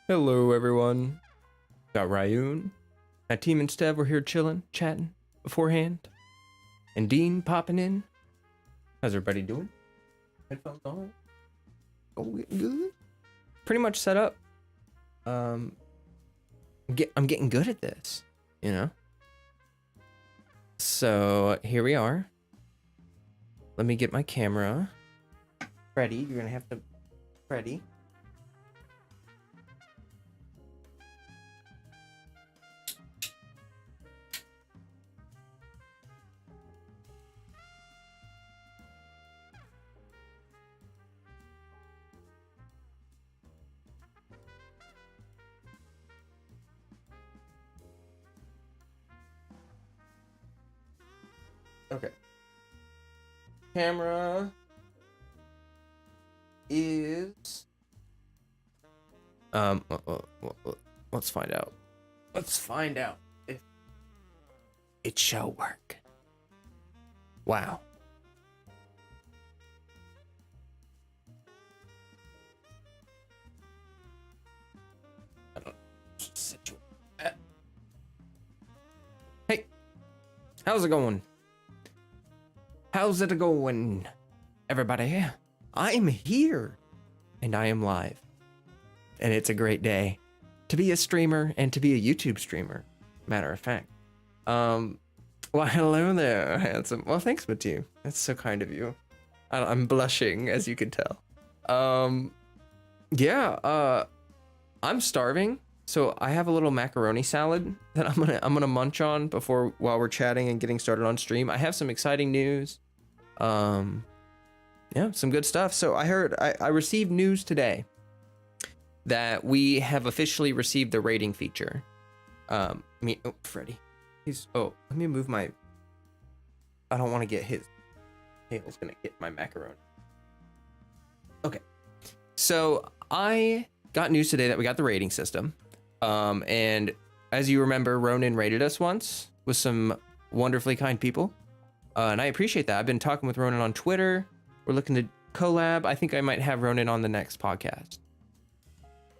Hello, everyone. Got Ryun. My team and Stev were here chilling, chatting beforehand. And Dean popping in. How's everybody doing? Headphones on? Oh, good. Pretty much set up. I'm getting good at this, you know? So here we are. Let me get my camera. Ready? You're gonna have to ready. Okay. Camera is let's find out. Let's find out if it shall work. Wow. I don't Hey, how's it going? How's it going, everybody? I'm here, and I am live, and it's a great day to be a streamer and to be a YouTube streamer, matter of fact. Well, hello there, handsome. Well, thanks, Matthew. That's so kind of you. I'm blushing, as you can tell. Yeah, I'm starving, so I have a little macaroni salad that I'm gonna munch on while we're chatting and getting started on stream. I have some exciting news. Yeah, some good stuff. So I received news today that we have officially received the rating feature. Freddie, let me move my, I don't want to get his tail's gonna get my macaroni. Okay, so I got news today that we got the rating system. And as you remember, Ronan rated us once with some wonderfully kind people. And I appreciate that. I've been talking with Ronan on Twitter. We're looking to collab. I think I might have Ronan on the next podcast.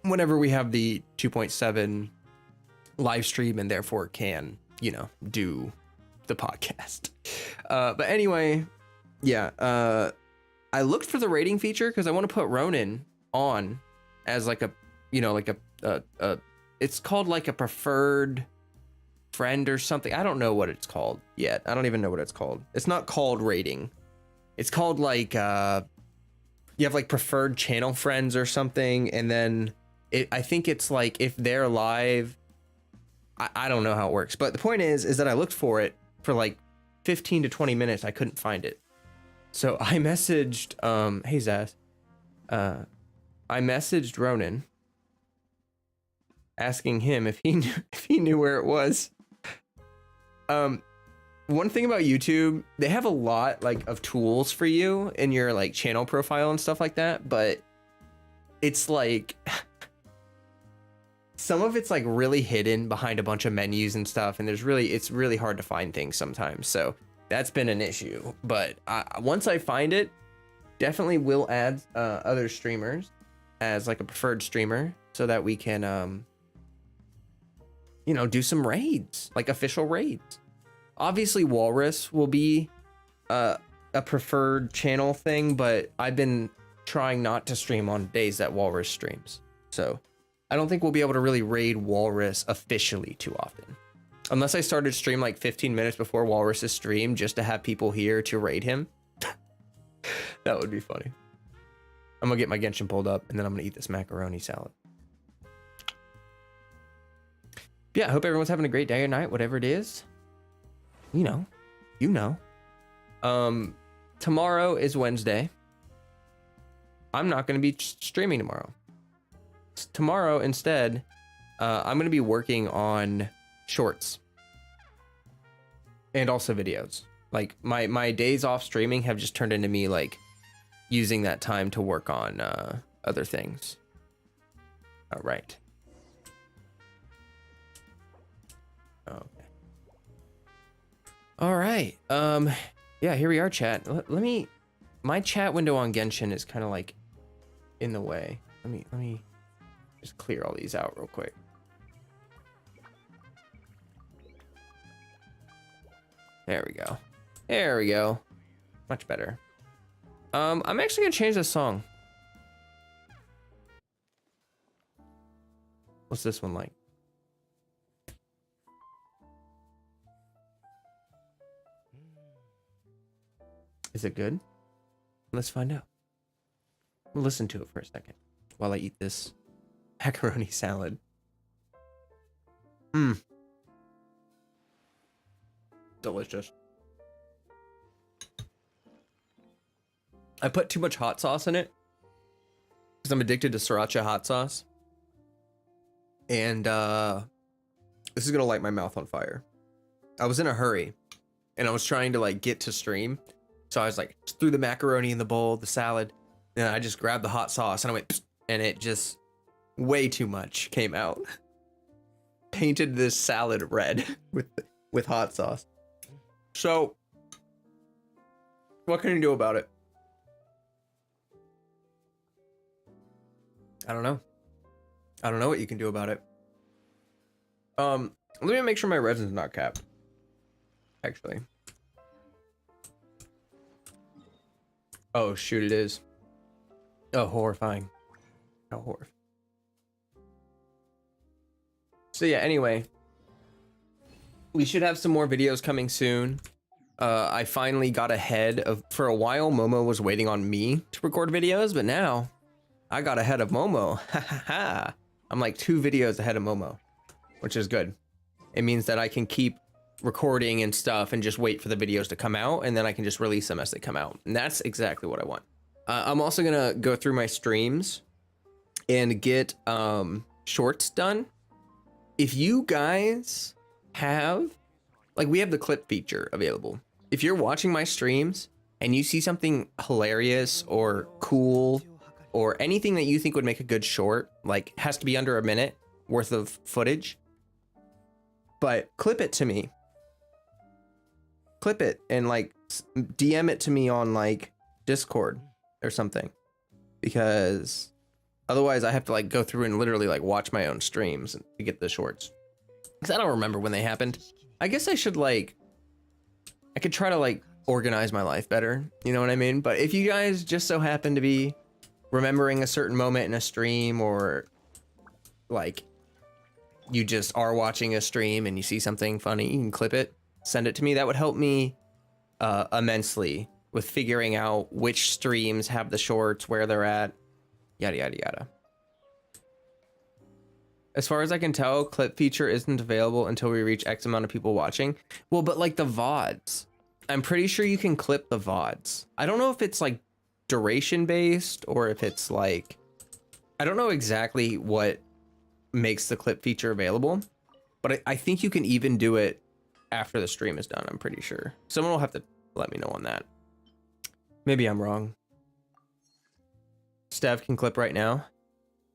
Whenever we have the 2.7 live stream and therefore can, do the podcast. But anyway, yeah. I looked for the rating feature because I want to put Ronan on as like a, it's called like a preferred friend or something. I don't know what it's called yet. I don't even know what it's called. It's not called rating. It's called like you have like preferred channel friends or something, and then I think it's like if they're live. I don't know how it works, but the point is that I looked for it for like 15 to 20 minutes. I couldn't find it, so I messaged hey Zaz, I messaged Ronan asking him if he knew where it was. One thing about YouTube, they have a lot like of tools for you in your like channel profile and stuff like that, but it's like some of it's like really hidden behind a bunch of menus and stuff, and it's really hard to find things sometimes. So that's been an issue, but once I find it, definitely will add other streamers as like a preferred streamer so that we can do some raids, like official raids. Obviously Walrus will be a preferred channel thing, but I've been trying not to stream on days that Walrus streams. So I don't think we'll be able to really raid Walrus officially too often. Unless I started stream like 15 minutes before Walrus's stream just to have people here to raid him. That would be funny. I'm gonna get my Genshin pulled up and then I'm gonna eat this macaroni salad. Yeah, I hope everyone's having a great day or night, whatever it is. You know. Tomorrow is Wednesday. I'm not going to be streaming tomorrow. Tomorrow, instead, I'm going to be working on shorts. And also videos. Like, my days off streaming have just turned into me, like, using that time to work on other things. All right. Okay. All right. Yeah, here we are, chat. Let me. My chat window on Genshin is kind of like in the way. Let me Just clear all these out real quick. There we go. There we go. Much better. I'm actually gonna change this song. What's this one like? Is it good? Let's find out. We'll listen to it for a second while I eat this macaroni salad. Mmm. Delicious. I put too much hot sauce in it because I'm addicted to sriracha hot sauce. And this is gonna light my mouth on fire. I was in a hurry and I was trying to like get to stream. So I was like, just threw the macaroni in the bowl, the salad, and I just grabbed the hot sauce and I went, and it just way too much came out. Painted this salad red with hot sauce. So what can you do about it? I don't know. I don't know what you can do about it. Let me make sure my resin's not capped. Actually. Oh shoot, it is. Oh, horrifying. How horrifying. So yeah, anyway. We should have some more videos coming soon. I finally got ahead of, for a while, Momo was waiting on me to record videos, but now I got ahead of Momo. I'm like 2 videos ahead of Momo, which is good. It means that I can keep recording and stuff and just wait for the videos to come out, and then I can just release them as they come out. And that's exactly what I want. I'm also gonna go through my streams and get shorts done. If you guys have, like, we have the clip feature available. If you're watching my streams and you see something hilarious or cool or anything that you think would make a good short, like has to be under a minute worth of footage, but clip it to me. Clip it and like DM it to me on like Discord or something, because otherwise I have to like go through and literally like watch my own streams to get the shorts, because I don't remember when they happened. I guess I should like, I could try to like organize my life better, you know what I mean? But if you guys just so happen to be remembering a certain moment in a stream, or like you just are watching a stream and you see something funny, you can clip it, send it to me. That would help me immensely with figuring out which streams have the shorts, where they're at, yada yada yada. As far as I can tell, clip feature isn't available until we reach X amount of people watching. Well, but like the VODs, I'm pretty sure you can clip the VODs. I don't know if it's like duration based or if it's like, I don't know exactly what makes the clip feature available, but I think you can even do it after the stream is done. I'm pretty sure. Someone will have to let me know on that. Maybe I'm wrong. Stev can clip right now.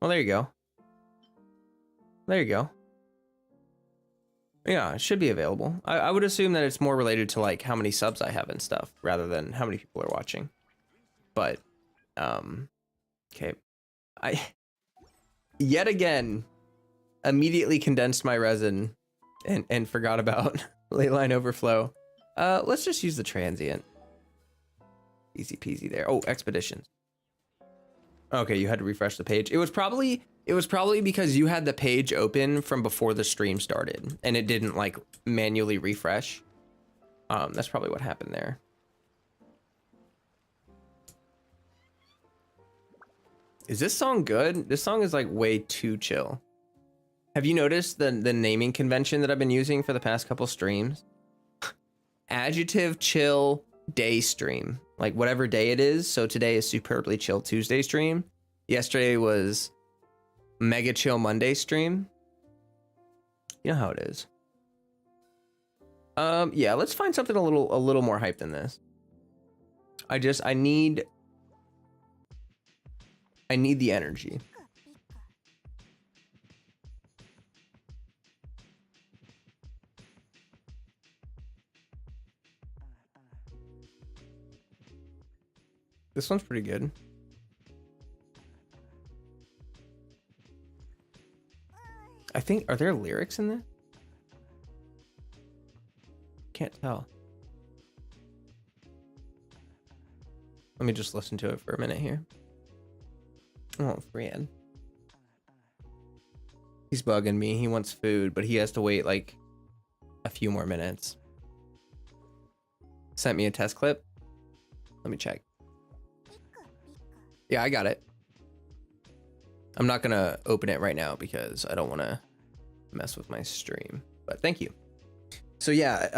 Well, there you go. There you go. Yeah, it should be available. I would assume that it's more related to like how many subs I have and stuff rather than how many people are watching. But okay. I yet again immediately condensed my resin and forgot about leyline overflow. Let's just use the transient. Easy peasy there. Oh, expeditions. Okay, you had to refresh the page. It was probably because you had the page open from before the stream started and it didn't like manually refresh. That's probably what happened there. Is this song good? This song is like way too chill. Have you noticed the naming convention that I've been using for the past couple streams? Adjective chill day stream. Like whatever day it is. So today is Superbly Chill Tuesday stream. Yesterday was Mega Chill Monday stream. You know how it is. Yeah, let's find something a little more hype than this. I need the energy. This one's pretty good. I think, are there lyrics in there? Can't tell. Let me just listen to it for a minute here. Oh, Fred. He's bugging me. He wants food, but he has to wait like a few more minutes. Sent me a test clip. Let me check. Yeah, I got it. I'm not gonna open it right now because I don't want to mess with my stream, but thank you. So yeah,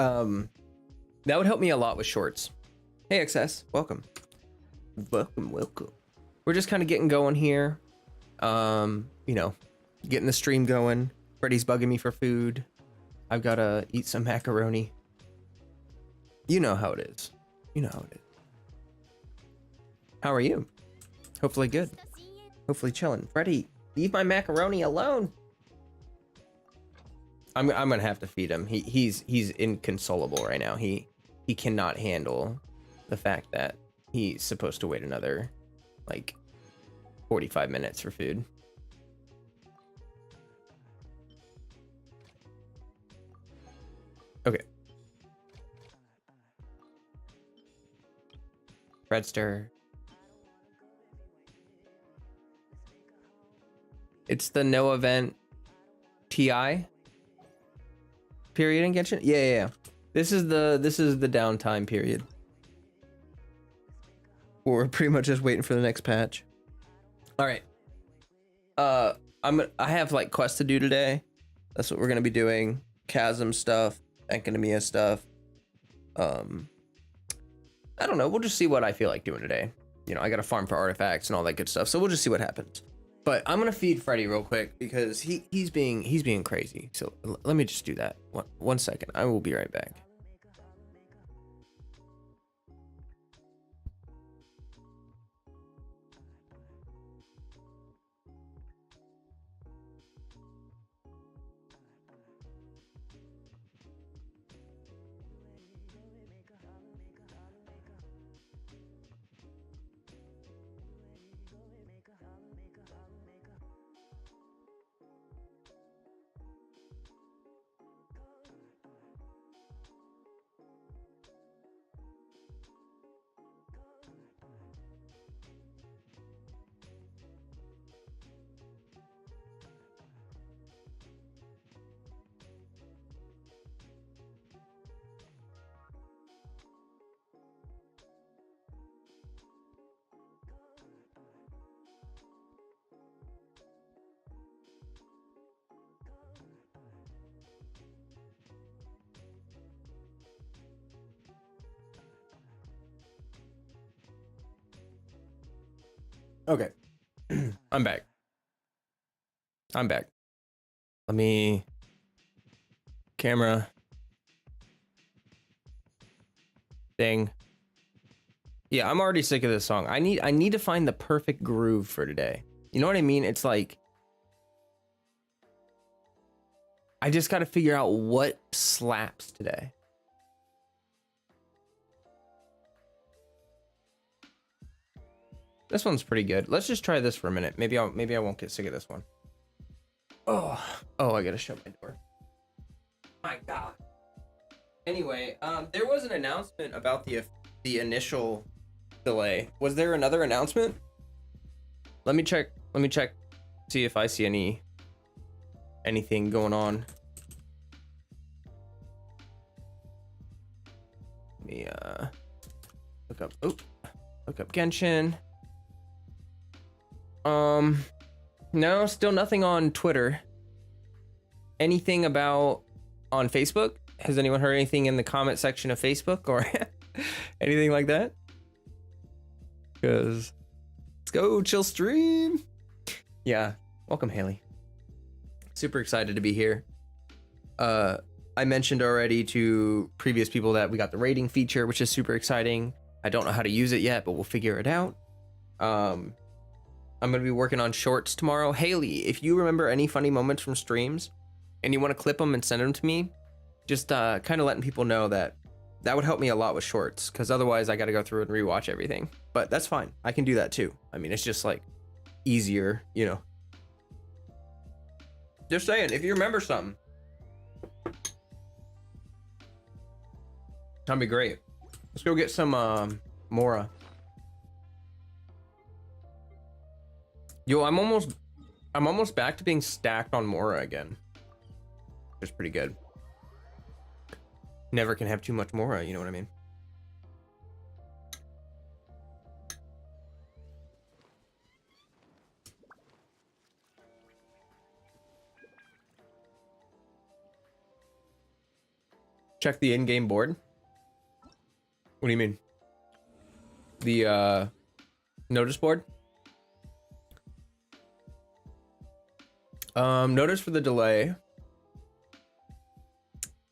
that would help me a lot with shorts. Hey XS, welcome. Welcome. We're just kind of getting going here. You know, getting the stream going. Freddy's bugging me for food. I've got to eat some macaroni. You know how it is. You know how it is. How are you? Hopefully good. Hopefully chilling. Freddy, leave my macaroni alone. I'm gonna have to feed him. He's inconsolable right now. He cannot handle the fact that he's supposed to wait another like 45 minutes for food. Okay. Fredster. It's the no event TI period in Genshin. Yeah. This is the downtime period. We're pretty much just waiting for the next patch. All right. I have like quests to do today. That's what we're gonna be doing. Chasm stuff, Enkanomia stuff. I don't know. We'll just see what I feel like doing today. You know, I got to farm for artifacts and all that good stuff. So we'll just see what happens. But I'm gonna feed Freddy real quick because he's being crazy. So let me just do that. One second. I will be right back. Okay. I'm back. Let me camera thing. Yeah, I'm already sick of this song. I need to find the perfect groove for today. You know what I mean? It's like I just got to figure out what slaps today. This one's pretty good. Let's just try this for a minute. Maybe I won't get sick of this one. Oh, I gotta shut my door. My God. Anyway, there was an announcement about the initial delay. Was there another announcement? Let me check. See if I see anything going on. Let me look up Genshin. No, still nothing on Twitter. Anything about on Facebook? Has anyone heard anything in the comment section of Facebook or anything like that? Because let's go chill stream. Yeah, welcome Haley. Super excited to be here. I mentioned already to previous people that we got the rating feature, which is super exciting. I don't know how to use it yet, but we'll figure it out. I'm going to be working on shorts tomorrow. Haley, if you remember any funny moments from streams and you want to clip them and send them to me, just kind of letting people know that would help me a lot with shorts, because otherwise I got to go through and rewatch everything. But that's fine. I can do that too. I mean, it's just like easier, you know. Just saying, if you remember something, that'd be great. Let's go get some Mora. Yo, I'm almost back to being stacked on Mora again. Which is pretty good. Never can have too much Mora, you know what I mean? Check the in-game board. What do you mean? The notice board? Notice for the delay.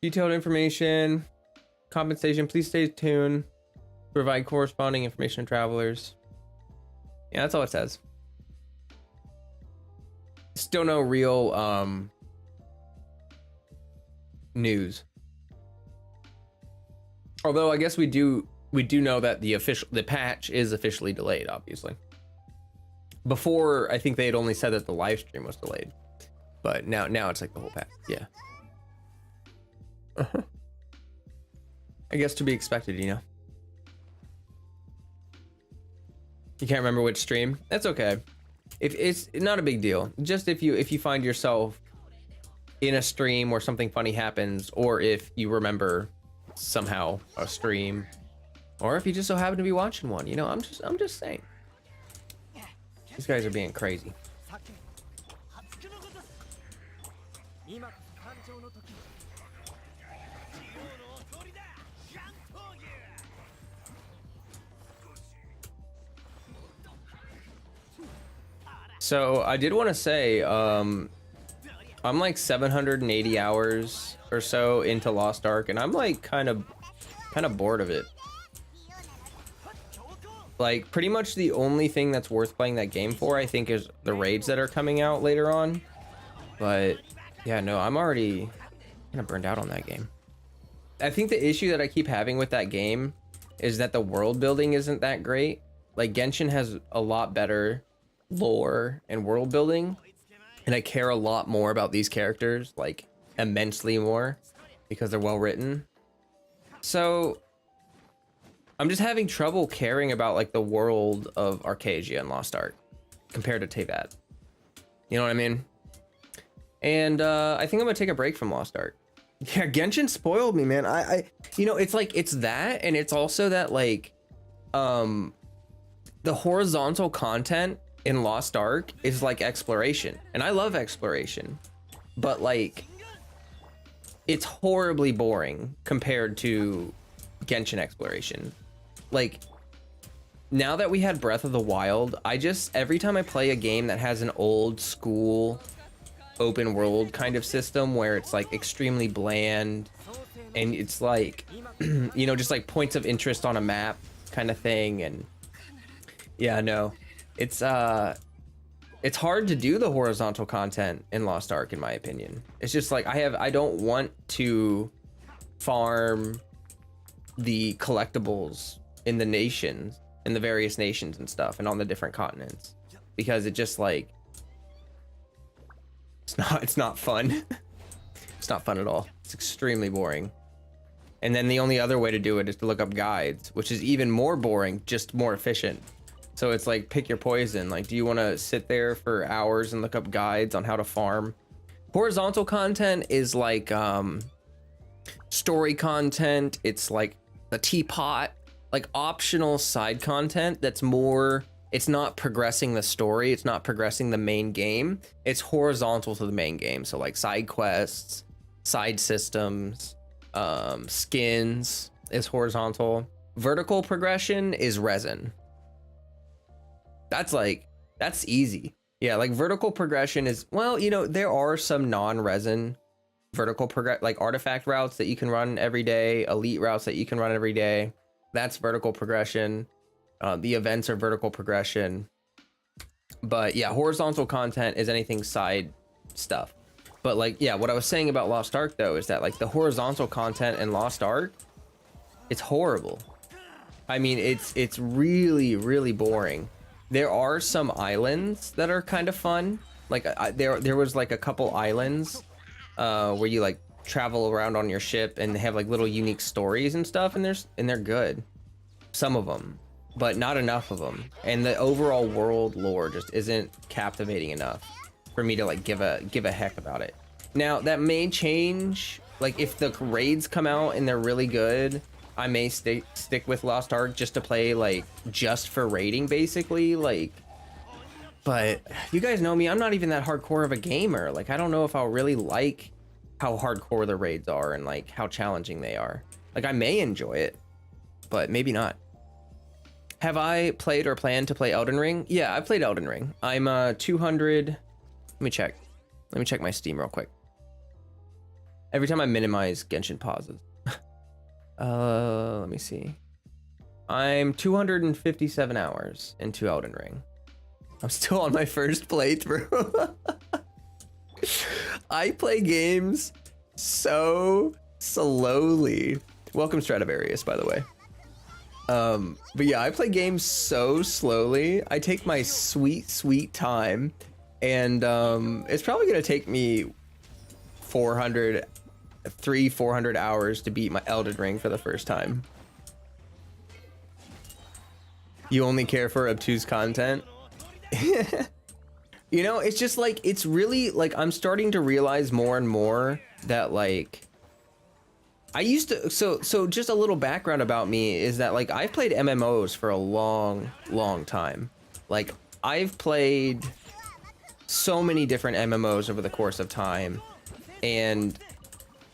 Detailed information. Compensation. Please stay tuned. Provide corresponding information to travelers. Yeah, that's all it says. Still no real news. Although I guess we do know that the patch is officially delayed, obviously. Before, I think they had only said that the live stream was delayed, but now it's like the whole patch. Yeah. I guess to be expected, you know. You can't remember which stream? That's okay. If it's not a big deal. Just if you find yourself in a stream where something funny happens, or if you remember somehow a stream, or if you just so happen to be watching one, you know, I'm just saying. These guys are being crazy. So I did want to say, I'm like 780 hours or so into Lost Ark, and I'm like kind of bored of it. Like pretty much the only thing that's worth playing that game for, I think, is the raids that are coming out later on. But yeah, no, I'm already kind of burned out on that game. I think the issue that I keep having with that game is that the world building isn't that great. Like Genshin has a lot better lore and world building, and I care a lot more about these characters, like immensely more, because they're well written. So I'm just having trouble caring about like the world of Arcadia and Lost Ark compared to Teyvat. You know what I mean? And I think I'm gonna take a break from Lost Ark. Yeah, Genshin spoiled me, man. I you know, it's like, it's that, and it's also that like the horizontal content in Lost Ark is like exploration, and I love exploration, but like it's horribly boring compared to Genshin exploration. Like now that we had Breath of the Wild, I just, every time I play a game that has an old school open world kind of system where it's like extremely bland and it's like you know, just like points of interest on a map kind of thing, and yeah, no, it's hard to do the horizontal content in Lost Ark, in my opinion. It's just like I don't want to farm the collectibles in the nations, in the various nations and stuff, and on the different continents, because it just like it's not fun. It's not fun at all. It's extremely boring. And then the only other way to do it is to look up guides, which is even more boring, just more efficient. So it's like, pick your poison. Like, do you want to sit there for hours and look up guides on how to farm? Horizontal content is like story content. It's like the teapot, like optional side content that's more, it's not progressing the story, it's not progressing the main game, it's horizontal to the main game. So like side quests, side systems, skins is horizontal. Vertical progression is resin. That's easy. Yeah, like vertical progression is, well, you know, there are some non-resin vertical like artifact routes that you can run every day, elite routes that you can run every day. That's vertical progression. The events are vertical progression. But yeah, horizontal content is anything side stuff. But like, yeah, what I was saying about Lost Ark though is that like the horizontal content in Lost Ark, it's horrible. I mean, it's really, really boring. There are some islands that are kind of fun, Like there was like a couple islands where you like travel around on your ship and they have like little unique stories and stuff, and they're good. Some of them, but not enough of them. And the overall world lore just isn't captivating enough for me to like give a heck about it. Now that may change. Like if the raids come out and they're really good, I may stick with Lost Ark just to play like just for raiding basically. Like, but you guys know me, I'm not even that hardcore of a gamer. Like I don't know if I'll really like how hardcore the raids are and like how challenging they are. Like I may enjoy it, but maybe not. Have I played or planned to play Elden Ring? Yeah, I played Elden Ring. I'm 200. Let me check my Steam real quick. Every time I minimize, Genshin pauses. Let me see. I'm 257 hours into Elden Ring. I'm still on my first playthrough. I play games so slowly. Welcome Stradivarius, by the way. But yeah, I play games so slowly. I take my sweet time, and it's probably gonna take me 400 hours to beat my Elden Ring for the first time. You only care for obtuse content? You know, it's just like, it's really like, I'm starting to realize more and more that like, I used to, so just a little background about me is that like, I've played MMOs for a long time. Like I've played so many different MMOs over the course of time, and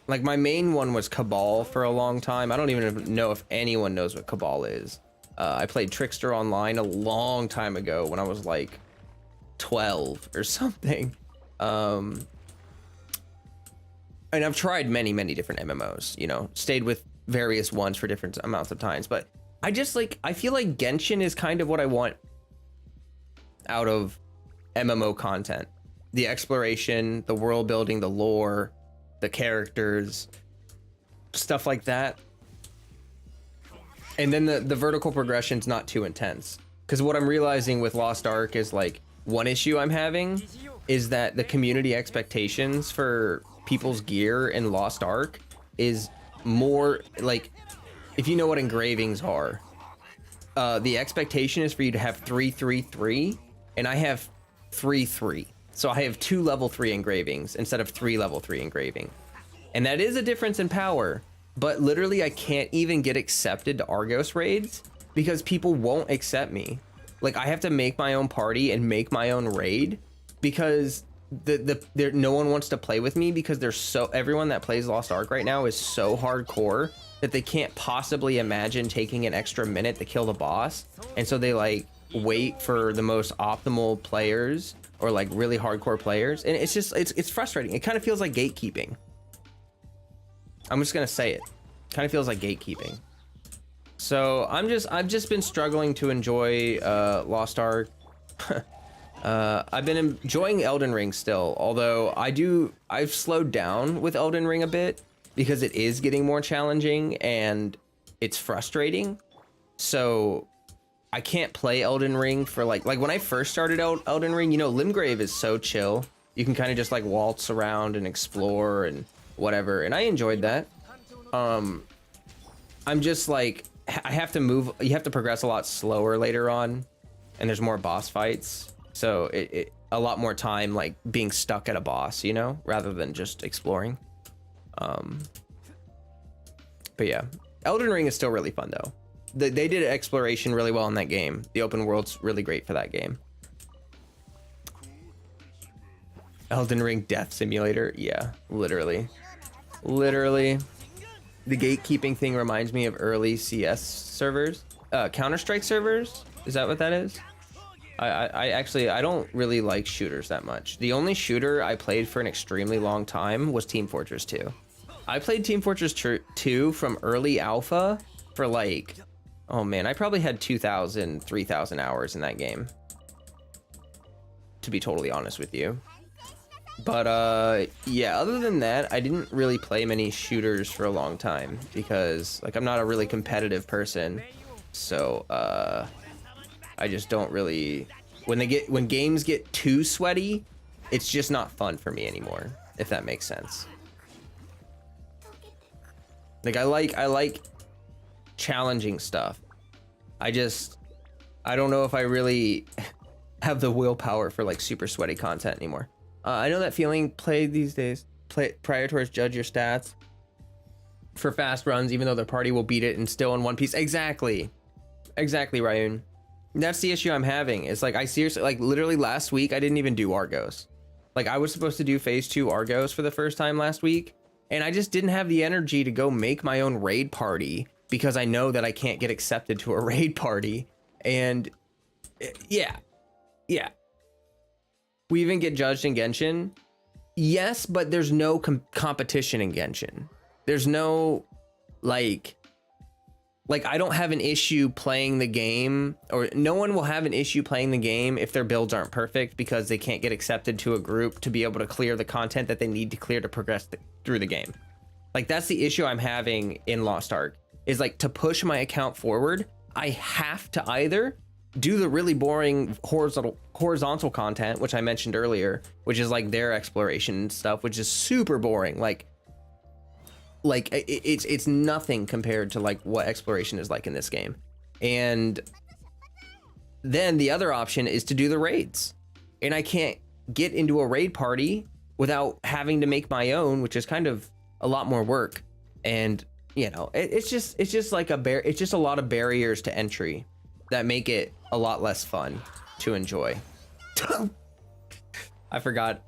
like my main one was Cabal for a long time. I don't even know if anyone knows what Cabal is. I played Trickster Online a long time ago when I was like 12 or something. And I've tried many different MMOs, you know, stayed with various ones for different amounts of times, but I just like, I feel like Genshin is kind of what I want out of MMO content. The exploration, the world building, the lore, the characters, stuff like that. And then the vertical progression's not too intense. Because what I'm realizing with Lost Ark is like, one issue I'm having is that the community expectations for people's gear in Lost Ark is more like, if you know what engravings are, the expectation is for you to have 333, and I have 3-3. So I have 2 level 3 engravings instead of 3 level 3 engraving. And that is a difference in power, but literally I can't even get accepted to Argos raids because people won't accept me. Like I have to make my own party and make my own raid because no one wants to play with me because everyone that plays Lost Ark right now is so hardcore that they can't possibly imagine taking an extra minute to kill the boss. And so they like wait for the most optimal players or like really hardcore players. And it's just, it's frustrating. It kind of feels like gatekeeping. I'm just gonna say it. Kind of feels like gatekeeping. So I've just been struggling to enjoy Lost Ark. I've been enjoying Elden Ring still, although I've slowed down with Elden Ring a bit because it is getting more challenging and it's frustrating. So I can't play Elden Ring for like when I first started Elden Ring, you know, Limgrave is so chill. You can kind of just like waltz around and explore and whatever, and I enjoyed that. I'm just like, I have to move, you have to progress a lot slower later on, and there's more boss fights, so it a lot more time like being stuck at a boss, you know, rather than just exploring. But yeah, Elden Ring is still really fun though. They did exploration really well in that game. The open world's really great for that game. Elden Ring Death Simulator, yeah, literally. The gatekeeping thing reminds me of early CS servers, Counter-Strike servers. Is that what that is? I actually, I don't really like shooters that much. The only shooter I played for an extremely long time was Team Fortress 2. I played Team Fortress 2 from early alpha for like, oh man, I probably had 2,000, 3,000 hours in that game, to be totally honest with you. But yeah, other than that, I didn't really play many shooters for a long time because like I'm not a really competitive person. So I just don't really, when games get too sweaty, it's just not fun for me anymore, if that makes sense. Like I like challenging stuff. I don't know if I really have the willpower for like super sweaty content anymore. I know that feeling. Play these days. Priors judge your stats for fast runs, even though their party will beat it and still in one piece. Exactly, Ryun. That's the issue I'm having. It's like I seriously, like literally last week I didn't even do Argos. Like I was supposed to do phase 2 Argos for the first time last week, and I just didn't have the energy to go make my own raid party because I know that I can't get accepted to a raid party. And yeah. We even get judged in Genshin. Yes, but there's no competition in Genshin. There's no like I don't have an issue playing the game, or no one will have an issue playing the game if their builds aren't perfect because they can't get accepted to a group to be able to clear the content that they need to clear to progress through the game. Like that's the issue I'm having in Lost Ark, is like to push my account forward, I have to either do the really boring horizontal content, which I mentioned earlier, which is like their exploration stuff, which is super boring. Like it's nothing compared to like what exploration is like in this game. And then the other option is to do the raids, and I can't get into a raid party without having to make my own, which is kind of a lot more work. And you know, it's just like it's just a lot of barriers to entry that make it a lot less fun to enjoy. I forgot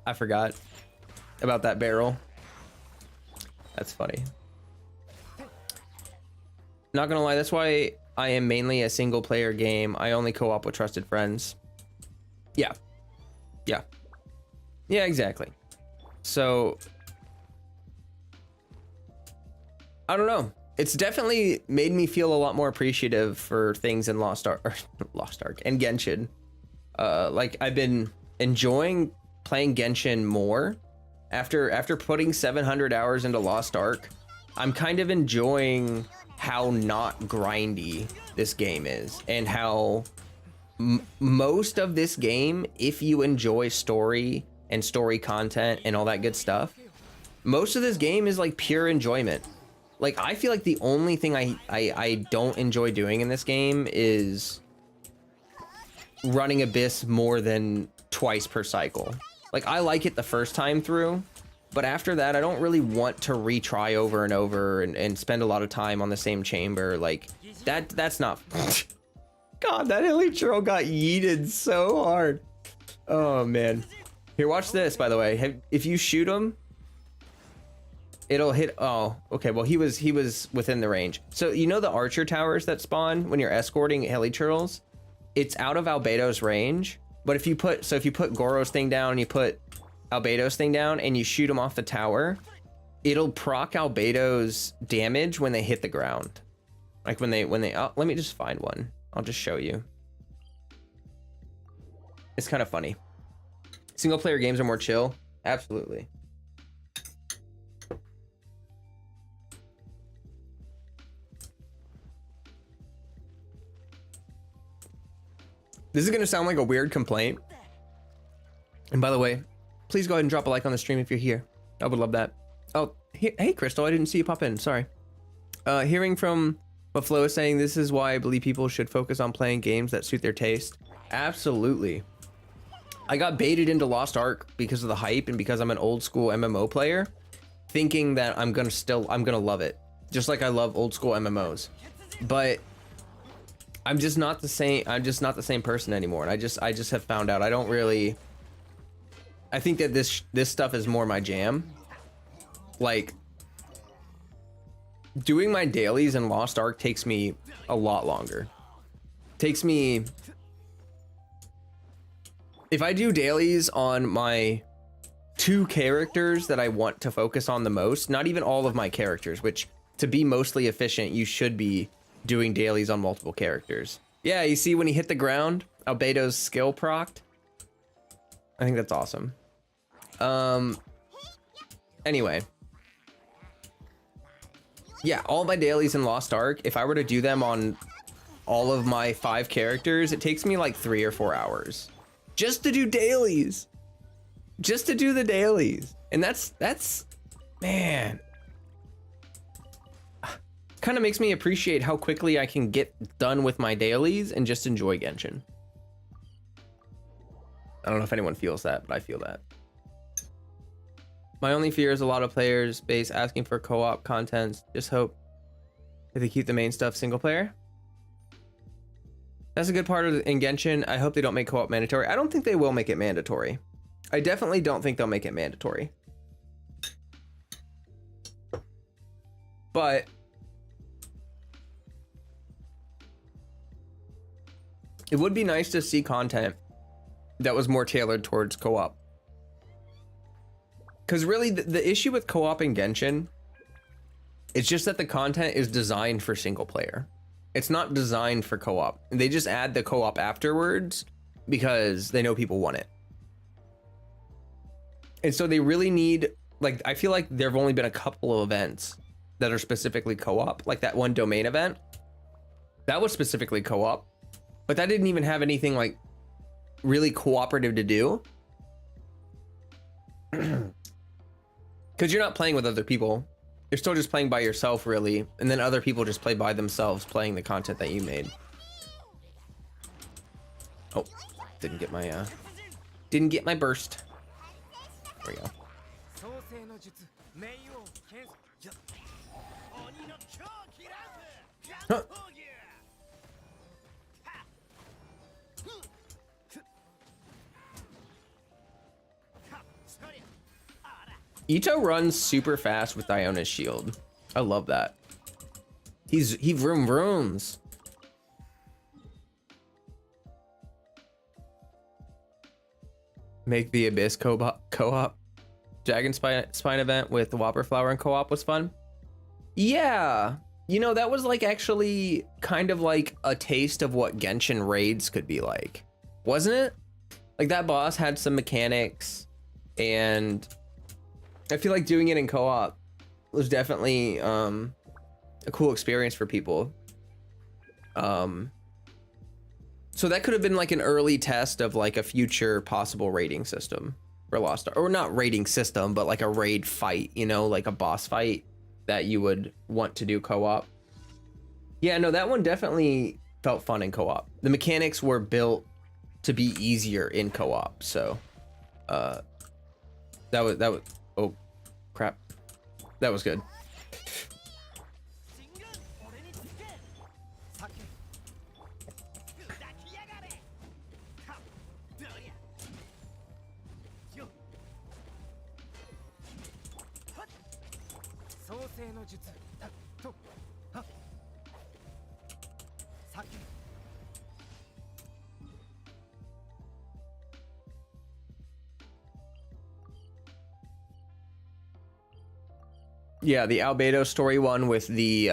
about that barrel. That's funny. Not gonna lie, that's why I am mainly a single player game. I only co-op with trusted friends. Yeah, exactly. So I don't know. It's definitely made me feel a lot more appreciative for things in Lost Ark and Genshin. Like I've been enjoying playing Genshin more after putting 700 hours into Lost Ark. I'm kind of enjoying how not grindy this game is, and how most of this game, if you enjoy story and story content and all that good stuff, most of this game is like pure enjoyment. Like I feel like the only thing I don't enjoy doing in this game is running Abyss more than twice per cycle. Like I like it the first time through, but after that I don't really want to retry over and over and spend a lot of time on the same chamber. Like that's not God, that Elytro got yeeted so hard. Oh man. Here, watch this, by the way. If you shoot him, it'll hit. Oh, okay. Well, he was within the range. So you know the archer towers that spawn when you're escorting heli turtles? It's out of Albedo's range. But if you put Goro's thing down and you put Albedo's thing down and you shoot him off the tower, it'll proc Albedo's damage when they hit the ground. Like when they oh, let me just find one. I'll just show you. It's kind of funny. Single player games are more chill. Absolutely. This is going to sound like a weird complaint. And by the way, please go ahead and drop a like on the stream if you're here. I would love that. Oh, hey, Crystal, I didn't see you pop in. Sorry. Hearing from what Flo is saying, this is why I believe people should focus on playing games that suit their taste. Absolutely. I got baited into Lost Ark because of the hype and because I'm an old school MMO player, thinking that I'm gonna love it, just like I love old school MMOs. But I'm just not the same. I'm just not the same person anymore. And I just have found out I don't really. I think that this stuff is more my jam. Like doing my dailies in Lost Ark takes me a lot longer. Takes me. If I do dailies on my 2 characters that I want to focus on the most, not even all of my characters, which to be mostly efficient, you should be doing dailies on multiple characters. Yeah, you see when he hit the ground, Albedo's skill procced. I think that's awesome. Anyway. Yeah, all my dailies in Lost Ark, if I were to do them on all of my 5 characters, it takes me like 3 or 4 hours. Just to do dailies. just to do the dailies. And that's man, kind of makes me appreciate how quickly I can get done with my dailies and just enjoy Genshin. I don't know if anyone feels that, but I feel that. My only fear is a lot of players base asking for co-op content. Just hope that they keep the main stuff single player. That's a good part of in Genshin. I hope they don't make co-op mandatory. I don't think they will make it mandatory. I definitely don't think they'll make it mandatory. But it would be nice to see content that was more tailored towards co-op. Because really, the issue with co-op in Genshin, it's just that the content is designed for single player. It's not designed for co-op. They just add the co-op afterwards because they know people want it. And so they really need, like, I feel like there have only been a couple of events that are specifically co-op, like that one domain event. That was specifically co-op, but that didn't even have anything like really cooperative to do. Because you're not playing with other people. You're still just playing by yourself, really. And then other people just play by themselves, playing the content that you made. Oh, didn't get my burst. There we go. Huh. Ito runs super fast with Diona's shield. I love that. He vroom vrooms. Make the Abyss co-op. Dragon Spine event with the Whopper Flower and co-op was fun. Yeah. You know, that was like actually kind of like a taste of what Genshin raids could be like. Wasn't it? Like that boss had some mechanics, and I feel like doing it in co-op was definitely a cool experience for people. So that could have been like an early test of like a future possible raiding system for Lost Ark, or not raiding system, but like a raid fight, you know, like a boss fight that you would want to do co-op. Yeah, no, that one definitely felt fun in co-op. The mechanics were built to be easier in co-op, so that was oh crap, that was good. Yeah, the Albedo story one with the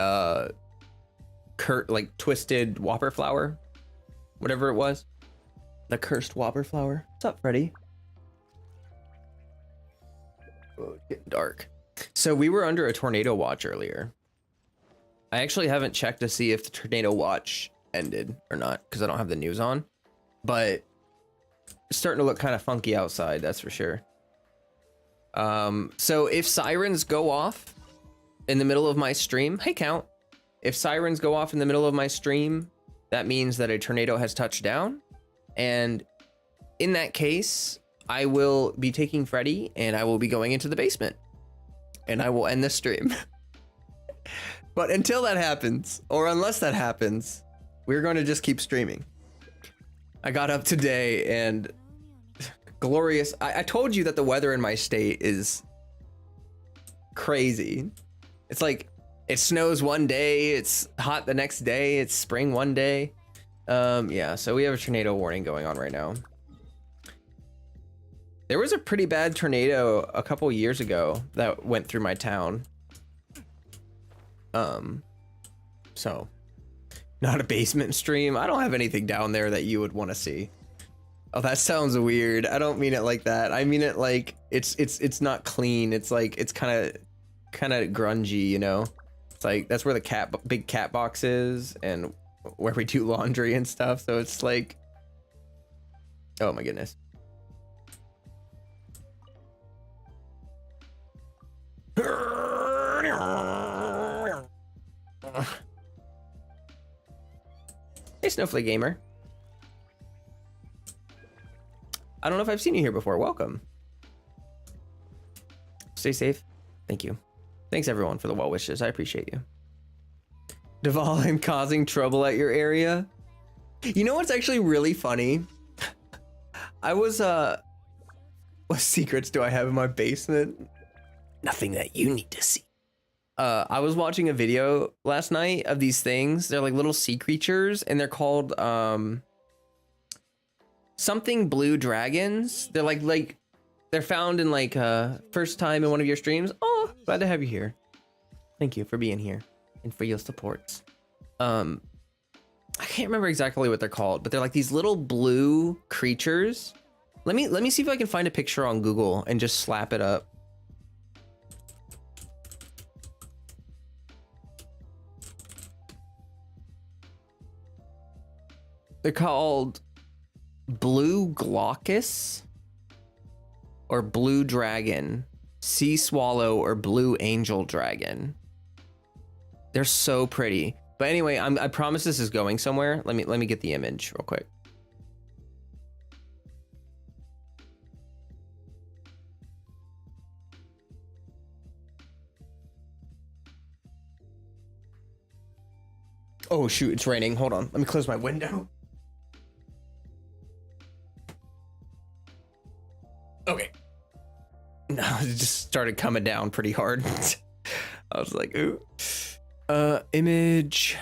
like twisted Whopper Flower, whatever it was. The cursed Whopper Flower. What's up, Freddy? Oh, it's getting dark. So we were under a tornado watch earlier. I actually haven't checked to see if the tornado watch ended or not, because I don't have the news on. But it's starting to look kind of funky outside, that's for sure. So if sirens go off in the middle of my stream, hey Count, if sirens go off in the middle of my stream, that means that a tornado has touched down. And in that case, I will be taking Freddy and I will be going into the basement and I will end the stream. But until that happens, or unless that happens, we're going to just keep streaming. I got up today and glorious. I told you that the weather in my state is crazy. It's like it snows one day, it's hot the next day, it's spring one day. Yeah, so we have a tornado warning going on right now. There was a pretty bad tornado a couple years ago that went through my town. So not a basement stream. I don't have anything down there that you would want to see. Oh, that sounds weird. I don't mean it like that. I mean it like it's not clean. It's like it's kind of grungy, you know. It's like that's where the big cat box is and where we do laundry and stuff. So it's like, oh my goodness. Hey, Snowflake Gamer. I don't know if I've seen you here before. Welcome. Stay safe. Thank you. Thanks everyone for the well wishes. I appreciate you. Dvalin causing trouble at your area. You know what's actually really funny? I was what secrets do I have in my basement? Nothing that you need to see. I was watching a video last night of these things. They're like little sea creatures and they're called something blue dragons. They're like they're found in like first time in one of your streams. Oh, glad to have you here. Thank you for being here and for your supports. I can't remember exactly what they're called, but they're like these little blue creatures. Let me see if I can find a picture on Google and just slap it up. They're called blue glaucus or blue dragon, sea swallow, or blue angel dragon. They're so pretty. But anyway, I promise this is going somewhere. Let me get the image real quick. Oh shoot, it's raining. Hold on. Let me close my window. Okay. No, it just started coming down pretty hard. I was like, ooh. Image.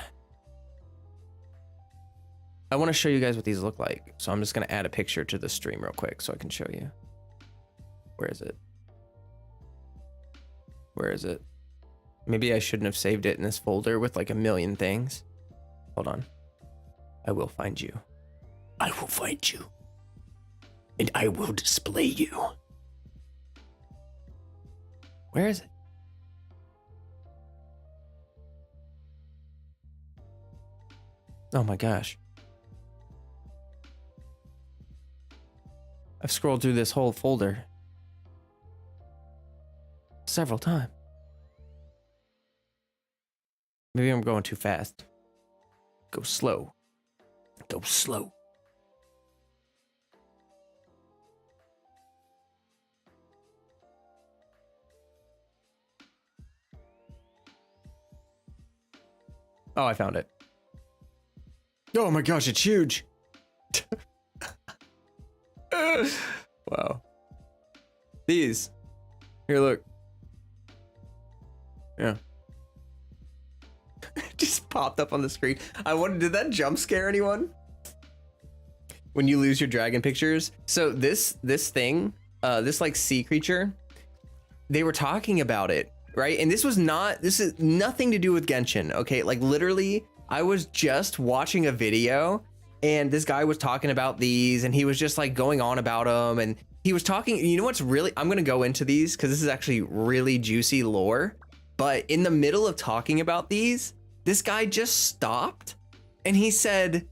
I want to show you guys what these look like. So I'm just going to add a picture to the stream real quick so I can show you. Where is it? Where is it? Maybe I shouldn't have saved it in this folder with like a million things. Hold on. I will find you. I will find you. And I will display you. Where is it? Oh my gosh. I've scrolled through this whole folder several times. Maybe I'm going too fast. Go slow. Go slow. Oh, I found it. Oh my gosh, it's huge. Wow. These. Here, look. Yeah. Just popped up on the screen. I wonder, did that jump scare anyone? When you lose your dragon pictures? So this thing, this like sea creature, they were talking about it, right? And this is nothing to do with Genshin, okay? Like literally, I was just watching a video and this guy was talking about these and he was just like going on about them, and he was talking, you know what's really, I'm gonna go into these because this is actually really juicy lore, but in the middle of talking about these, this guy just stopped and he said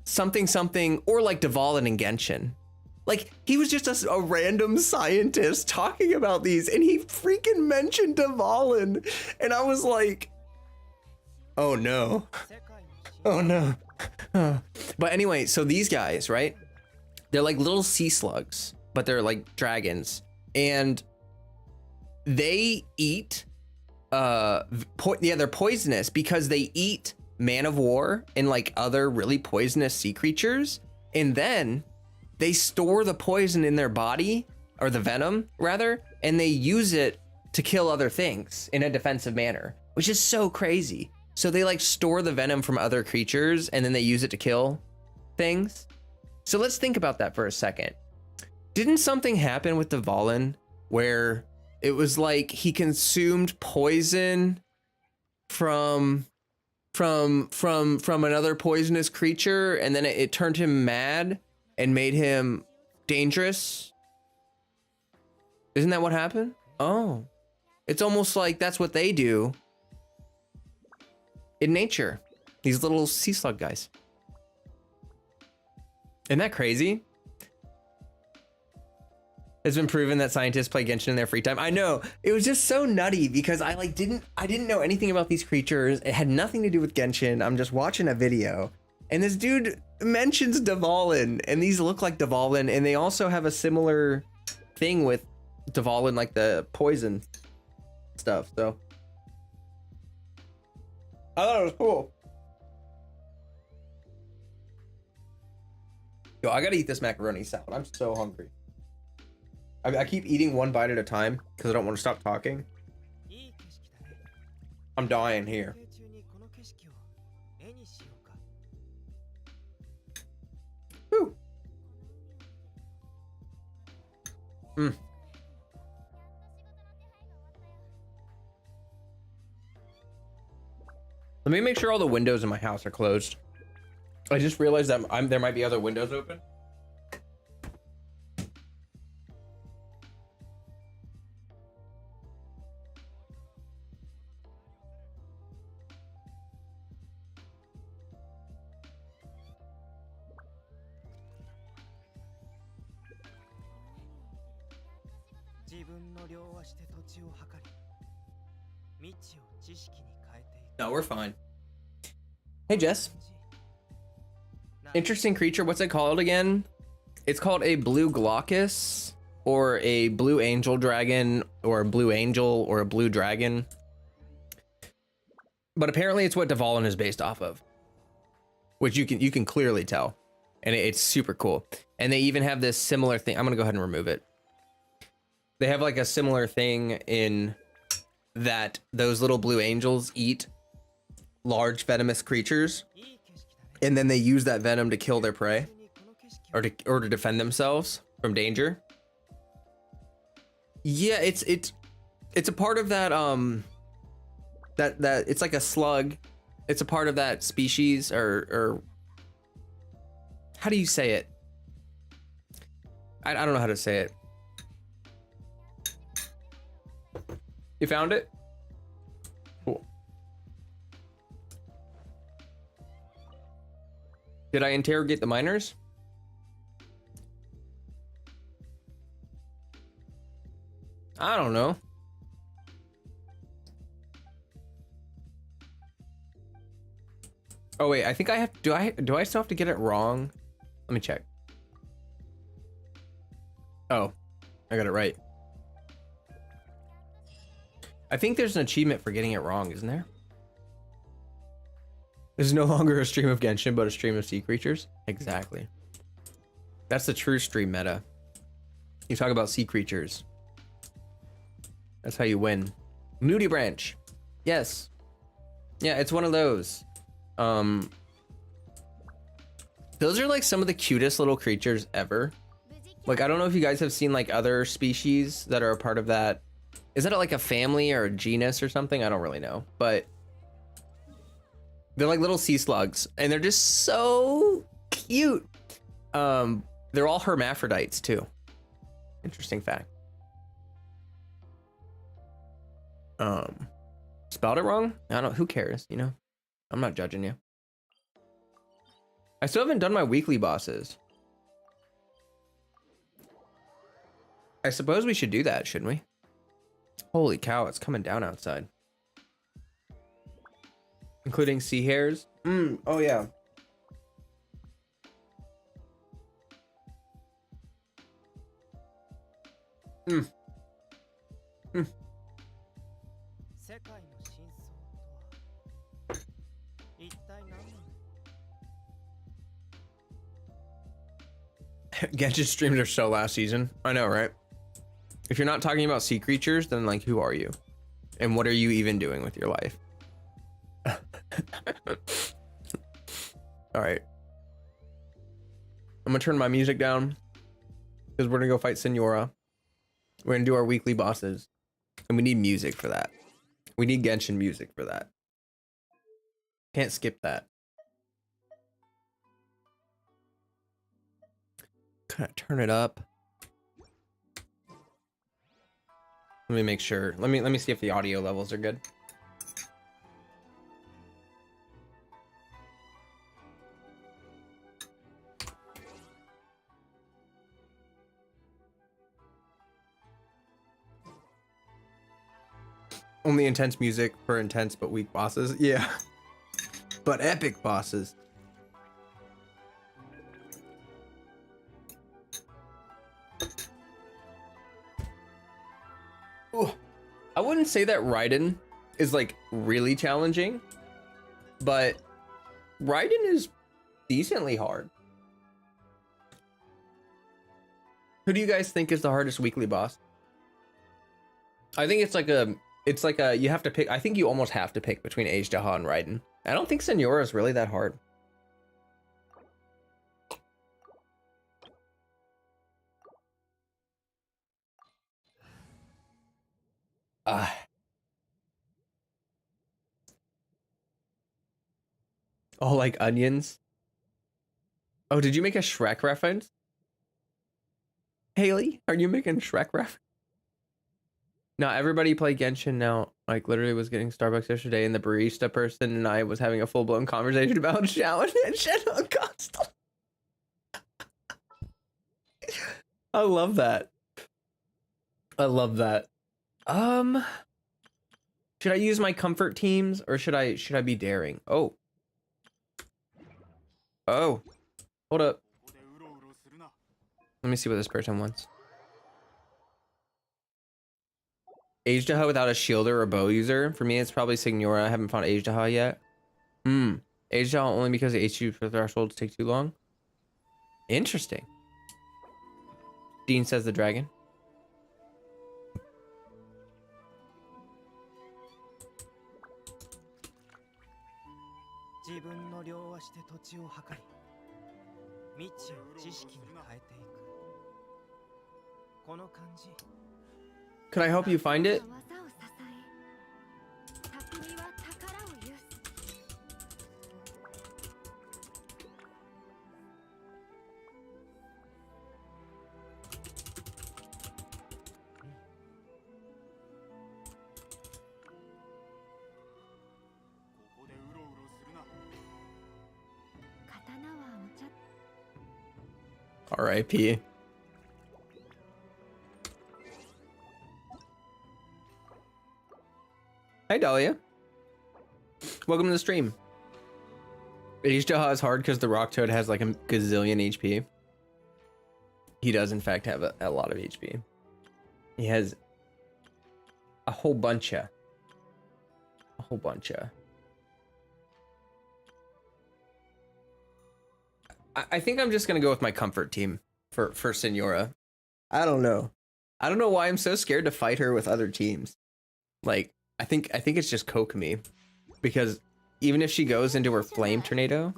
something or like Dvalin and Genshin. Like he was just a random scientist talking about these and he freaking mentioned Dvalin, and I was like, oh no. Oh no. But anyway, so these guys, right? They're like little sea slugs, but they're like dragons, and they eat they're poisonous because they eat Man of War and like other really poisonous sea creatures, and then they store the poison in their body, or the venom rather, and they use it to kill other things in a defensive manner, which is so crazy. So they like store the venom from other creatures and then they use it to kill things. So let's think about that for a second. Didn't something happen with Dvalin where it was like he consumed poison from another poisonous creature, and then it turned him mad and made him dangerous? Isn't that what happened? Oh, it's almost like that's what they do in nature, these little sea slug guys. Isn't that crazy? Has been proven that scientists play Genshin in their free time. I know, it was just so nutty because I didn't know anything about these creatures. It had nothing to do with Genshin. I'm just watching a video and this dude mentions Dvalin and these look like Dvalin and they also have a similar thing with Dvalin, like the poison stuff. So I thought it was cool. Yo, I gotta eat this macaroni salad. I'm so hungry. I keep eating one bite at a time because I don't want to stop talking. I'm dying here. Woo. Mm. Let me make sure all the windows in my house are closed. I just realized that there might be other windows open. No, we're fine. Hey, Jess. Interesting creature. What's it called again? It's called a blue glaucus or a blue angel dragon or a blue angel or a blue dragon. But apparently it's what Dvalin is based off of, which you can clearly tell. And it's super cool. And they even have this similar thing. I'm going to go ahead and remove it. They have like a similar thing in that those little blue angels eat large venomous creatures. And then they use that venom to kill their prey or to defend themselves from danger. Yeah, it's a part of that that it's like a slug. It's a part of that species or how do you say it? I don't know how to say it. You found it? Cool. Did I interrogate the miners? I don't know. Oh wait, I think I have, do I still have to get it wrong? Let me check. Oh, I got it right. I think there's an achievement for getting it wrong, isn't there? This is no longer a stream of Genshin, but a stream of sea creatures. Exactly. That's the true stream meta. You talk about sea creatures. That's how you win. Nudie branch. Yes. Yeah, it's one of those. Those are like some of the cutest little creatures ever. Like, I don't know if you guys have seen like other species that are a part of that. Is that like a family or a genus or something? I don't really know, but they're like little sea slugs and they're just so cute. They're all hermaphrodites too. Interesting fact. Spelled it wrong? I don't know. Who cares? You know, I'm not judging you. I still haven't done my weekly bosses. I suppose we should do that, shouldn't we? Holy cow, it's coming down outside. Including sea hares. Oh yeah. Genshin streams are so last season. I know, right? If you're not talking about sea creatures, then like, who are you? And what are you even doing with your life? All right. I'm gonna turn my music down because we're gonna go fight Senora. We're gonna do our weekly bosses. And we need music for that. We need Genshin music for that. Can't skip that. Kind of turn it up. Let me make sure. Let me see if the audio levels are good. Only intense music for intense but weak bosses. Yeah. But epic bosses. Ooh. I wouldn't say that Raiden is like really challenging, but Raiden is decently hard. Who do you guys think is the hardest weekly boss? I think it's like a you have to pick. I think you almost have to pick between Agedaha and Raiden. I don't think Senora is really that hard. Oh, like onions. Oh, did you make a Shrek reference? Haley, are you making Shrek reference? No, everybody play Genshin now. Like literally was getting Starbucks yesterday and the barista person and I was having a full-blown conversation about Xiao and Shadow Constel. I love that. I love that. Should I use my comfort teams or should I be daring? Oh. Oh. Hold up. Let me see what this person wants. Agedaha without a shielder or bow user. For me, it's probably Signora. I haven't found Agedaha yet. Agedaha only because the HQ for thresholds take too long. Interesting. Dean says the dragon. Could I help you find it? R.I.P. Hi, Dahlia. Welcome to the stream. Agedaha is hard because the Rock Toad has like a gazillion HP. He does, in fact, have a lot of HP. He has a whole bunch of. I think I'm just gonna go with my comfort team for Senora. I don't know. I don't know why I'm so scared to fight her with other teams. Like, I think it's just Kokomi, because even if she goes into her flame tornado,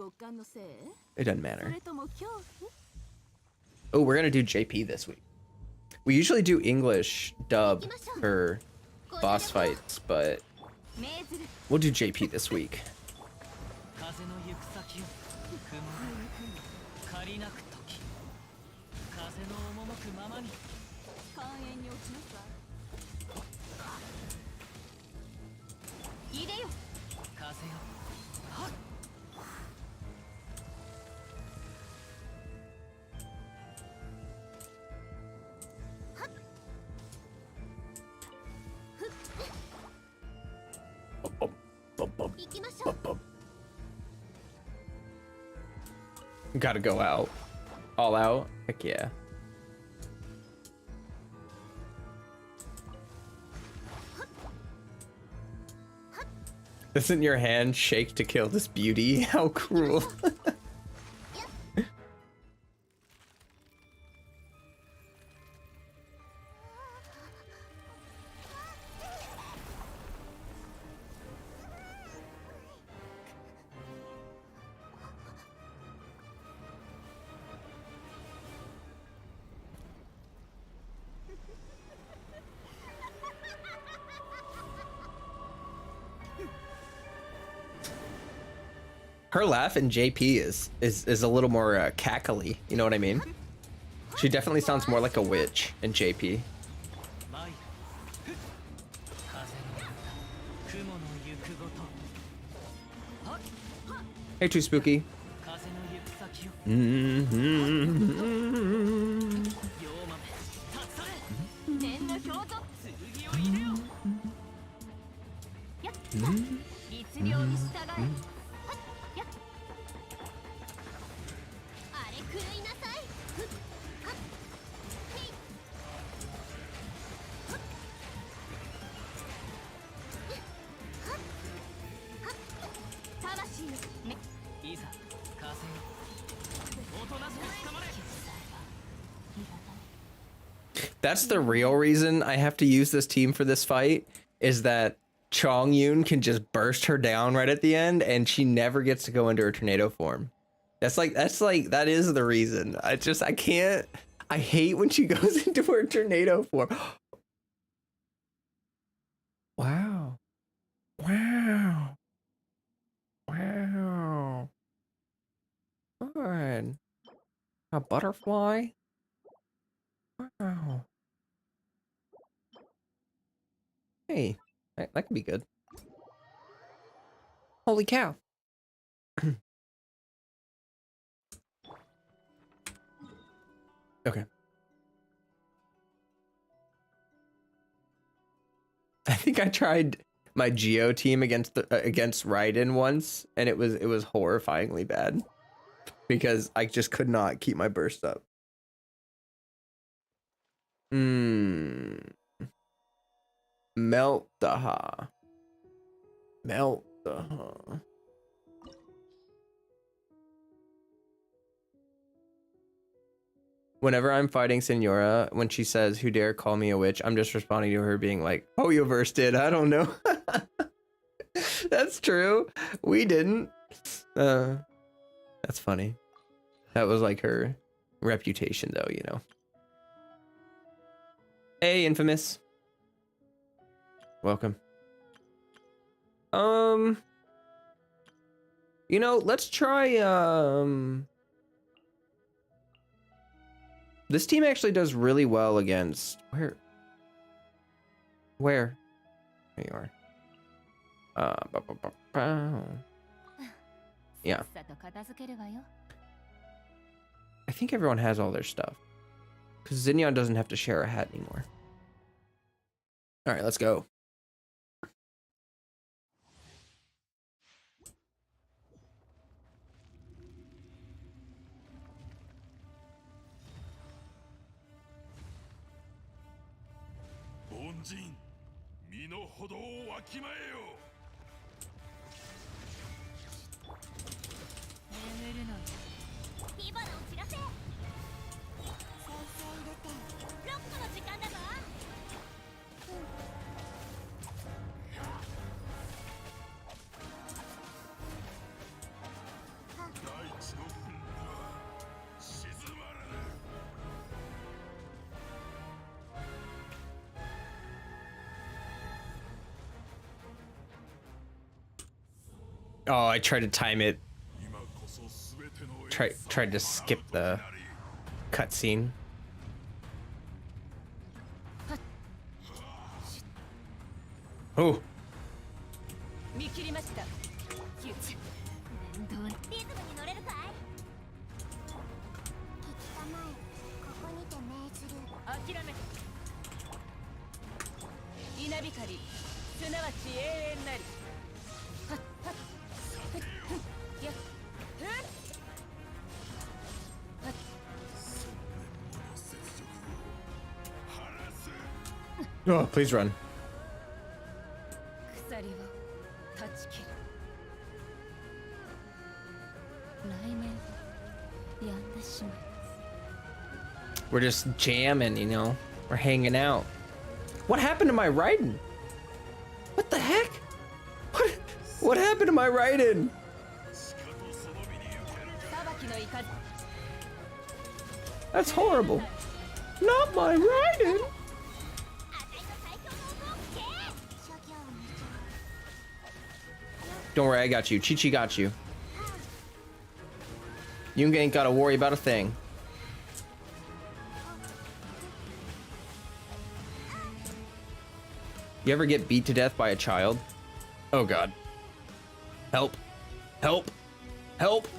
it doesn't matter. Oh, we're gonna do JP this week. We usually do English dub for boss fights, but we'll do JP this week. Gotta go out. All out? Heck yeah. Doesn't your hand shake to kill this beauty? How cruel. Her laugh in JP is a little more cackly, you know what I mean? She definitely sounds more like a witch in JP. Hey, Too Spooky. That's the real reason I have to use this team for this fight, is that Chong Yun can just burst her down right at the end and she never gets to go into her tornado form. That is the reason. I can't, I hate when she goes into her tornado form. Wow. Wow. Wow. Good. A butterfly? Wow. Hey, that could be good. Holy cow. Okay. I think I tried my Geo team against Raiden once, and it was horrifyingly bad because I just could not keep my burst up. Melt the Melt the Whenever I'm fighting Senora, when she says, "Who dare call me a witch?" I'm just responding to her being like, "Hoyoverse did. I don't know." That's true. We didn't. That's funny. That was like her reputation, though, you know. Hey, Infamous. Welcome. You know, let's try, this team actually does really well against, where? There you are. Yeah. I think everyone has all their stuff. Because Xinyan doesn't have to share a hat anymore. Alright, let's go. Oh, I tried to time it. Tried to skip the cutscene. Oh. Oh, please run. We're just jamming, you know. We're hanging out. What happened to my Raiden? What the heck? What happened to my Raiden? That's horrible. Not my Raiden. Don't worry, I got you. Chi-Chi got you. You ain't gotta worry about a thing. You ever get beat to death by a child? Oh god. Help. Help. Help.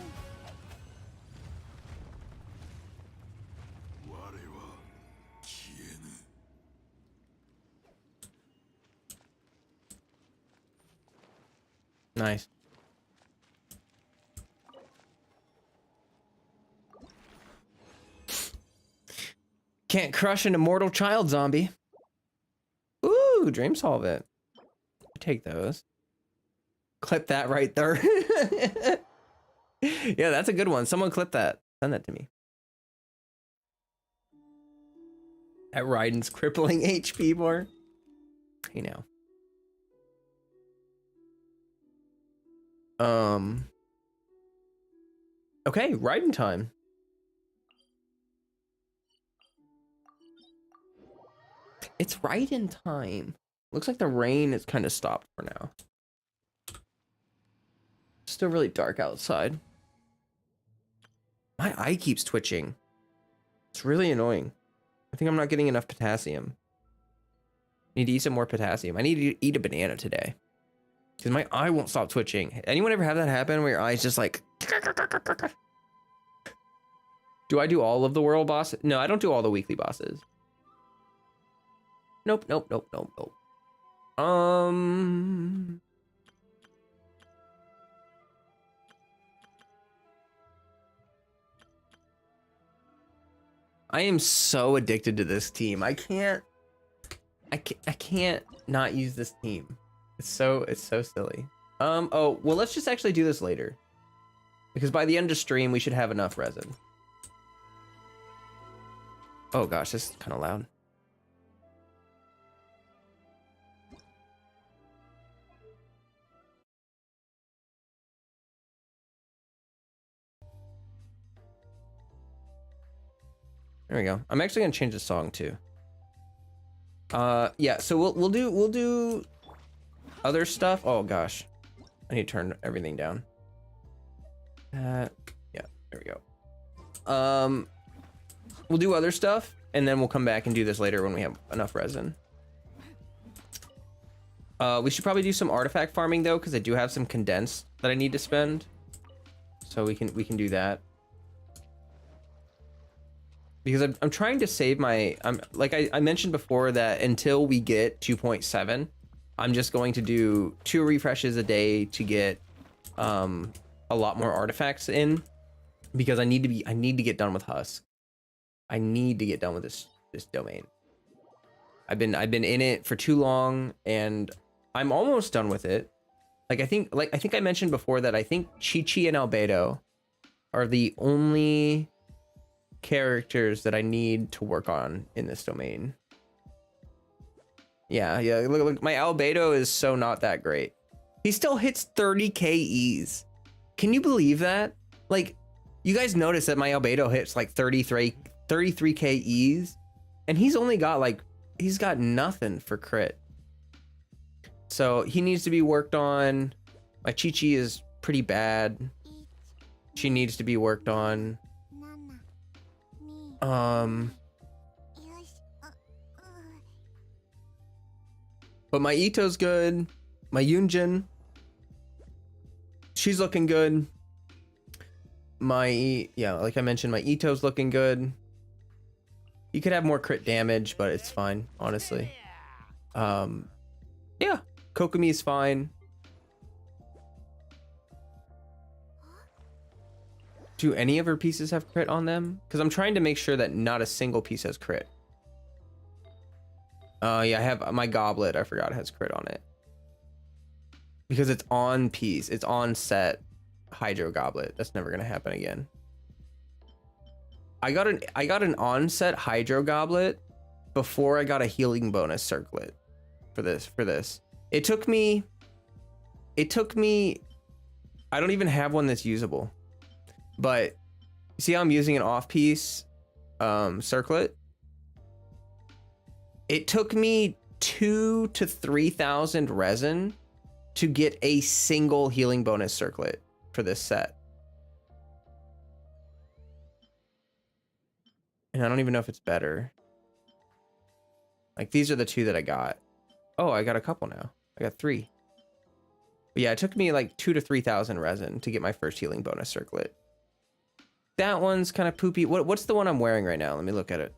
Nice. Can't crush an immortal child zombie. Ooh, dream solve it. Take those. Clip that right there. Yeah, that's a good one. Someone clip that. Send that to me. At Raiden's crippling HP bar. Hey now. Okay, Raiden time. It's Raiden time. Looks like the rain is kind of stopped for now. Still really dark outside. My eye keeps twitching. It's really annoying. I think I'm not getting enough potassium. Need to eat some more potassium. I need to eat a banana today. Because my eye won't stop twitching. Anyone ever have that happen where your eye's just like... Do I do all of the world bosses? No, I don't do all the weekly bosses. Nope. I am so addicted to this team. I can't not use this team. It's so silly. Oh, well, let's just actually do this later. Because by the end of stream, we should have enough resin. Oh gosh, this is kind of loud. There we go. I'm actually gonna change the song too. Yeah, so we'll do other stuff. Oh gosh, I need to turn everything down. Yeah, there we go. We'll do other stuff, and then we'll come back and do this later when we have enough resin. We should probably do some artifact farming though, because I do have some condensed that I need to spend. So we can do that. Because I'm trying to save my, like I mentioned before that until we get 2.7, I'm just going to do 2 refreshes a day to get a lot more artifacts in, because I need to get done with Husk. I need to get done with this domain. I've been in it for too long, and I'm almost done with it. I think I mentioned before that I think Chi-Chi and Albedo are the only characters that I need to work on in this domain. Yeah, look, my Albedo is so not that great. He still hits 30k E's. Can you believe that? Like, you guys notice that my Albedo hits like 33k E's, and he's only got like, he's got nothing for crit. So he needs to be worked on. My Chi-Chi is pretty bad. She needs to be worked on. But my Ito's good. My Yunjin, she's looking good. Yeah, like I mentioned, my Ito's looking good. You could have more crit damage, but it's fine, honestly. Yeah, Kokomi's fine. Do any of her pieces have crit on them? Because I'm trying to make sure that not a single piece has crit. Yeah, I have my goblet, I forgot, has crit on it. Because it's on piece, it's on set Hydro Goblet. That's never gonna happen again. I got an on-set Hydro Goblet before I got a healing bonus circlet for this. It took me, I don't even have one that's usable. But see how I'm using an off-piece circlet? It took me 2,000 to 3,000 resin to get a single healing bonus circlet for this set. And I don't even know if it's better. Like, these are the 2 that I got. Oh, I got a couple now. I got 3. But yeah, it took me like 2,000 to 3,000 resin to get my first healing bonus circlet. That one's kind of poopy. What's the one I'm wearing right now? Let me look at it.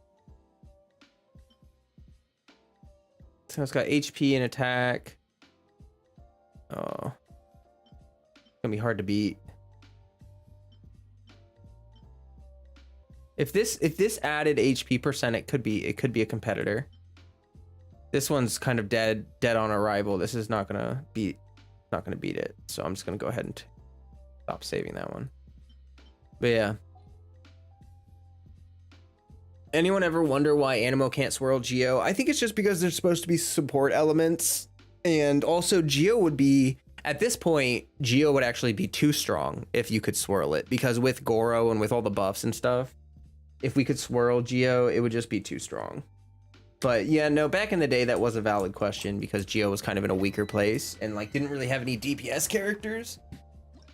So it's got HP and attack. Oh, it's gonna be hard to beat. If this added HP percent, it could be a competitor. This one's kind of dead on arrival. This is not gonna beat it. So I'm just gonna go ahead and stop saving that one. But yeah. Anyone ever wonder why Animo can't swirl Geo? I think it's just because there's supposed to be support elements, and also Geo would be, at this point, Geo would actually be too strong if you could swirl it, because with Goro and with all the buffs and stuff, if we could swirl Geo, it would just be too strong. But yeah, no, back in the day, that was a valid question because Geo was kind of in a weaker place and like didn't really have any DPS characters.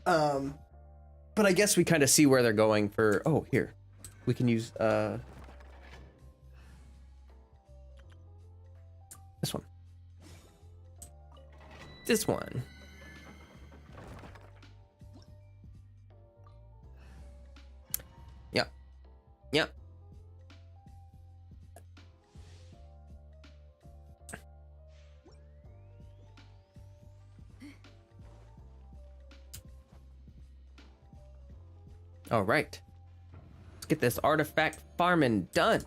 But I guess we kind of see where they're going for, oh, here, we can use, this one. This one. Yep. Yep. All right. Let's get this artifact farming done.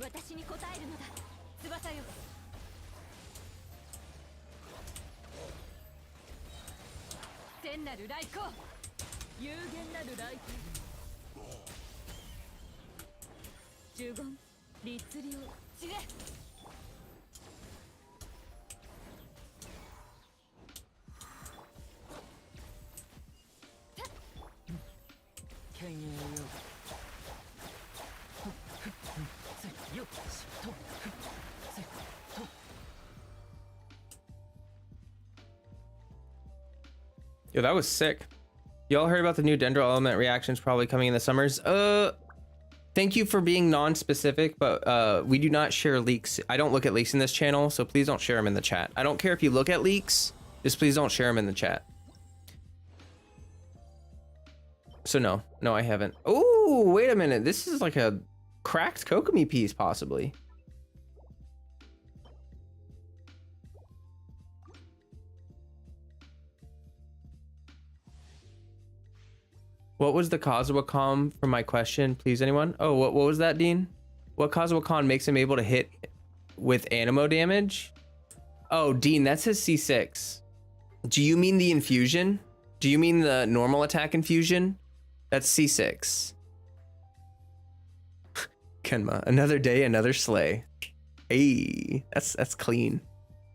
私に応えるのだ翼よ天なる来光有限なる来光呪言律令知れ剣影よ Yo, that was sick. Y'all heard about the new Dendro element reactions probably coming in the summers? Thank you for being non-specific, but we do not share leaks. I don't look at leaks in this channel, so please don't share them in the chat. I don't care if you look at leaks, just please don't share them in the chat. So no, I haven't. Oh, wait a minute. This is like a cracked Kokomi piece, possibly. What was the Kazuha com for my question, please, anyone? Oh, what was that, Dean? What Kazuha con makes him able to hit with Animo damage? Oh, Dean, that's his C6. Do you mean the infusion? Do you mean the normal attack infusion? That's C6. Kenma, another day, another slay. Hey, that's clean.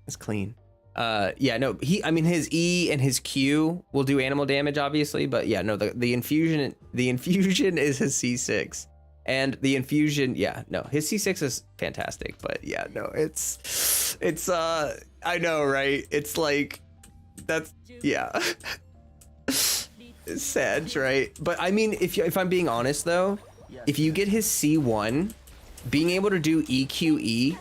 That's clean. Yeah, no, I mean his E and his Q will do animal damage, obviously, but yeah, no, the infusion is his C6, and the infusion, yeah, no, his C6 is fantastic, but yeah, no, it's I know, right? It's like that's yeah. It's sad, right? But I mean, if I'm being honest though, if you get his C1, being able to do EQE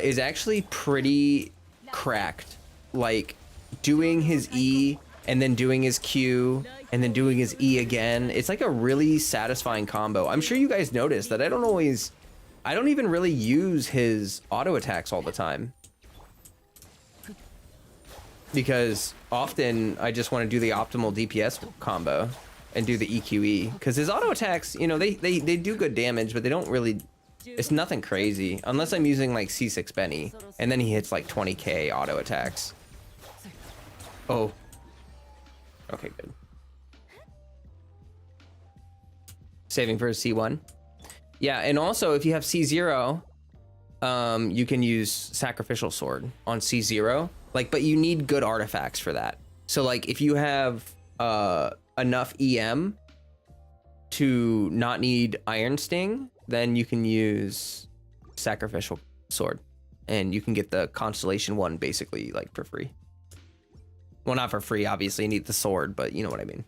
is actually pretty cracked. Like doing his E and then doing his Q and then doing his E again, it's like a really satisfying combo. I'm sure you guys noticed that I don't even really use his auto attacks all the time, because often I just want to do the optimal DPS combo and do the EQE, because his auto attacks, you know, they do good damage, but they don't really, it's nothing crazy unless I'm using like C6 Benny, and then he hits like 20k auto attacks. Oh, okay, good. Saving for a C1. Yeah, and also if you have C0, you can use Sacrificial Sword on C0, like, but you need good artifacts for that. So like if you have enough EM to not need Iron Sting, then you can use Sacrificial Sword and you can get the Constellation 1 basically like for free. Well, not for free, obviously, you need the sword, but you know what I mean.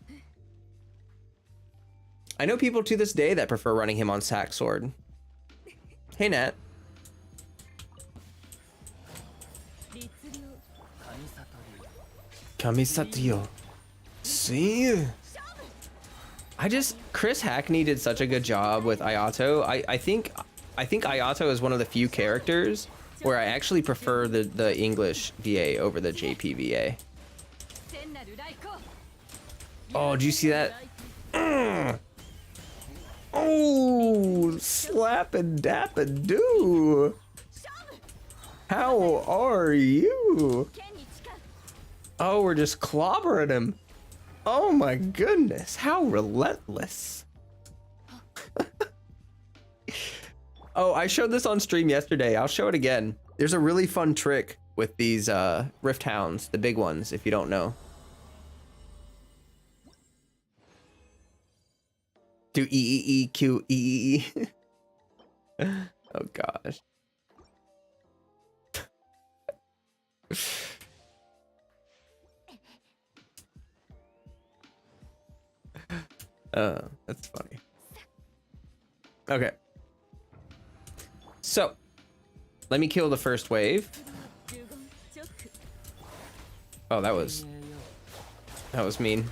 I know people to this day that prefer running him on Sac Sword. Hey, Nat. Kamisatyo. See? Chris Hackney did such a good job with Ayato. I think Ayato is one of the few characters where I actually prefer the English VA over the JP VA. Oh, do you see that? Oh, slap and dap and do. How are you? Oh, we're just clobbering him. Oh my goodness, how relentless. Oh, I showed this on stream yesterday. I'll show it again. There's a really fun trick with these Rift Hounds, the big ones, if you don't know. Do E-E-E-Q E-E-E. Oh gosh. That's funny. Okay. So, let me kill the first wave. Oh, that was mean.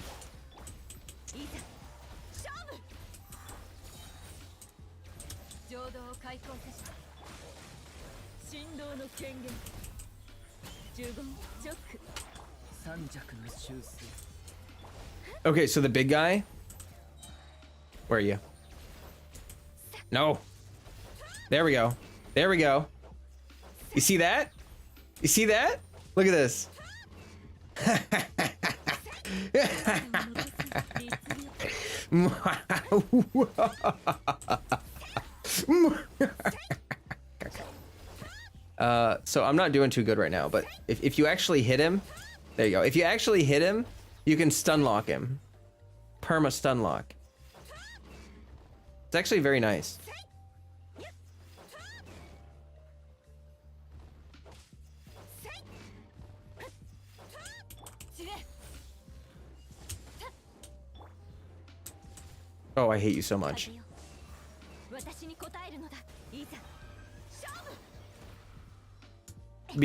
Okay, so the big guy. Where are you? No. There we go. There we go. You see that? You see that? Look at this. So I'm not doing too good right now, but if you actually hit him, there you go. If you actually hit him, you can stun lock him. Perma stun lock. It's actually very nice. Oh, I hate you so much. But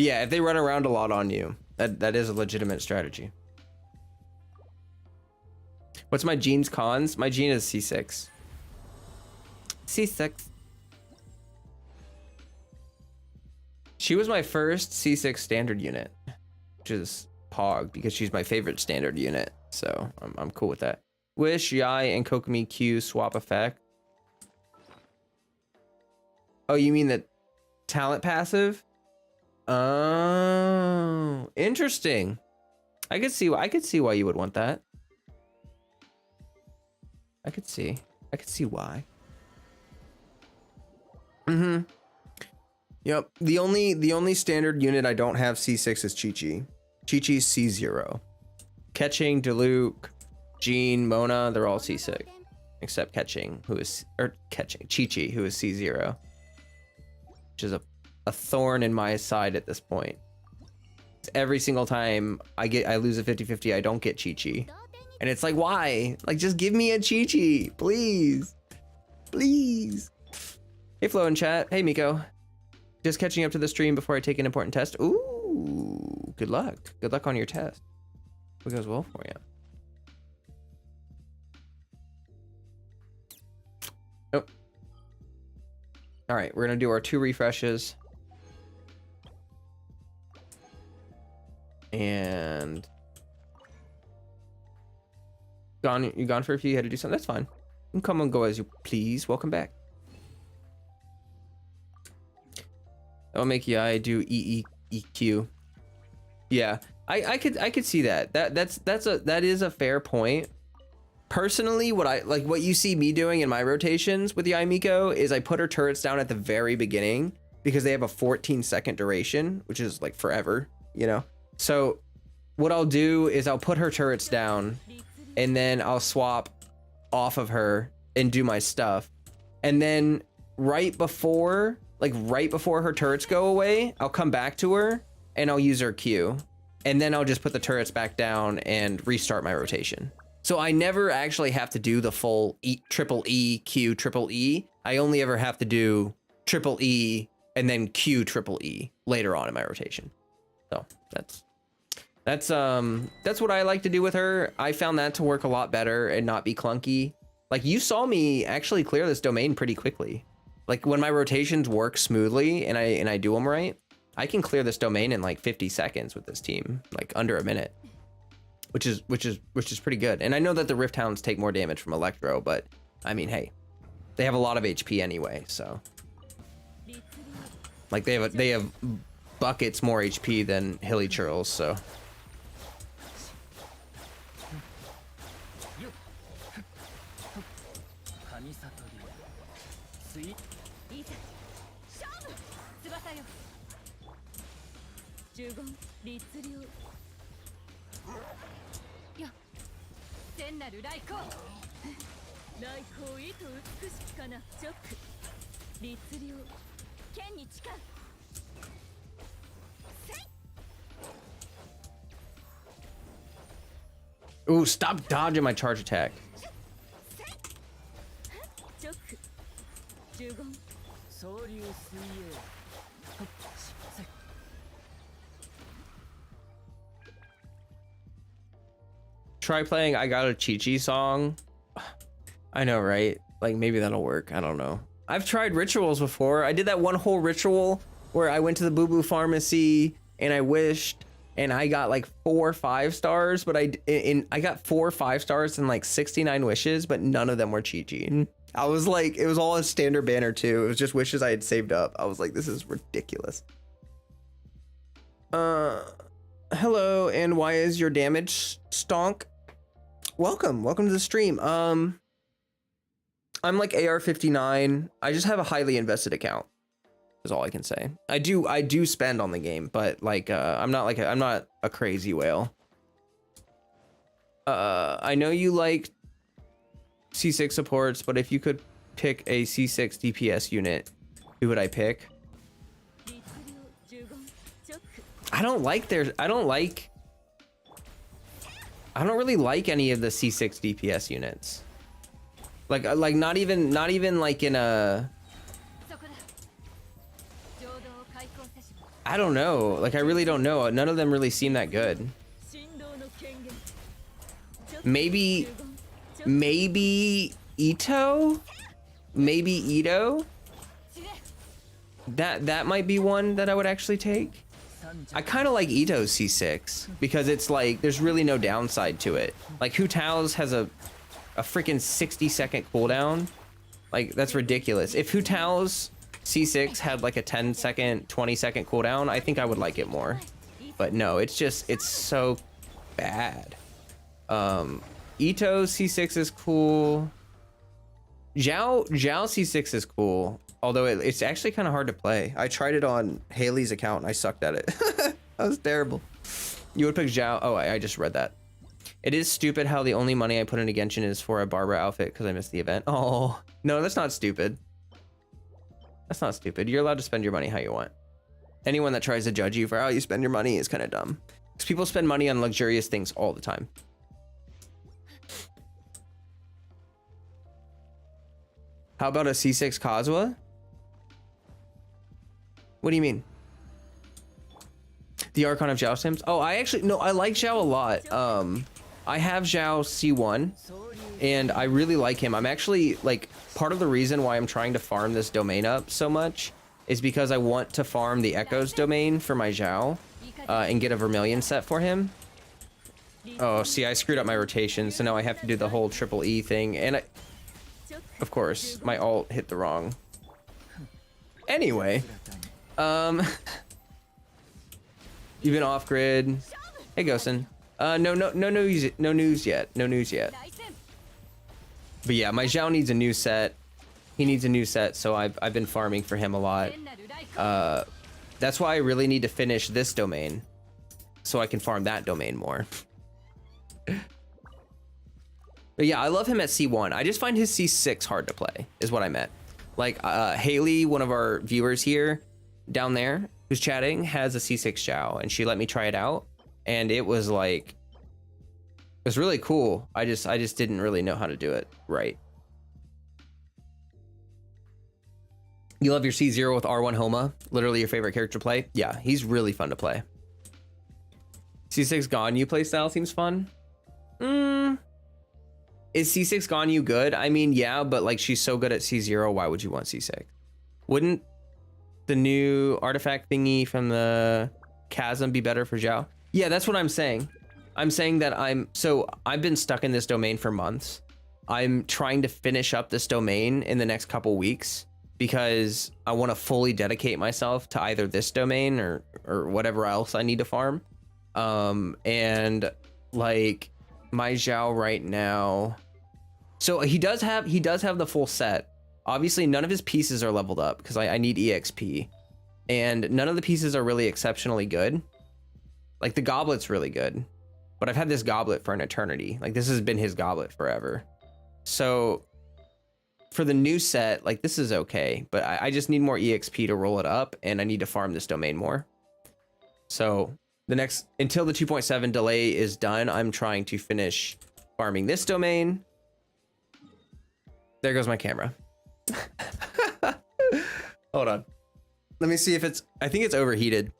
yeah, if they run around a lot on you, that is a legitimate strategy. What's my Jean's cons? My Jean is C6. C6. She was my first C6 standard unit, which is Pog, because she's my favorite standard unit. So I'm cool with that. Wish, Yai, and Kokomi Q swap effect. Oh, you mean the talent passive? Oh, interesting. I could see why you would want that. I could see why. Mm-hmm. Yep. The only standard unit I don't have C6 is Chi-Chi. Chi-Chi's C0. Catching, Diluc, Jean, Mona, they're all C6. Except Chi-Chi, who is C0. Which is a thorn in my side at this point. Every single time I lose a 50-50, I don't get Chi-Chi. And it's like, why? Like, just give me a Chi-Chi, please. Please. Hey, Flo in chat. Hey, Miko. Just catching up to the stream before I take an important test. Ooh, good luck. Good luck on your test. Hope it goes well for you. Nope. All right, we're gonna do our 2 refreshes. And you gone for a few? You had to do something. That's fine. You can come and go as you please. Welcome back. That'll make you do EEQ. Yeah, I could see that. That is a fair point. Personally, what you see me doing in my rotations with Yai Miko is I put her turrets down at the very beginning because they have a 14-second duration, which is like forever, you know. So what I'll do is I'll put her turrets down and then I'll swap off of her and do my stuff. And then right before her turrets go away, I'll come back to her and I'll use her Q. And then I'll just put the turrets back down and restart my rotation. So I never actually have to do the full triple E, Q, triple E. I only ever have to do triple E and then Q, triple E later on in my rotation. So that's what I like to do with her. I found that to work a lot better and not be clunky. Like, you saw me actually clear this domain pretty quickly. Like, when my rotations work smoothly and I do them right, I can clear this domain in like 50 seconds with this team, like under a minute, which is pretty good. And I know that the Rift Hounds take more damage from Electro, but I mean, hey, they have a lot of HP anyway, so like they have buckets more HP than Hilly Churls, so. いざ勝負翼よ呪言律令や天なる来光来光意図美しきかなチョック律令剣に誓う Ooh, stop dodging my charge attack. Try playing I Got a Chi-Chi song. I know, right? Like, maybe that'll work. I don't know. I've tried rituals before. I did that one whole ritual where I went to the Boo Boo Pharmacy and I wished, and I got like 4 5 stars, but I got 4 5 stars and like 69 wishes, but none of them were Chi-Chi. I was like, it was all a standard banner too. It was just wishes I had saved up. I was like, this is ridiculous. Hello, and why is your damage stonk? Welcome to the stream. I'm like AR-59. I just have a highly invested account. Is all I can say. I do spend on the game, but like I'm not a crazy whale. I know you like C6 supports, but if you could pick a C6 DPS unit, who would I pick? I don't really like any of the C6 DPS units. Like not even like in a, I don't know. Like, I really don't know. None of them really seem that good. Maybe Ito? Maybe Ito? That might be one that I would actually take. I kind of like Ito's C6 because it's like there's really no downside to it. Like Hu Tao's has a freaking 60-second cooldown. Like, that's ridiculous. If Hu Tao's C6 had like a 10-second, 20-second cooldown, I think I would like it more. But no, it's so bad. Ito's C6 is cool. Zhao C6 is cool, although it's actually kind of hard to play. I tried it on Haley's account and I sucked at it. That was terrible. You would pick Zhao. Oh, I just read that. It is stupid how the only money I put into Genshin is for a Barbara outfit because I missed the event. Oh, no, that's not stupid. That's not stupid. You're allowed to spend your money how you want. Anyone that tries to judge you for how you spend your money is kind of dumb. Because people spend money on luxurious things all the time. How about a C6 Kazuha? What do you mean? The Archon of Zhao Sims? Oh, I like Zhao a lot. I have Zhao C1 and I really like him. I'm actually like, part of the reason why I'm trying to farm this domain up so much is because I want to farm the Echoes domain for my Zhao and get a Vermilion set for him. Oh, see, I screwed up my rotation, so now I have to do the whole triple E thing, and of course, my ult hit the wrong. Anyway, you've been off grid. Hey, Gosen. No news yet. But yeah, my Zhao needs a new set. He needs a new set, so I've been farming for him a lot. That's why I really need to finish this domain, so I can farm that domain more. But yeah, I love him at C1. I just find his C6 hard to play, is what I meant. Like, Haley, one of our viewers here, down there, who's chatting, has a C6 Zhao, and she let me try it out, and it was like, it was really cool. I just didn't really know how to do it right. You love your C0 with R1 Homa, literally your favorite character to play? Yeah, he's really fun to play. C6 Ganyu playstyle seems fun. Is C6 Ganyu good? I mean, yeah, but like, she's so good at C0, why would you want C6? Wouldn't the new artifact thingy from the chasm be better for Zhao? Yeah, that's what I'm saying. I'm saying that I've been stuck in this domain for months. I'm trying to finish up this domain in the next couple weeks because I want to fully dedicate myself to either this domain or whatever else I need to farm. And like, my Zhao right now, So he does have the full set. Obviously, none of his pieces are leveled up because I need EXP, and none of the pieces are really exceptionally good. Like the goblet's really good, but I've had this goblet for an eternity. Like this has been his goblet forever. So for the new set, like this is okay, but I just need more EXP to roll it up, and I need to farm this domain more. So the next, until the 2.7 delay is done, I'm trying to finish farming this domain. There goes my camera. Hold on. Let me see if it's, I think it's overheated.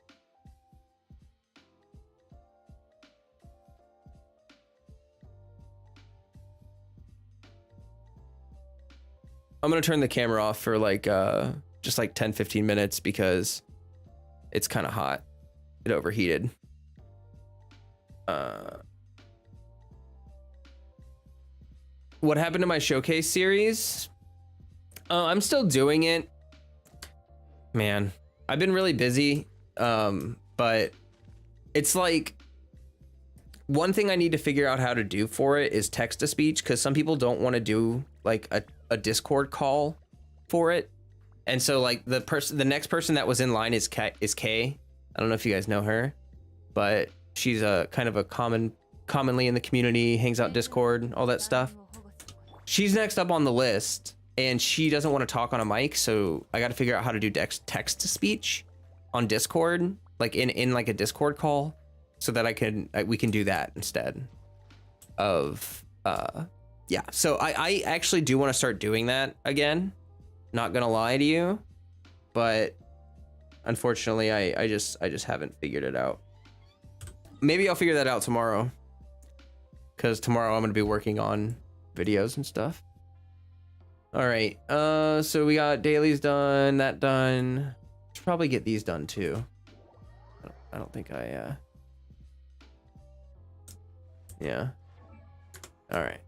I'm gonna turn the camera off for like just like 10-15 minutes because it's kind of hot. It overheated. What happened to my showcase series? I'm still doing it. Man, I've been really busy. But it's like one thing I need to figure out how to do for it is text to speech, because some people don't want to do like a Discord call for it. And so like the next person that was in line is Kay. I don't know if you guys know her, but she's a kind of a commonly in the community, hangs out Discord, all that stuff. She's next up on the list, and she doesn't want to talk on a mic, so I got to figure out how to do text to speech on Discord, like in like a Discord call, so that we can do that instead of yeah. So I actually do want to start doing that again. Not gonna lie to you, but unfortunately I just haven't figured it out. Maybe I'll figure that out tomorrow, because tomorrow I'm gonna be working on videos and stuff. All right, so we got dailies done, that done. Should probably get these done too. I don't think I yeah. All right.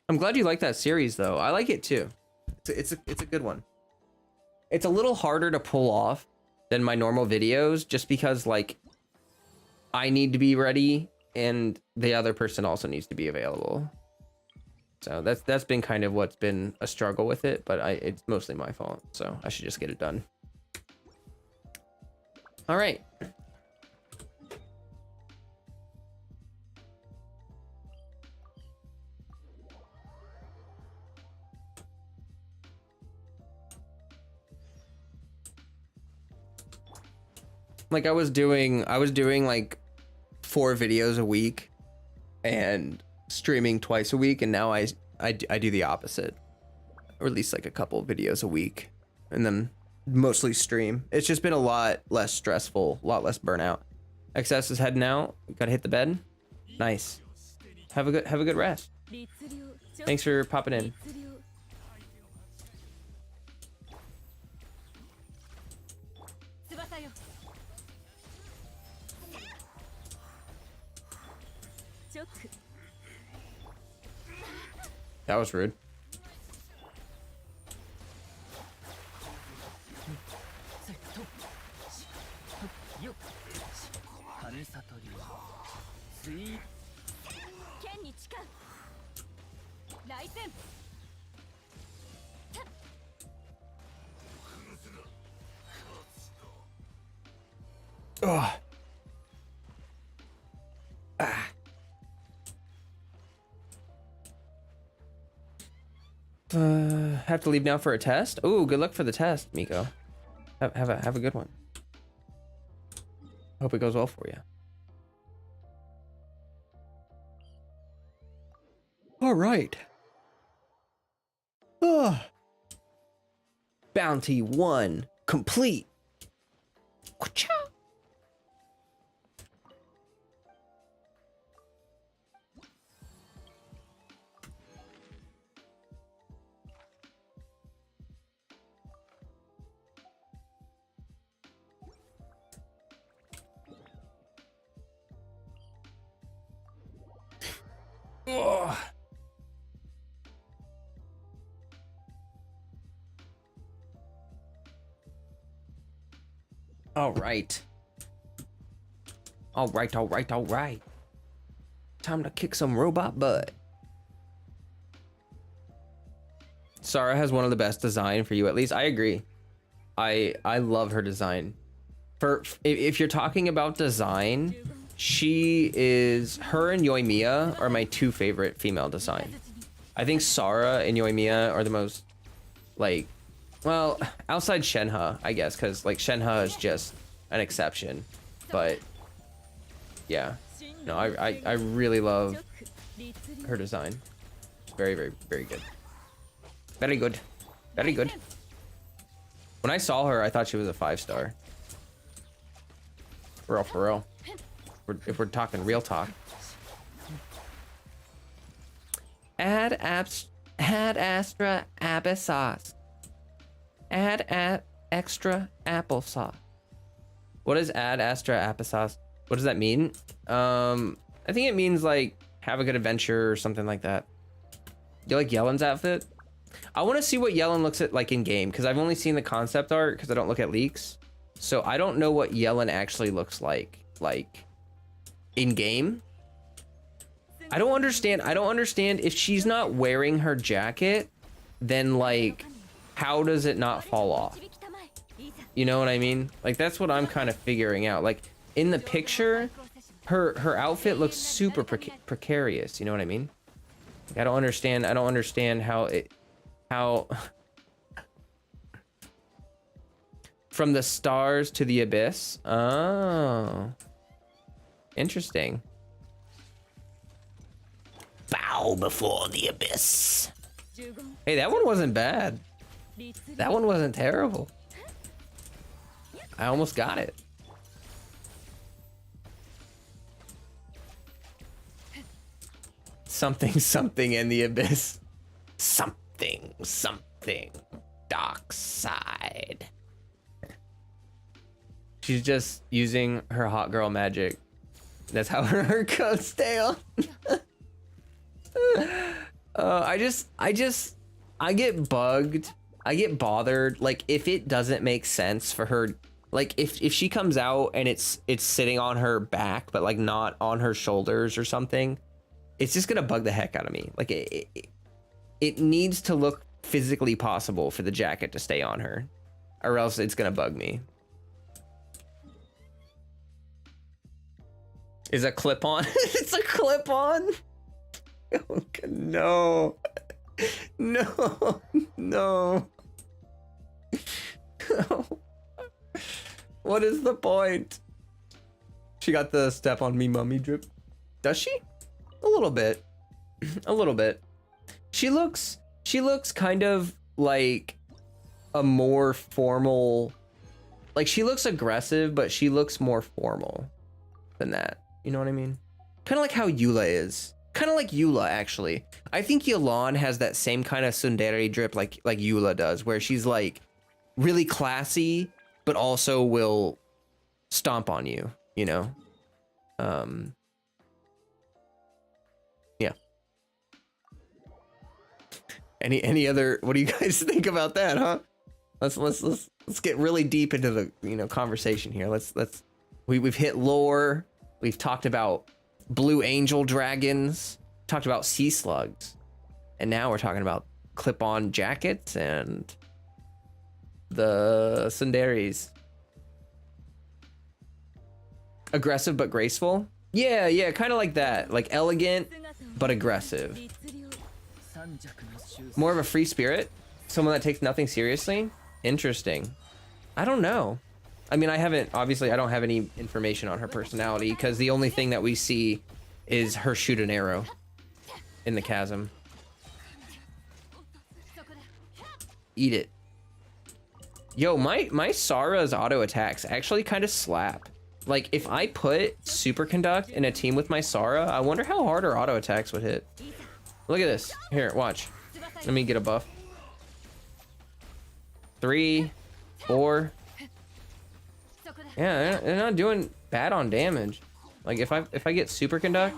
I'm glad you like that series though. I like it too. It's a good one. It's a little harder to pull off than my normal videos, just because like I need to be ready and the other person also needs to be available. So that's been kind of what's been a struggle with it, but it's mostly my fault. So I should just get it done. All right. Like I was doing like 4 videos a week and streaming twice a week, and now I do the opposite, or at least like a couple videos a week and then mostly stream. It's just been a lot less stressful, a lot less burnout. XS is heading out. Gotta hit the bed. Nice. Have a good rest. Thanks for popping in. That was rude. Ugh. Have to leave now for a test. Ooh, good luck for the test, Miko. Have a good one. Hope it goes well for you. All right. Bounty 1 complete. Ka-chow. Ugh. All right. Time to kick some robot butt. Sarah has one of the best design for you, at least. I agree. I love her design. If you're talking about design, her and Yoimiya are my two favorite female design. I think Sarah and Yoimiya are the most, like, well, outside Shenhe, I guess, because like Shenhe is just an exception. But yeah, no, I really love her design. Very, very, very good. Very good. Very good. When I saw her, I thought she was a 5-star. For real. If we're talking real talk. Add Astra applesauce. Add extra applesauce. What does add Astra applesauce? What does that mean? I think it means like have a good adventure or something like that. Do you like Yelen's outfit? I want to see what Yelen looks at like in game, because I've only seen the concept art because I don't look at leaks. So I don't know what Yelen actually looks like in game. I don't understand if she's not wearing her jacket, then like how does it not fall off? You know what I mean? Like that's what I'm kind of figuring out. Like in the picture, her outfit looks super precarious, you know what I mean? Like, I don't understand how from the stars to the abyss. Oh, interesting. Bow before the abyss. Hey, that one wasn't bad. That one wasn't terrible. I almost got it. Something in the abyss. Something dark side. She's just using her hot girl magic. That's how her coats stay on. I get bugged. I get bothered. Like if it doesn't make sense for her, like if she comes out and it's sitting on her back, but like not on her shoulders or something, it's just gonna bug the heck out of me. Like it needs to look physically possible for the jacket to stay on her, or else it's gonna bug me. Is a clip on? It's a clip on. Oh, no. What is the point? She got the step on me mummy drip. Does she? A little bit. A little bit. She looks kind of like a more formal, like she looks aggressive, but she looks more formal than that. You know what I mean? Kind of like how Eula is. Kind of like Eula, actually. I think Yelan has that same kind of tsundere drip like Eula does, where she's like really classy, but also will stomp on you, you know? Yeah. Any other, what do you guys think about that, huh? Let's get really deep into the, you know, conversation here. We've hit lore. We've talked about blue angel dragons, talked about sea slugs, and now we're talking about clip-on jackets and the tsunderes. Aggressive but graceful? Yeah, kind of like that. Like elegant but aggressive. More of a free spirit? Someone that takes nothing seriously? Interesting. I don't know. I mean, I don't have any information on her personality, because the only thing that we see is her shoot an arrow in the chasm. Eat it. Yo, my Sara's auto attacks actually kind of slap. Like, if I put Super Conduct in a team with my Sara, I wonder how hard her auto attacks would hit. Look at this. Here, watch. Let me get a buff. 3, 4. Yeah, they're not doing bad on damage. Like if I get Super Conduct.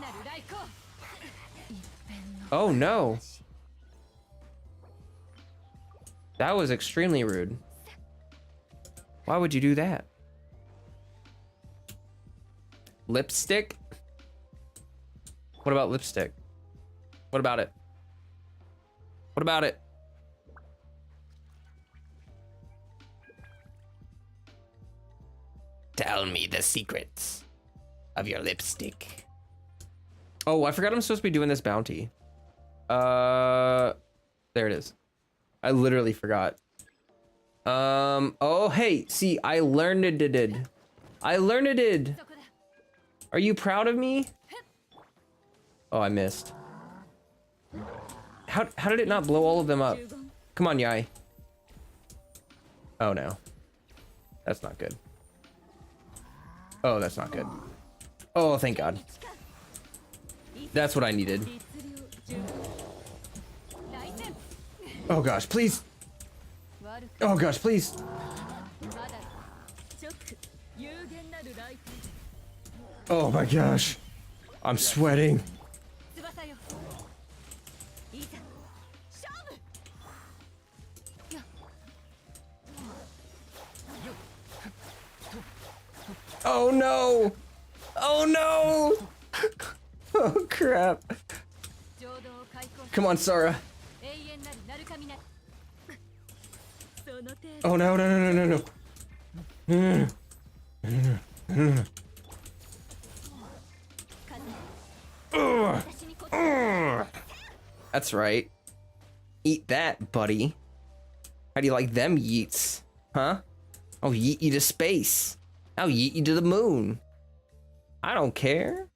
Oh no. That was extremely rude. Why would you do that? Lipstick? What about lipstick? What about it? What about it? Tell me the secrets of your lipstick. Oh, I forgot I'm supposed to be doing this bounty. There it is. I literally forgot. Oh, hey, see, I learned it. I learned it. Are you proud of me? Oh, I missed. How did it not blow all of them up? Come on, Yai. Oh, no. That's not good. Oh, that's not good. Oh, thank God. That's what I needed. Oh gosh, please. Oh gosh, please. Oh my gosh. I'm sweating. Oh no. Oh no. Oh crap. Come on, Sara. Oh no, no. That's right. Eat that, buddy. How do you like them yeets? Huh? I'll yeet you to space. I'll yeet you to the moon. I don't care.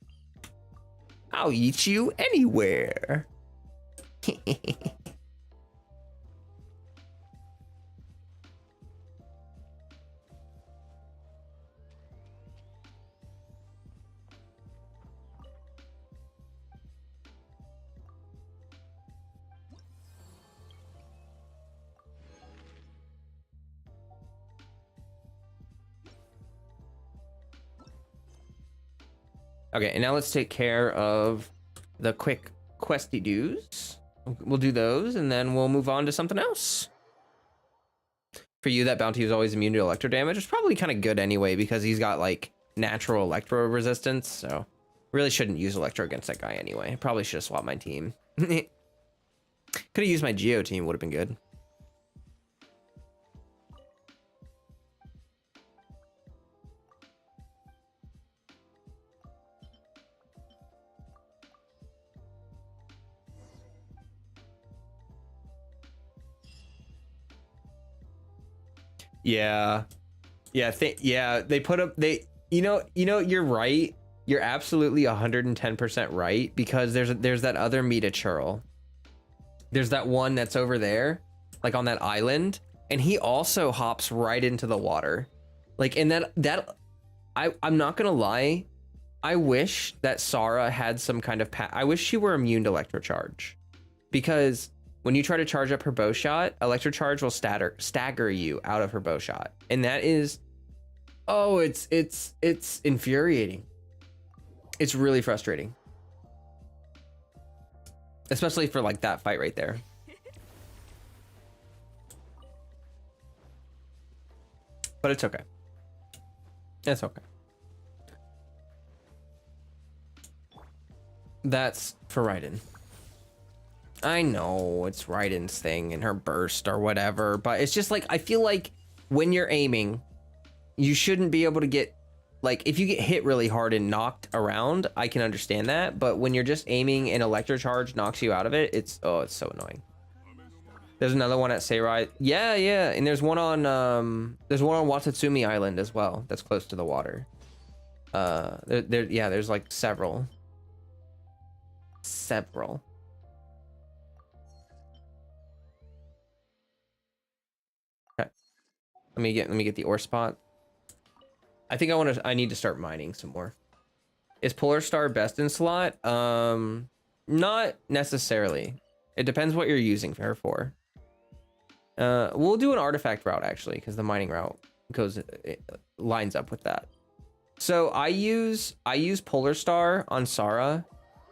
I'll eat you anywhere. Okay, and now let's take care of the quick questy do's. We'll do those, and then we'll move on to something else. For you, that bounty is always immune to electro damage. It's probably kind of good anyway, because he's got, like, natural electro resistance, so really shouldn't use electro against that guy anyway. Probably should have swapped my team. Could have used my Geo team, would have been good. Yeah, they put up, you know, you're right. You're absolutely 110% right, because there's that other meta churl. There's that one that's over there, like on that island, and he also hops right into the water. Like, and I'm not gonna lie, I wish that Sara had some kind of I wish she were immune to electrocharge, because when you try to charge up her bow shot, electrocharge will stagger you out of her bow shot. And that is, oh, it's infuriating. It's really frustrating. Especially for like that fight right there. But it's okay. It's okay. That's for Raiden. I know it's Raiden's thing and her burst or whatever, but it's just like, I feel like when you're aiming, you shouldn't be able to get, like, if you get hit really hard and knocked around, I can understand that, but when you're just aiming and electrocharge knocks you out of it, it's so annoying. There's another one at Seirai. Yeah, and there's one on Watatsumi Island as well, that's close to the water. There's like several. Okay. Let me get the ore spot. I think I need to start mining some more. Is Polar Star best in slot? Not necessarily. It depends what you're using her for. We'll do an artifact route actually, because the mining route lines up with that. So I use Polar Star on Sara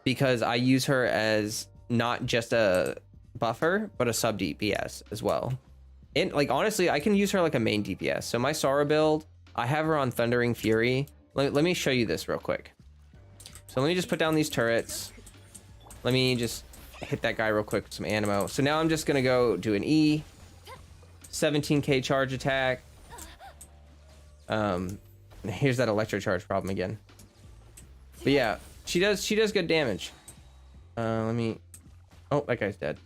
because I use her as not just a buffer, but a sub DPS as well. And like, honestly, I can use her like a main DPS. So my Sara build, I have her on Thundering Fury. Let me show you this real quick. So let me just put down these turrets. Let me just hit that guy real quick with some animo. So now I'm just gonna go do an E, 17k charge attack. Here's that electro charge problem again. But yeah, she does good damage. Let me. Oh, that guy's dead.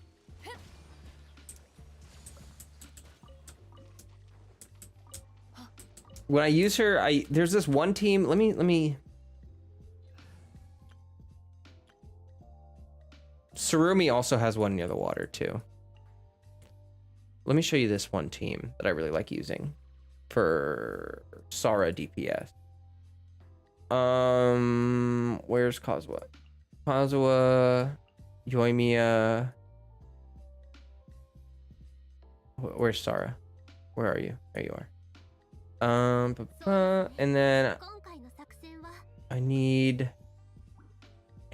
When I use her, there's this one team. Let me. Surumi also has one near the water too. Let me show you this one team that I really like using for Sara DPS. Where's Kazuha? Kazuha, Yoimiya. Where's Sara? Where are you? There you are. And then I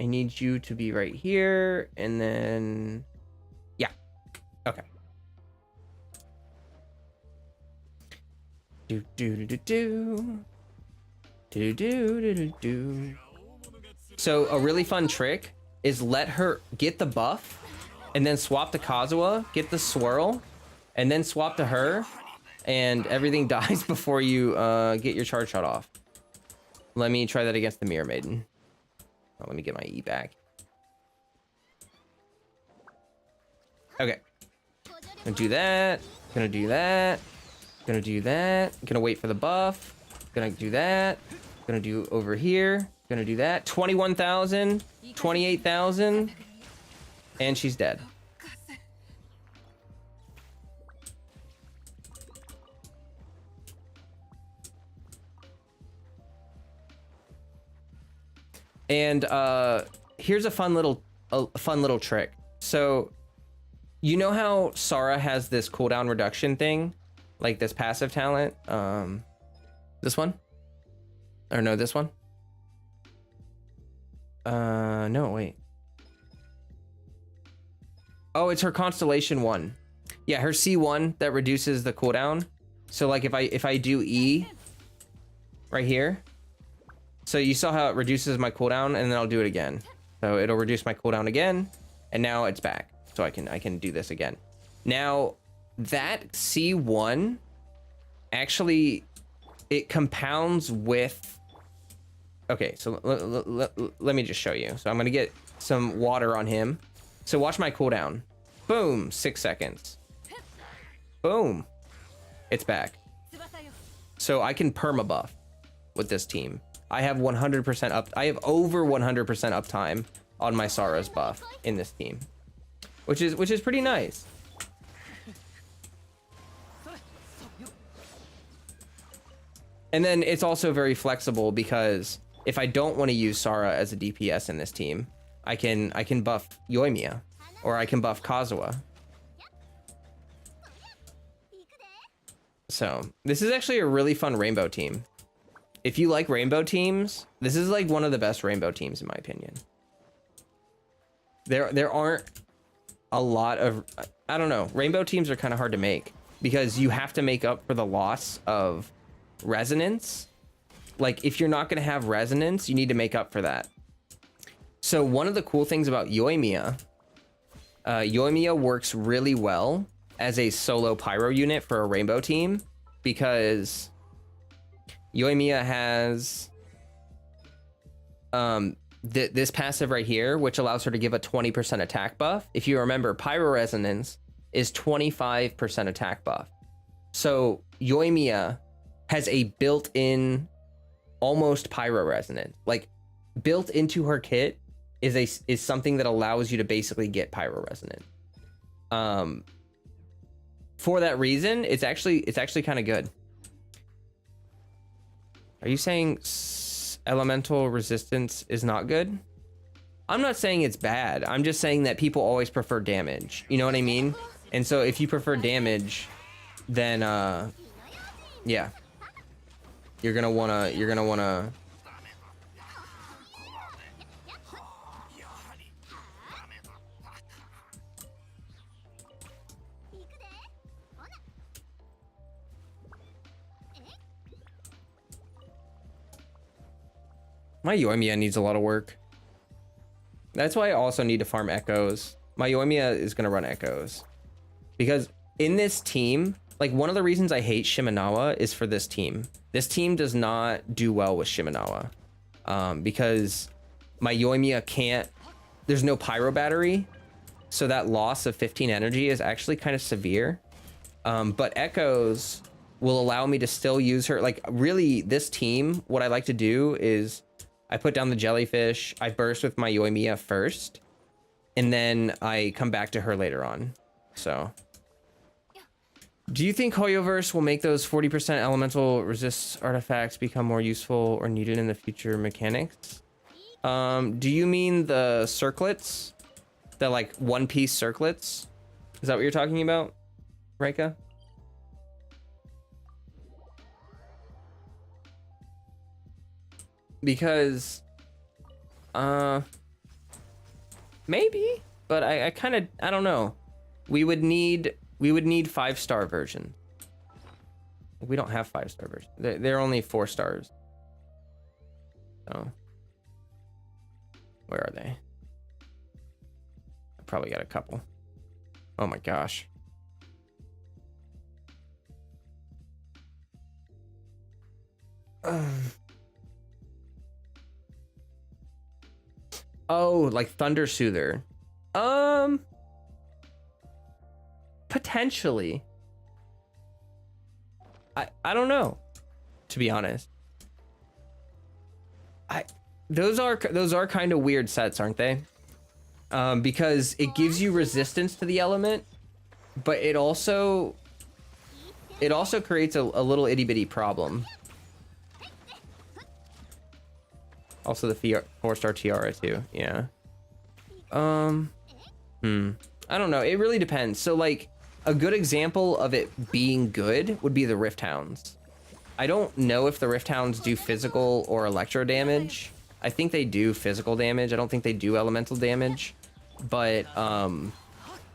need you to be right here, and then yeah, okay. So a really fun trick is let her get the buff, and then swap to Kazuha, get the swirl, and then swap to her, and everything dies before you get your charge shot off. Let me try that against the Mirror Maiden. Oh, let me get my E back. Okay. Gonna do that. Gonna do that. Gonna do that. Gonna wait for the buff. Gonna do that. Gonna do over here. Gonna do that. 21,000. 28,000. And she's dead. And here's a fun little trick. So you know how Sara has this cooldown reduction thing, like this passive talent, this one, or no, this one. No, wait. Oh, it's her constellation one. Yeah, her C1 that reduces the cooldown. So like if I do E right here. So you saw how it reduces my cooldown, and then I'll do it again. So it'll reduce my cooldown again, and now it's back. So I can do this again. Now that C1 actually it compounds with. Okay, so let me just show you. So I'm gonna get some water on him. So watch my cooldown. Boom, 6 seconds. Boom, it's back. So I can perma buff with this team. I have 100% up. I have over 100% uptime on my Sara's buff in this team, which is pretty nice. And then it's also very flexible because if I don't want to use Sara as a DPS in this team, I can buff Yoimiya, or I can buff Kazuha. So this is actually a really fun rainbow team. If you like rainbow teams, this is like one of the best rainbow teams in my opinion. There aren't a lot of, I don't know, rainbow teams are kind of hard to make because you have to make up for the loss of resonance. Like if you're not going to have resonance, you need to make up for that. So one of the cool things about Yoimiya, Yoimiya works really well as a solo pyro unit for a rainbow team because Yoimiya has this passive right here, which allows her to give a 20% attack buff. If you remember, Pyro Resonance is 25% attack buff. So Yoimiya has a built-in almost Pyro Resonance. Like built into her kit is something that allows you to basically get Pyro Resonance. For that reason, it's actually kind of good. Are you saying elemental resistance is not good? I'm not saying it's bad. I'm just saying that people always prefer damage. You know what I mean? And so if you prefer damage, then yeah. You're gonna wanna My Yoimiya needs a lot of work. That's why I also need to farm echoes. My Yoimiya is gonna run echoes because in this team, like one of the reasons I hate Shimenawa is for this team. This team does not do well with Shimenawa because my Yoimiya can't. There's no pyro battery, so that loss of 15 energy is actually kind of severe. But echoes will allow me to still use her. Like really, this team, what I like to do is I put down the jellyfish, I burst with my Yoimiya first, and then I come back to her later on. So, do you think Hoyoverse will make those 40% elemental resist artifacts become more useful or needed in the future mechanics? Do you mean the circlets? The like one-piece circlets? Is that what you're talking about, Reika? Because maybe, but I kind of, I don't know. We would need 5-star version. We don't have 5-star version. They're only 4 stars. So where are they? I probably got a couple. Oh my gosh. Oh, like Thunder Soother. Potentially. I don't know, to be honest. Those are kind of weird sets, aren't they? Because it gives you resistance to the element, but it also creates a little itty bitty problem. Also the 4-star tiara too, yeah. I don't know, it really depends. So like a good example of it being good would be the Rift Hounds. I don't know if the Rift Hounds do physical or electro damage. I think they do physical damage. I don't think they do elemental damage. But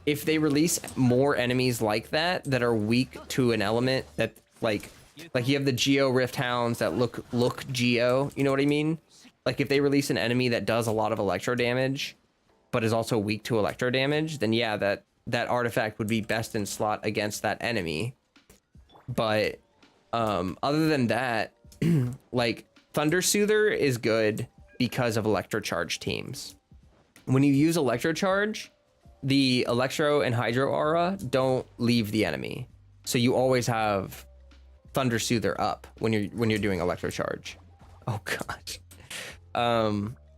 if they release more enemies like that are weak to an element that like you have the Geo Rift Hounds that look Geo, you know what I mean? Like if they release an enemy that does a lot of electro damage, but is also weak to electro damage, then yeah, that artifact would be best in slot against that enemy. But other than that, like Thunder Soother is good because of electrocharge teams. When you use electrocharge, the electro and hydro aura don't leave the enemy, so you always have Thunder Soother up when you're doing electrocharge. Oh gosh.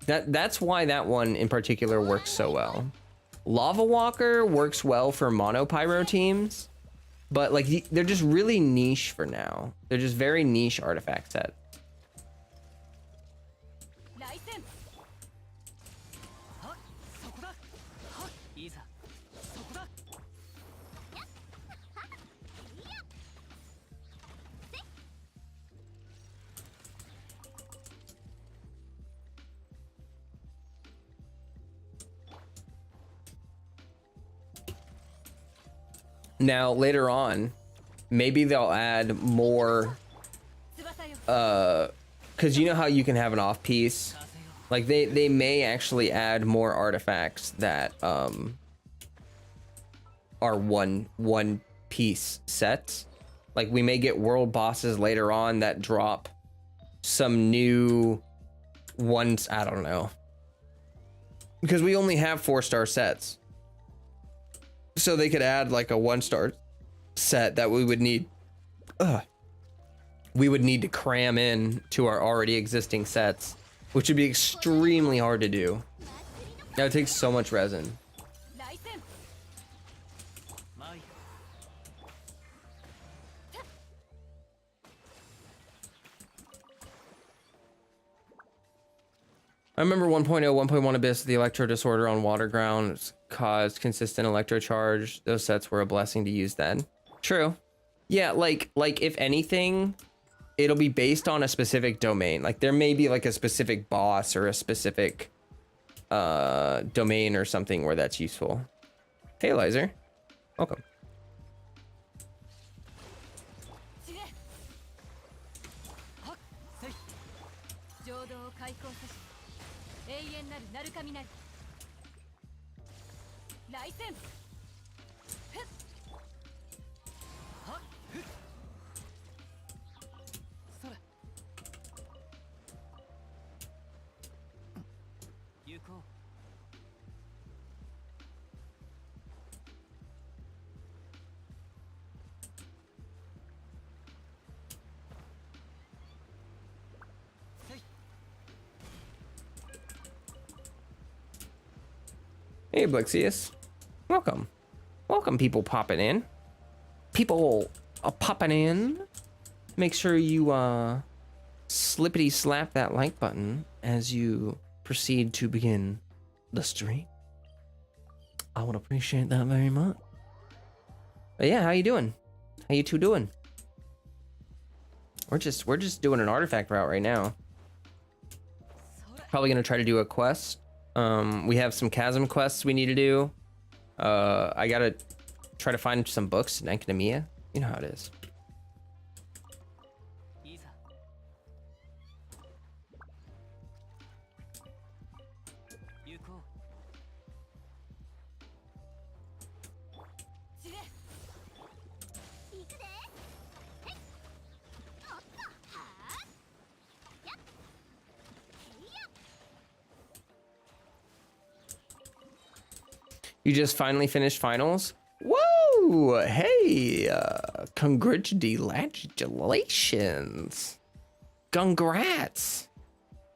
That's why that one in particular works so well. Lava Walker works well for mono pyro teams, but like they're just really niche for now. They're just very niche artifact sets. Now later on, maybe they'll add more, because you know how you can have an off piece. Like they may actually add more artifacts that are one piece sets. Like we may get world bosses later on that drop some new ones. I don't know, because we only have 4-star sets. So they could add like a 1-star set that we would need. We would need to cram in to our already existing sets, which would be extremely hard to do. That would take so much resin. I remember 1.0, 1.1 Abyss, the electro disorder on water ground caused consistent electro charge. Those sets were a blessing to use then. True. Yeah, like if anything, it'll be based on a specific domain. Like there may be like a specific boss or a specific domain or something where that's useful. Hey, Elizer. Welcome. 来戦ふっはっふっそれ行こうせい Hey, Blixius. Welcome. Welcome, people popping in. People popping in. Make sure you slippity slap that like button as you proceed to begin the stream. I would appreciate that very much. But yeah, how you doing? How you two doing? We're just doing an artifact route right now. Probably gonna try to do a quest. We have some chasm quests we need to do. I gotta try to find some books in academia. You know how it is. You just finally finished finals? Whoa! Hey! Congratulations! Congrats!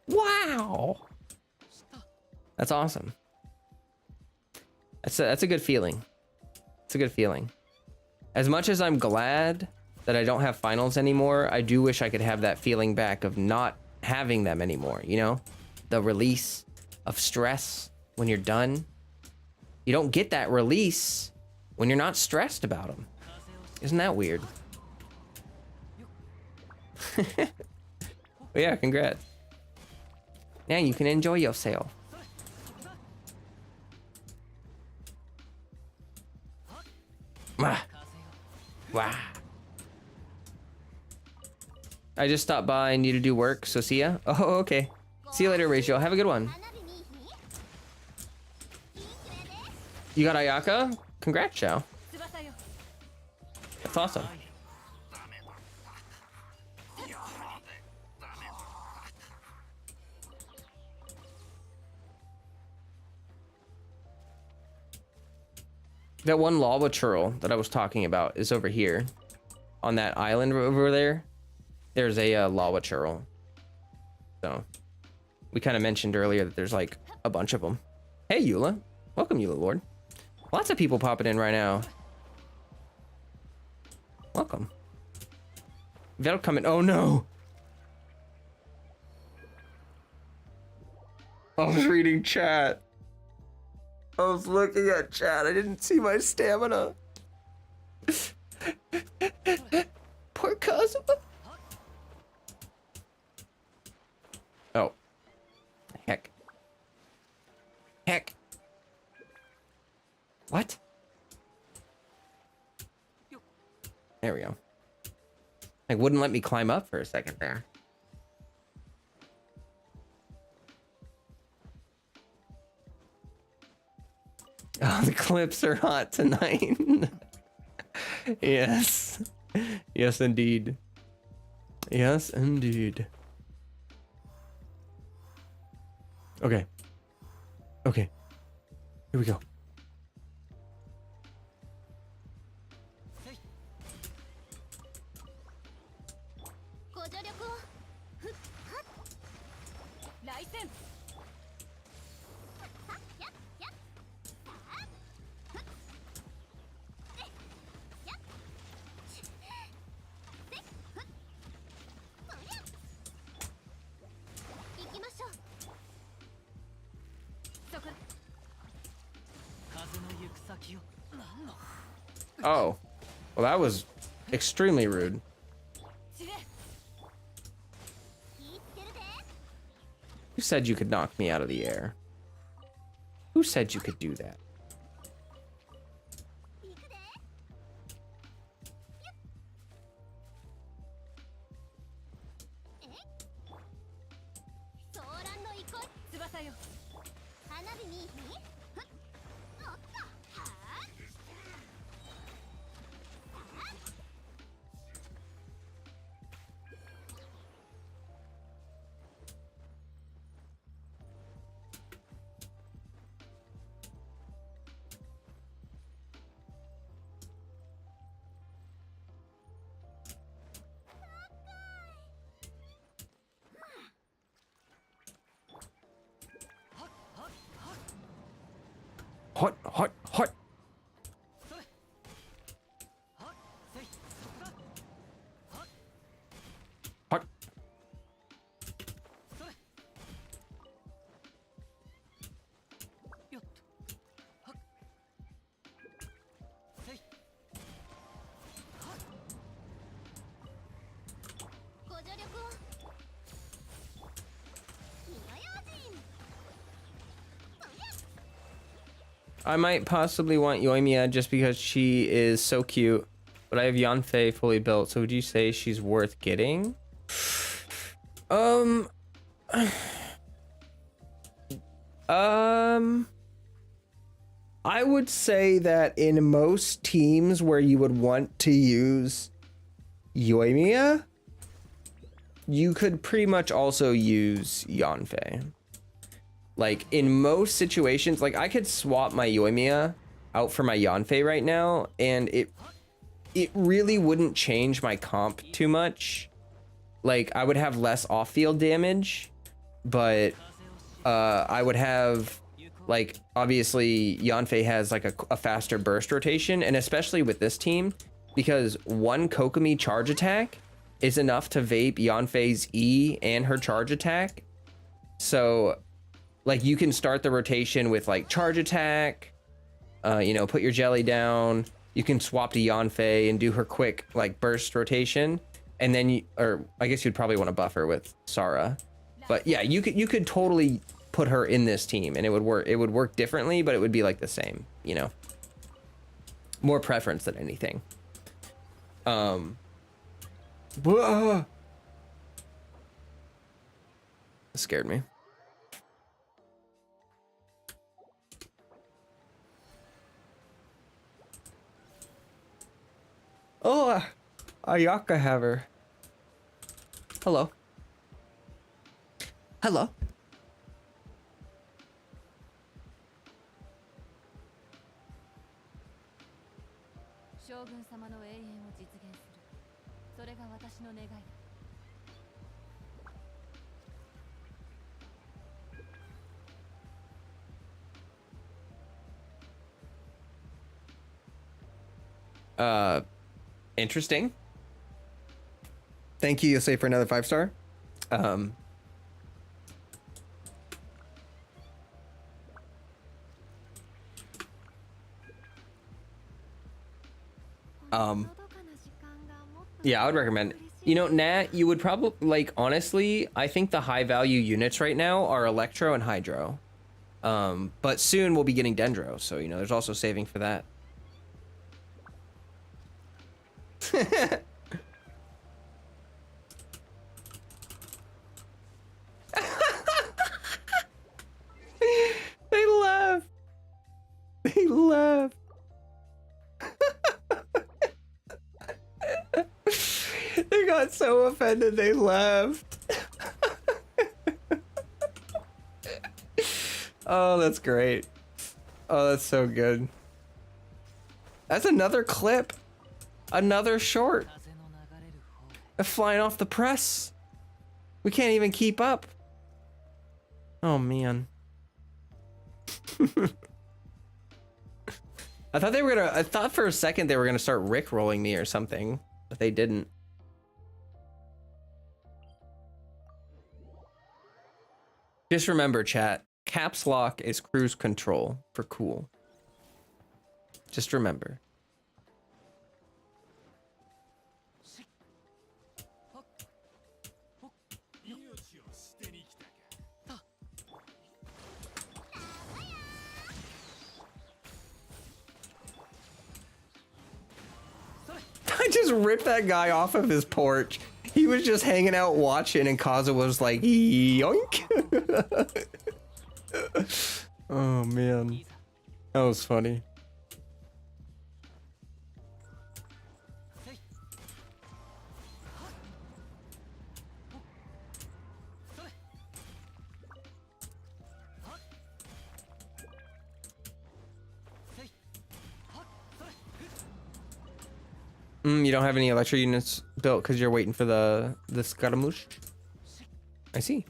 Wow! That's awesome. That's a good feeling. It's a good feeling. As much as I'm glad that I don't have finals anymore, I do wish I could have that feeling back of not having them anymore, you know? The release of stress when you're done. You don't get that release when you're not stressed about them. Isn't that weird? But yeah, congrats. Now you can enjoy yourself. Wah. Wah. I just stopped by and need to do work, so see ya. Oh, okay. See you later, Rachel. Have a good one. You got Ayaka? Congrats, Xiao. That's awesome. That one lava churl that I was talking about is over here. On that island over there, there's a lava churl. So, we kind of mentioned earlier that there's like a bunch of them. Hey, Eula. Welcome, Eula Lord. Lots of people popping in right now. Welcome. Welcome. Oh no. I was reading chat. I was looking at chat. I didn't see my stamina. Poor Kazuma. Oh. Heck. Heck. What? There we go. Like, wouldn't let me climb up for a second there. Oh, the clips are hot tonight. Yes. Yes, indeed. Yes, indeed. Okay. Okay. Here we go. Oh, well, that was extremely rude. Who said you could knock me out of the air? Who said you could do that? Hot, hot, hot. Hot. I might possibly want Yoimiya just because she is so cute, but I have Yanfei fully built, so would you say she's worth getting? I would say that in most teams where you would want to use Yoimiya, you could pretty much also use Yanfei. Like in most situations, like I could swap my Yoimiya out for my Yanfei right now, and it really wouldn't change my comp too much. Like I would have less off-field damage, but I would have, like, obviously Yanfei has like a faster burst rotation, and especially with this team, because one Kokomi charge attack is enough to vape Yanfei's E and her charge attack. So like you can start the rotation with like charge attack, you know, put your jelly down, you can swap to Yanfei and do her quick like burst rotation, and then or I guess you'd probably want to buff her with Sara. But yeah, you could totally put her in this team and it would work differently, but it would be like the same, you know. More preference than anything. It scared me. Oh, Ayaka have her. Hello. Hello. Interesting. Thank you, Yosei, for another 5-star. Yeah, I would recommend it. You know, Nat, you would probably, like, honestly, I think the high value units right now are Electro and Hydro. But soon we'll be getting Dendro, so, you know, there's also saving for that. They laugh. They laugh. They got so offended they laughed. Oh, that's great. Oh, that's so good. That's another clip. Another short. Flying off the press. We can't even keep up. Oh man. I thought for a second they were gonna start rickrolling me or something, but they didn't. Just remember, chat, caps lock is cruise control for cool. Just remember. I just ripped that guy off of his porch. He was just hanging out watching, and Kaza was like, yoink. Oh man, that was funny. You don't have any electro units built because you're waiting for the Scaramouche? I see.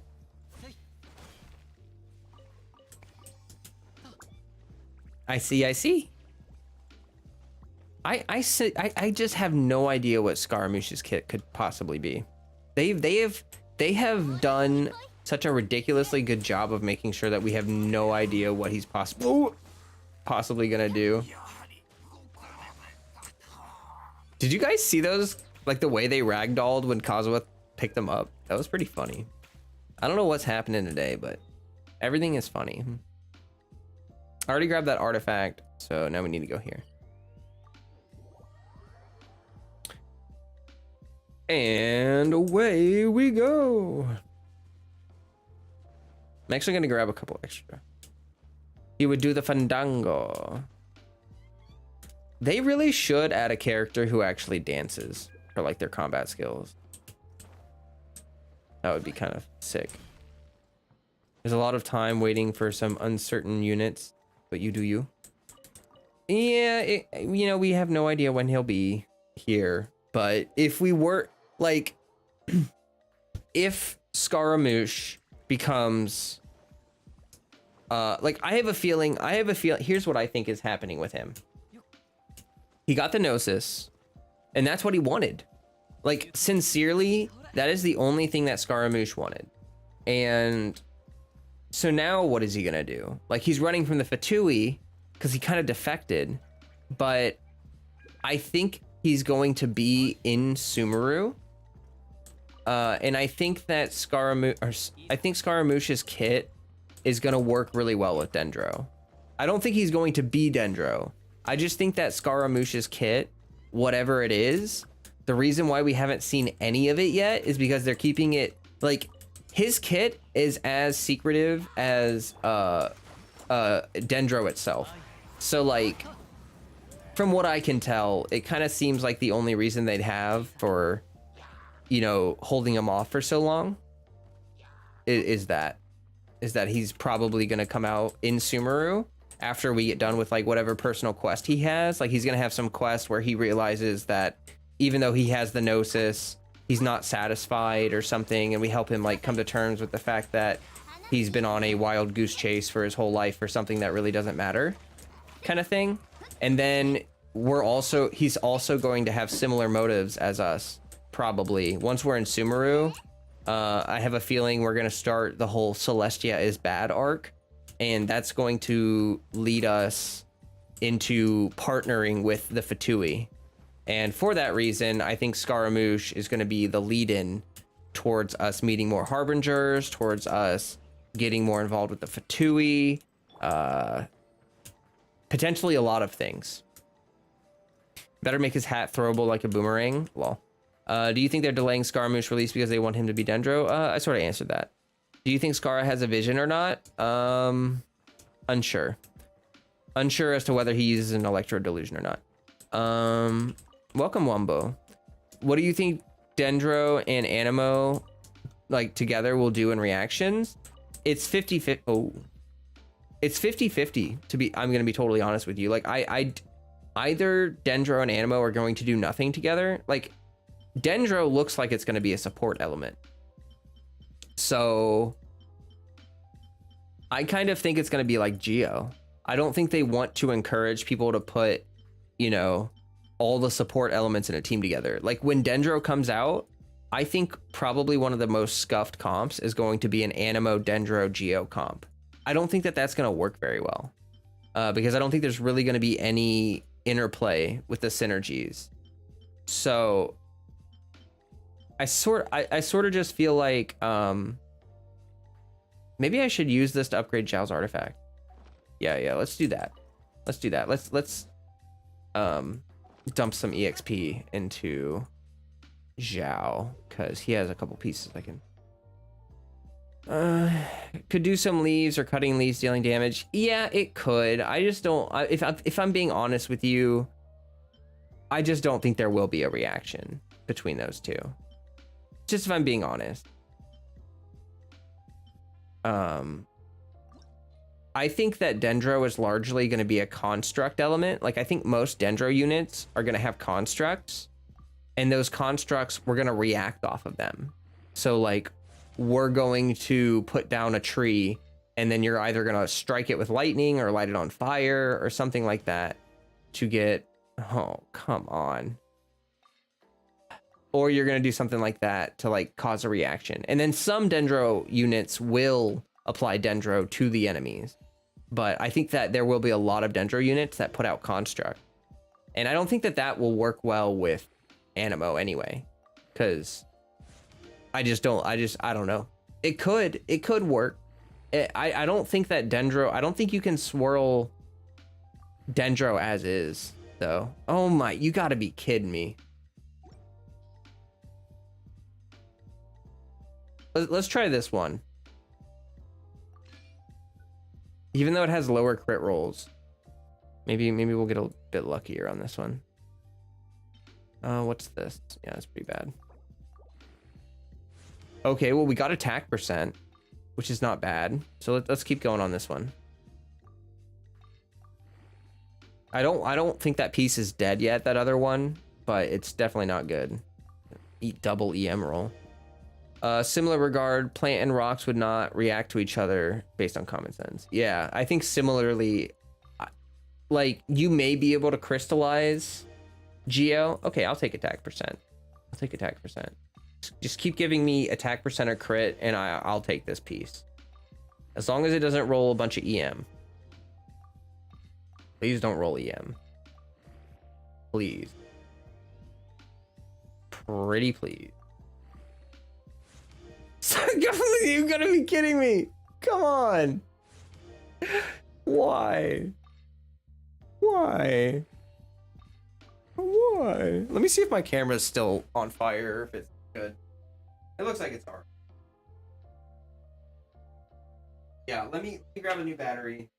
I see. I just have no idea what Scaramouche's kit could possibly be. They have done such a ridiculously good job of making sure that we have no idea what he's possibly gonna do. Did you guys see those? Like the way they ragdolled when Kazuha picked them up? That was pretty funny. I don't know what's happening today, but everything is funny. I already grabbed that artifact, so now we need to go here. And away we go. I'm actually gonna grab a couple extra. He would do the fandango. They really should add a character who actually dances for like their combat skills. That would be kind of sick. There's a lot of time waiting for some uncertain units, but you do you. Yeah, you know, we have no idea when he'll be here, but if we were like, if Scaramouche becomes like I have a feeling, here's what I think is happening with him. He got the Gnosis, and that's what he wanted. Like, sincerely, that is the only thing that Scaramouche wanted. And so now what is he gonna do? Like, he's running from the Fatui because he kind of defected, but I think he's going to be in Sumeru. And I think that Scaramouche's kit is gonna work really well with Dendro. I don't think he's going to be Dendro. I just think that Scaramouche's kit, whatever it is, the reason why we haven't seen any of it yet is because they're keeping it, like, his kit is as secretive as Dendro itself. So, like, from what I can tell, it kind of seems like the only reason they'd have for, you know, holding him off for so long is that he's probably going to come out in Sumeru after we get done with like whatever personal quest he has. Like, he's gonna have some quest where he realizes that even though he has the Gnosis, he's not satisfied or something, and we help him like come to terms with the fact that he's been on a wild goose chase for his whole life for something that really doesn't matter, kind of thing. And then he's also going to have similar motives as us, probably. Once we're in Sumeru, I have a feeling we're gonna start the whole Celestia is bad arc, and that's going to lead us into partnering with the Fatui. And for that reason, I think Scaramouche is going to be the lead-in towards us meeting more Harbingers, towards us getting more involved with the Fatui, potentially a lot of things. Better make his hat throwable like a boomerang. Lol. Do you think they're delaying Scaramouche release because they want him to be Dendro? I sort of answered that. Do you think Scara has a vision or not? Unsure. Unsure as to whether he uses an Electro Delusion or not. Welcome, Wumbo. What do you think Dendro and Anemo, like, together will do in reactions? It's 50-50. Oh. It's 50-50, I'm going to be totally honest with you. Like, either Dendro and Anemo are going to do nothing together. Like, Dendro looks like it's going to be a support element. So I kind of think it's going to be like Geo. I don't think they want to encourage people to put, you know, all the support elements in a team together. Like, when Dendro comes out, I think probably one of the most scuffed comps is going to be an Anemo Dendro Geo comp. I don't think that that's going to work very well, because I don't think there's really going to be any interplay with the synergies. So I sort of just feel like maybe I should use this to upgrade Zhao's artifact. Yeah, let's do that. Let's dump some EXP into Zhao, because he has a couple pieces I can could do some leaves, or cutting leaves dealing damage. Yeah, it could. I just don't, if I'm being honest with you, I just don't think there will be a reaction between those two. Just if I'm being honest. I think that Dendro is largely going to be a construct element. Like, I think most Dendro units are going to have constructs, and those constructs, we're going to react off of them. So, like, we're going to put down a tree and then you're either gonna strike it with lightning or light it on fire or something like that to get, oh, come on. Or you're gonna do something like that to like cause a reaction. And then some Dendro units will apply Dendro to the enemies. But I think that there will be a lot of Dendro units that put out Construct. And I don't think that that will work well with Animo anyway. Because I don't know. It could work. I don't think that Dendro, I don't think you can swirl Dendro as is, though. Oh my, you gotta be kidding me. Let's try this one. Even though it has lower crit rolls, maybe we'll get a bit luckier on this one. What's this? Yeah, it's pretty bad. Okay, well, we got attack percent, which is not bad. So let's keep going on this one. I don't think that piece is dead yet, that other one, but it's definitely not good. Eat double EM roll. Similar regard, plant and rocks would not react to each other based on common sense. Yeah, I think similarly, like, you may be able to crystallize Geo. Okay, I'll take attack percent. I'll take attack percent. Just keep giving me attack percent or crit, and I'll take this piece. As long as it doesn't roll a bunch of EM. Please don't roll EM. Please. Pretty please. You gotta be kidding me. Come on. Why? Why? Why? Let me see if my camera's still on fire, if it's good. It looks like it's hard. Yeah, let me grab a new battery.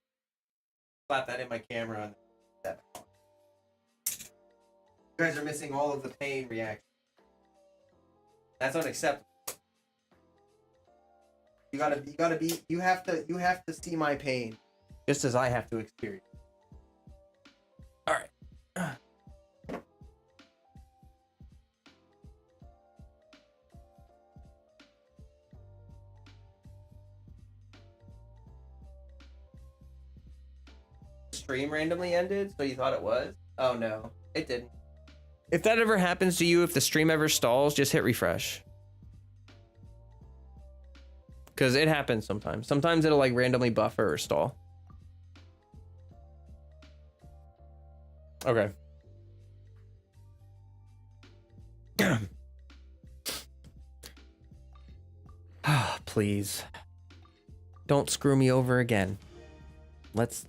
Slap that in my camera and that back on. You guys are missing all of the pain reaction. That's unacceptable. You have to see my pain, just as I have to experience. All right. Stream randomly ended, so you thought it was? Oh no, it didn't. If that ever happens to you, if the stream ever stalls, just hit refresh. Because it happens sometimes. Sometimes it'll like randomly buffer or stall. Okay. Please. Don't screw me over again. Let's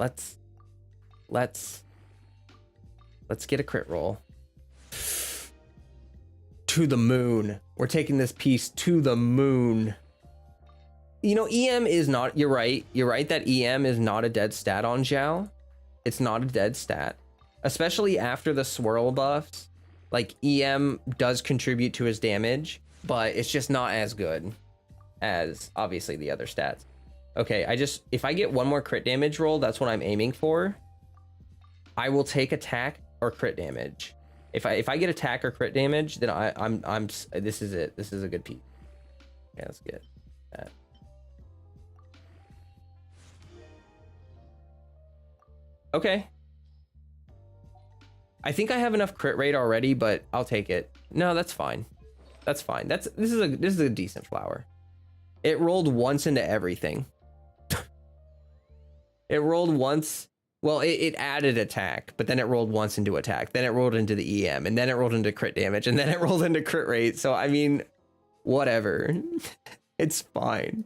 get a crit roll. To the moon. We're taking this piece to the moon. You know, EM is not, you're right that EM is not a dead stat on Zhao. It's not a dead stat. Especially after the swirl buffs. Like, EM does contribute to his damage, but it's just not as good as, obviously, the other stats. Okay, if I get one more crit damage roll, that's what I'm aiming for. I will take attack or crit damage. If I get attack or crit damage, then I'm this is it. This is a good piece. Yeah, let's get that. Okay. I think I have enough crit rate already, but I'll take it. No, that's fine. That's fine. This is a decent flower. It rolled once into everything. It rolled once. Well, it added attack, but then it rolled once into attack. Then it rolled into the EM, and then it rolled into crit damage, and then it rolled into crit rate. So I mean, whatever. It's fine.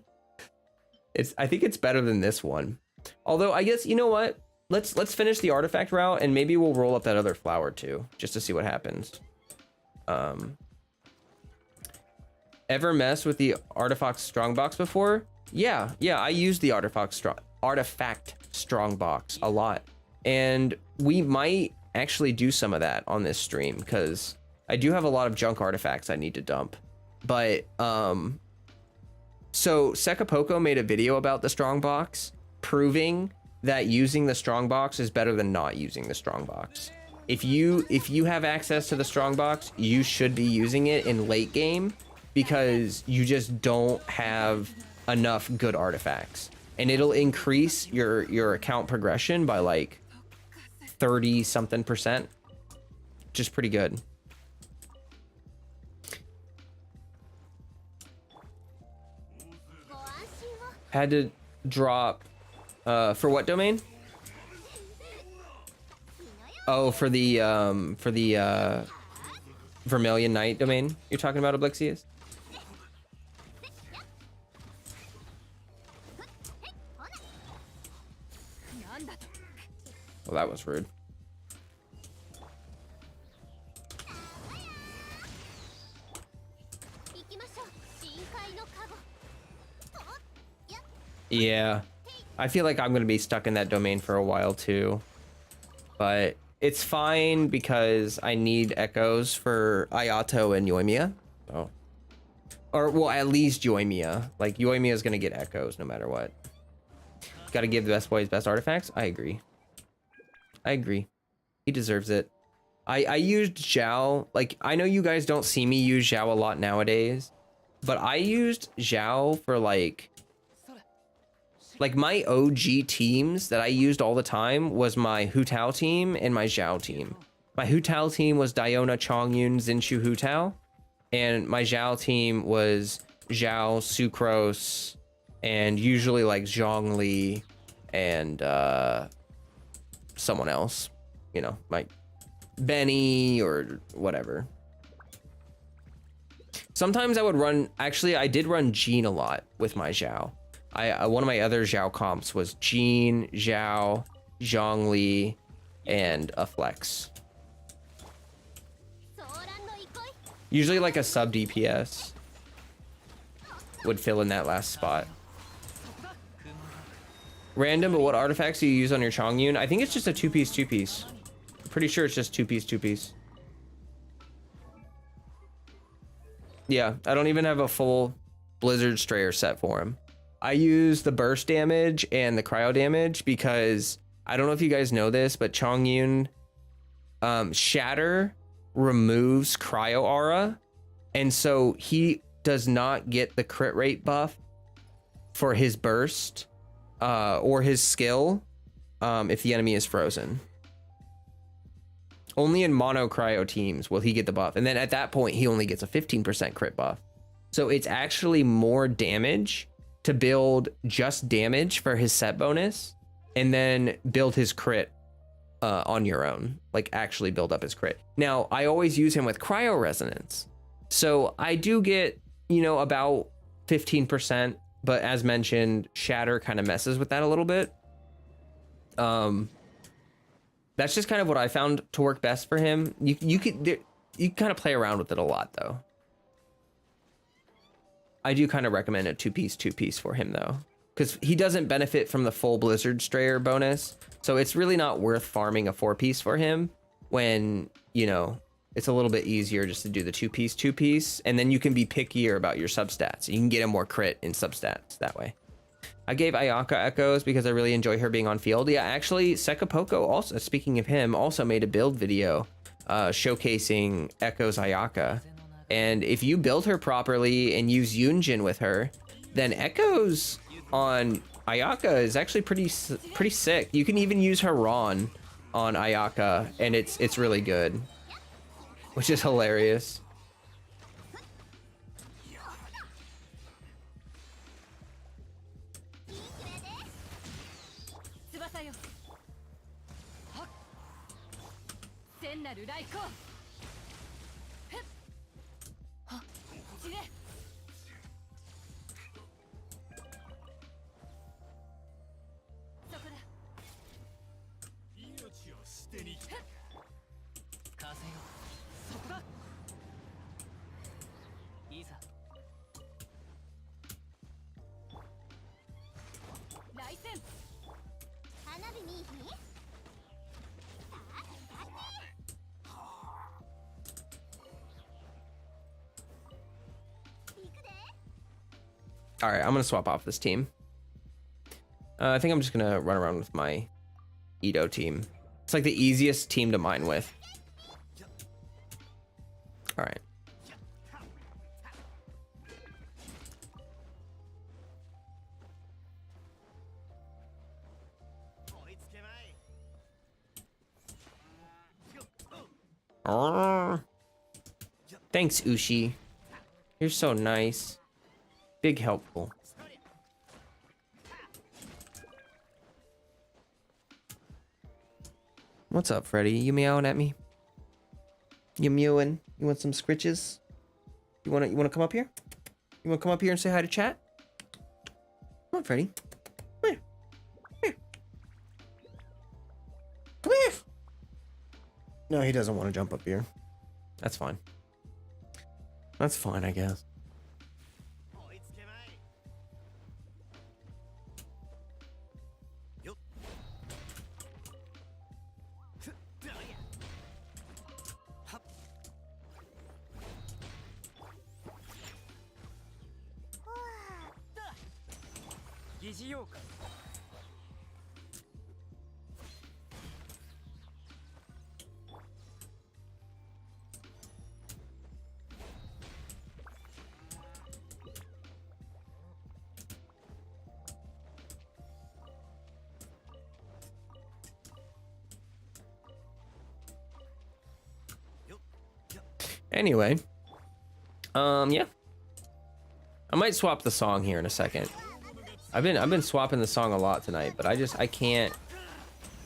I think it's better than this one. Although I guess, you know what? Let's finish the artifact route, and maybe we'll roll up that other flower too, just to see what happens. Ever mess with the artifact strongbox before? Yeah, I used the artifact strongbox a lot, and we might actually do some of that on this stream because I do have a lot of junk artifacts I need to dump. But so Sekapoko made a video about the strongbox, proving that using the strongbox is better than not using the strongbox. If you have access to the strongbox, you should be using it in late game because you just don't have enough good artifacts. and it'll increase your account progression by like 30 something percent, which is pretty good. Had to drop for what domain? Oh, for the Vermilion Knight domain you're talking about, Oblixius? Well, that was rude. Yeah, I feel like I'm gonna be stuck in that domain for a while too, but it's fine because I need echoes for Ayato and Yoimiya. Oh, or well, at least Yoimiya. Like Yoimiya is gonna get echoes no matter what. Got to give the best boy his best artifacts. I agree. I agree. He deserves it. I used Zhao. Like, I know you guys don't see me use Zhao a lot nowadays, but I used Zhao for like my OG teams that I used all the time was my Hu Tao team and my Zhao team. My Hu Tao team was Diona, Chongyun, Xinchu, Hu Tao, and my Zhao team was Zhao, Sucrose, and usually like Zhongli and someone else, you know, like Benny or whatever. Sometimes I would run, actually I did run Jean a lot with my Zhao. One of my other Zhao comps was Jean, Zhao, Zhongli, and a Flex. Usually like a sub DPS would fill in that last spot. Random, but what artifacts do you use on your Chongyun? I think it's just a two-piece. Pretty sure it's just two-piece. Yeah, I don't even have a full Blizzard Strayer set for him. I use the burst damage and the cryo damage because I don't know if you guys know this, but Chongyun Shatter removes cryo aura, and so he does not get the crit rate buff for his burst or his skill if the enemy is frozen. Only in mono cryo teams will he get the buff, and then at that point he only gets a 15% crit buff. So it's actually more damage to build just damage for his set bonus and then build his crit on your own, like actually build up his crit. Now I always use him with cryo resonance, so I do get, you know, about 15%, but as mentioned, Shatter kind of messes with that a little bit. That's just kind of what I found to work best for him. You kind of play around with it a lot though. I do kind of recommend a two-piece for him though, because he doesn't benefit from the full Blizzard Strayer bonus. So it's really not worth farming a 4-piece for him when, you know, it's a little bit easier just to do the two-piece, and then you can be pickier about your substats. You can get him more crit in substats that way. I gave Ayaka echoes because I really enjoy her being on field. Yeah, actually, Sekapoko also, speaking of him, also made a build video showcasing Echo's Ayaka. And if you build her properly and use Yunjin with her, then Echoes on Ayaka is actually pretty sick. You can even use her Ron on Ayaka, and it's really good, which is hilarious. All right, I'm gonna swap off this team. I think I'm just gonna run around with my Edo team. It's like the easiest team to mine with. All right. Thanks, Ushi. You're so nice. Big helpful. What's up, Freddy? You meowing at me? You mewing? You want some scritches? You wanna come up here? You wanna come up here and say hi to chat? Come on, Freddy. Come here. Come here. Come here. No, he doesn't want to jump up here. That's fine. That's fine, I guess. Anyway, yeah, I might swap the song here in a second. I've been swapping the song a lot tonight, but I can't.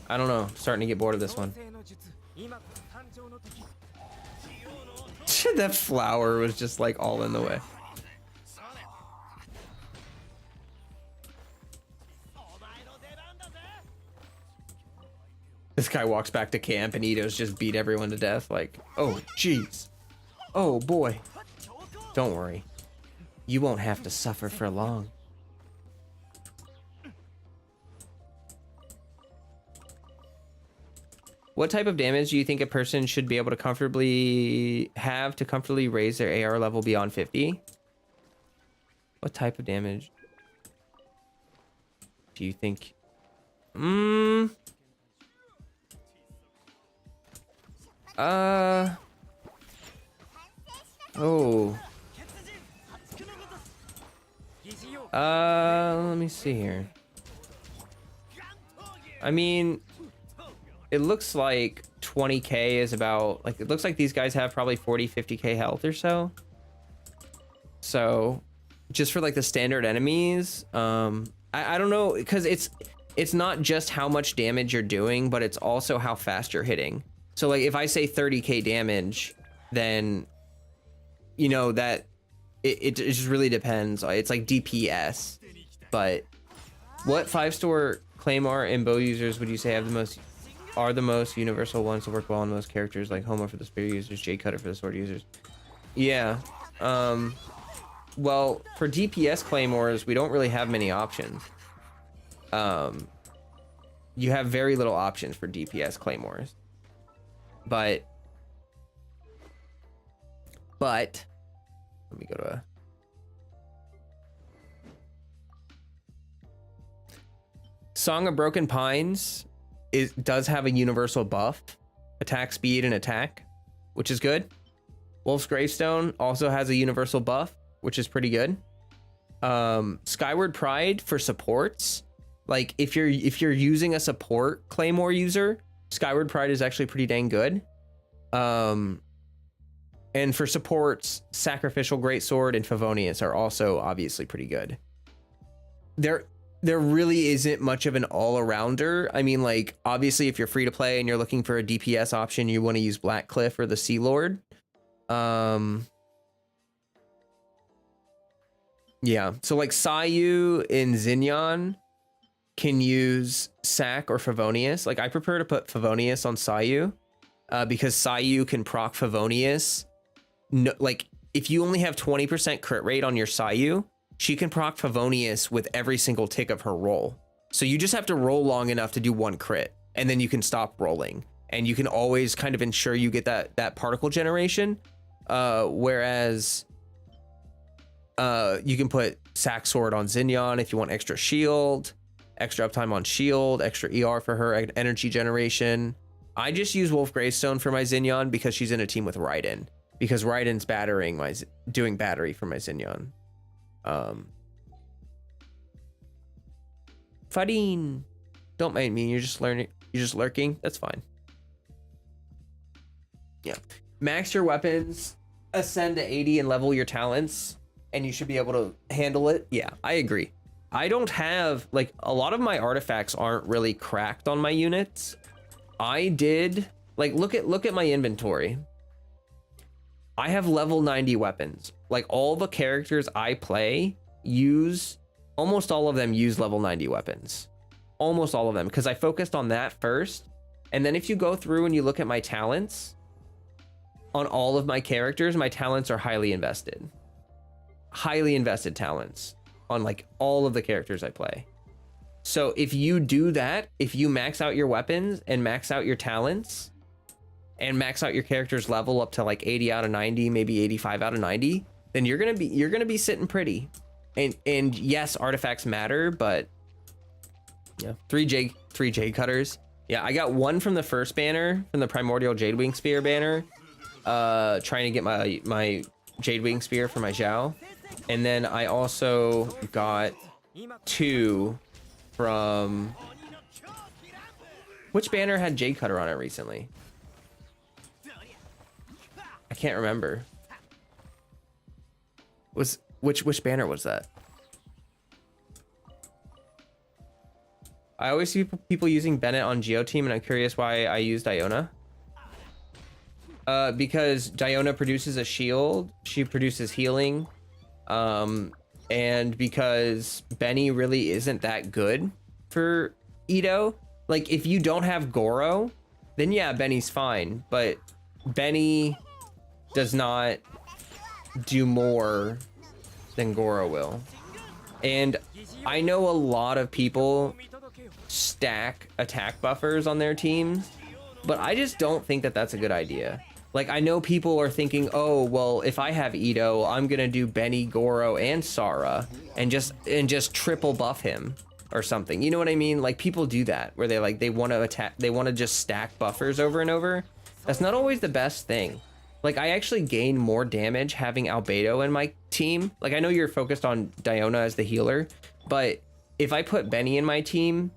I don't know. I'm starting to get bored of this one. That flower was just like all in the way. This guy walks back to camp and Ito's just beat everyone to death. Like, oh, jeez. Oh, boy. Don't worry. You won't have to suffer for long. What type of damage do you think a person should be able to comfortably raise their AR level beyond 50? What type of damage do you think? Oh. Let me see here. I mean, it looks like 20k is about, like, it looks like these guys have probably 40-50k health or so. So, just for like the standard enemies, I don't know, because it's not just how much damage you're doing, but it's also how fast you're hitting. So like if I say 30k damage, then you know that it just really depends. It's like DPS. But what 5-star Claymore and bow users would you say have the most universal ones to work well on those characters, like Homo for the spear users, J Cutter for the sword users? Yeah. Well, for DPS Claymores, we don't really have many options. You have very little options for DPS Claymores. But let me go to Song of Broken Pines does have a universal buff, attack speed and attack, which is good. Wolf's Gravestone also has a universal buff, which is pretty good. Skyward Pride for supports, like if you're using a support Claymore user, Skyward Pride is actually pretty dang good. And for supports, Sacrificial Greatsword and Favonius are also obviously pretty good. There really isn't much of an all-arounder. I mean, like, obviously if you're free to play and you're looking for a DPS option, you want to use Black Cliff or the Sea Lord. Yeah, so like Sayu and Xinyan can use Sac or Favonius. Like, I prefer to put Favonius on Sayu because Sayu can proc Favonius. No, like, if you only have 20% crit rate on your Sayu, she can proc Favonius with every single tick of her roll. So you just have to roll long enough to do one crit, and then you can stop rolling. And you can always kind of ensure you get that particle generation. Whereas you can put Sac Sword on Xinyan if you want extra shield, extra uptime on shield, extra ER for her energy generation. I just use Wolf Gravestone for my Xinyan because she's in a team with Raiden. Because Raiden's doing battery for my Xinyan. Fadine, don't mind me. You're just learning. You're just lurking. That's fine. Yeah. Max your weapons, ascend to 80 and level your talents, and you should be able to handle it. Yeah, I agree. I don't have, like, a lot of my artifacts aren't really cracked on my units. I did, like, look at my inventory. I have level 90 weapons. Like, all the characters I play use, almost all of them use level 90 weapons. Almost all of them, because I focused on that first. And then if you go through and you look at my talents, on all of my characters, my talents are highly invested. Highly invested talents on like all of the characters I play. So if you do that, if you max out your weapons and max out your talents and max out your character's level up to like 80 out of 90, maybe 85 out of 90, then you're gonna be sitting pretty. And yes, artifacts matter, but yeah, three Jade Cutters. Yeah, I got one from the first banner, from the Primordial Jadewing Spear banner, trying to get my Jadewing Spear for my Zhao. And then I also got 2 from... Which banner had Jade Cutter on it recently? I can't remember. Which banner was that? I always see people using Bennett on Geo Team, and I'm curious why I use Diona. Because Diona produces a shield, she produces healing, and because Benny really isn't that good for Ito. Like, if you don't have Goro, then yeah, Benny's fine, but Benny does not do more than Goro will. And I know a lot of people stack attack buffers on their teams, but I just don't think that that's a good idea. Like, I know people are thinking, oh, well, if I have Ito, I'm gonna do Benny, Goro, and Sara and just triple buff him or something. You know what I mean? Like, people do that where they want to attack, they want to just stack buffers over and over. That's not always the best thing. Like, I actually gain more damage having Albedo in my team. Like, I know you're focused on Diona as the healer, but if I put Benny in my team,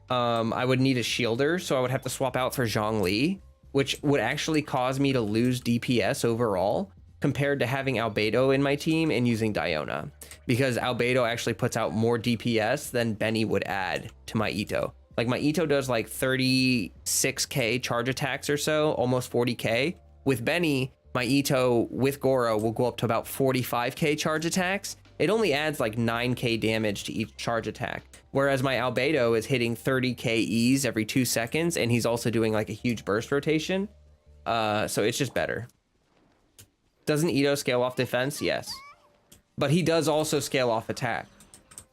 I would need a shielder, so I would have to swap out for Zhongli, which would actually cause me to lose DPS overall compared to having Albedo in my team and using Diona, because Albedo actually puts out more DPS than Benny would add to my Ito. Like, my Ito does like 36k charge attacks or so, almost 40k. With Benny, my Ito with Goro will go up to about 45k charge attacks. It only adds like 9k damage to each charge attack, whereas my Albedo is hitting 30k E's every 2 seconds, and he's also doing like a huge burst rotation. So it's just better. Doesn't Ito scale off defense? Yes. But he does also scale off attack.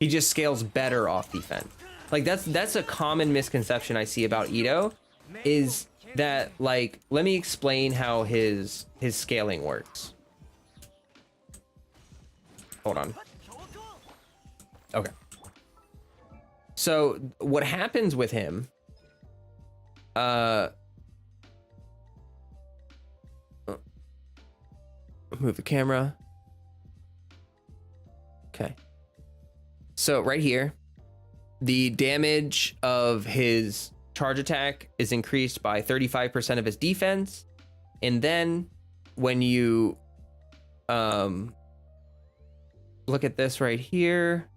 He just scales better off defense. Like, that's a common misconception I see about Ito, is that, like, let me explain how his scaling works. Hold on. Okay. So what happens with him, move the camera. Okay. So right here, the damage of his charge attack is increased by 35% of his defense. And then when you look at this right here,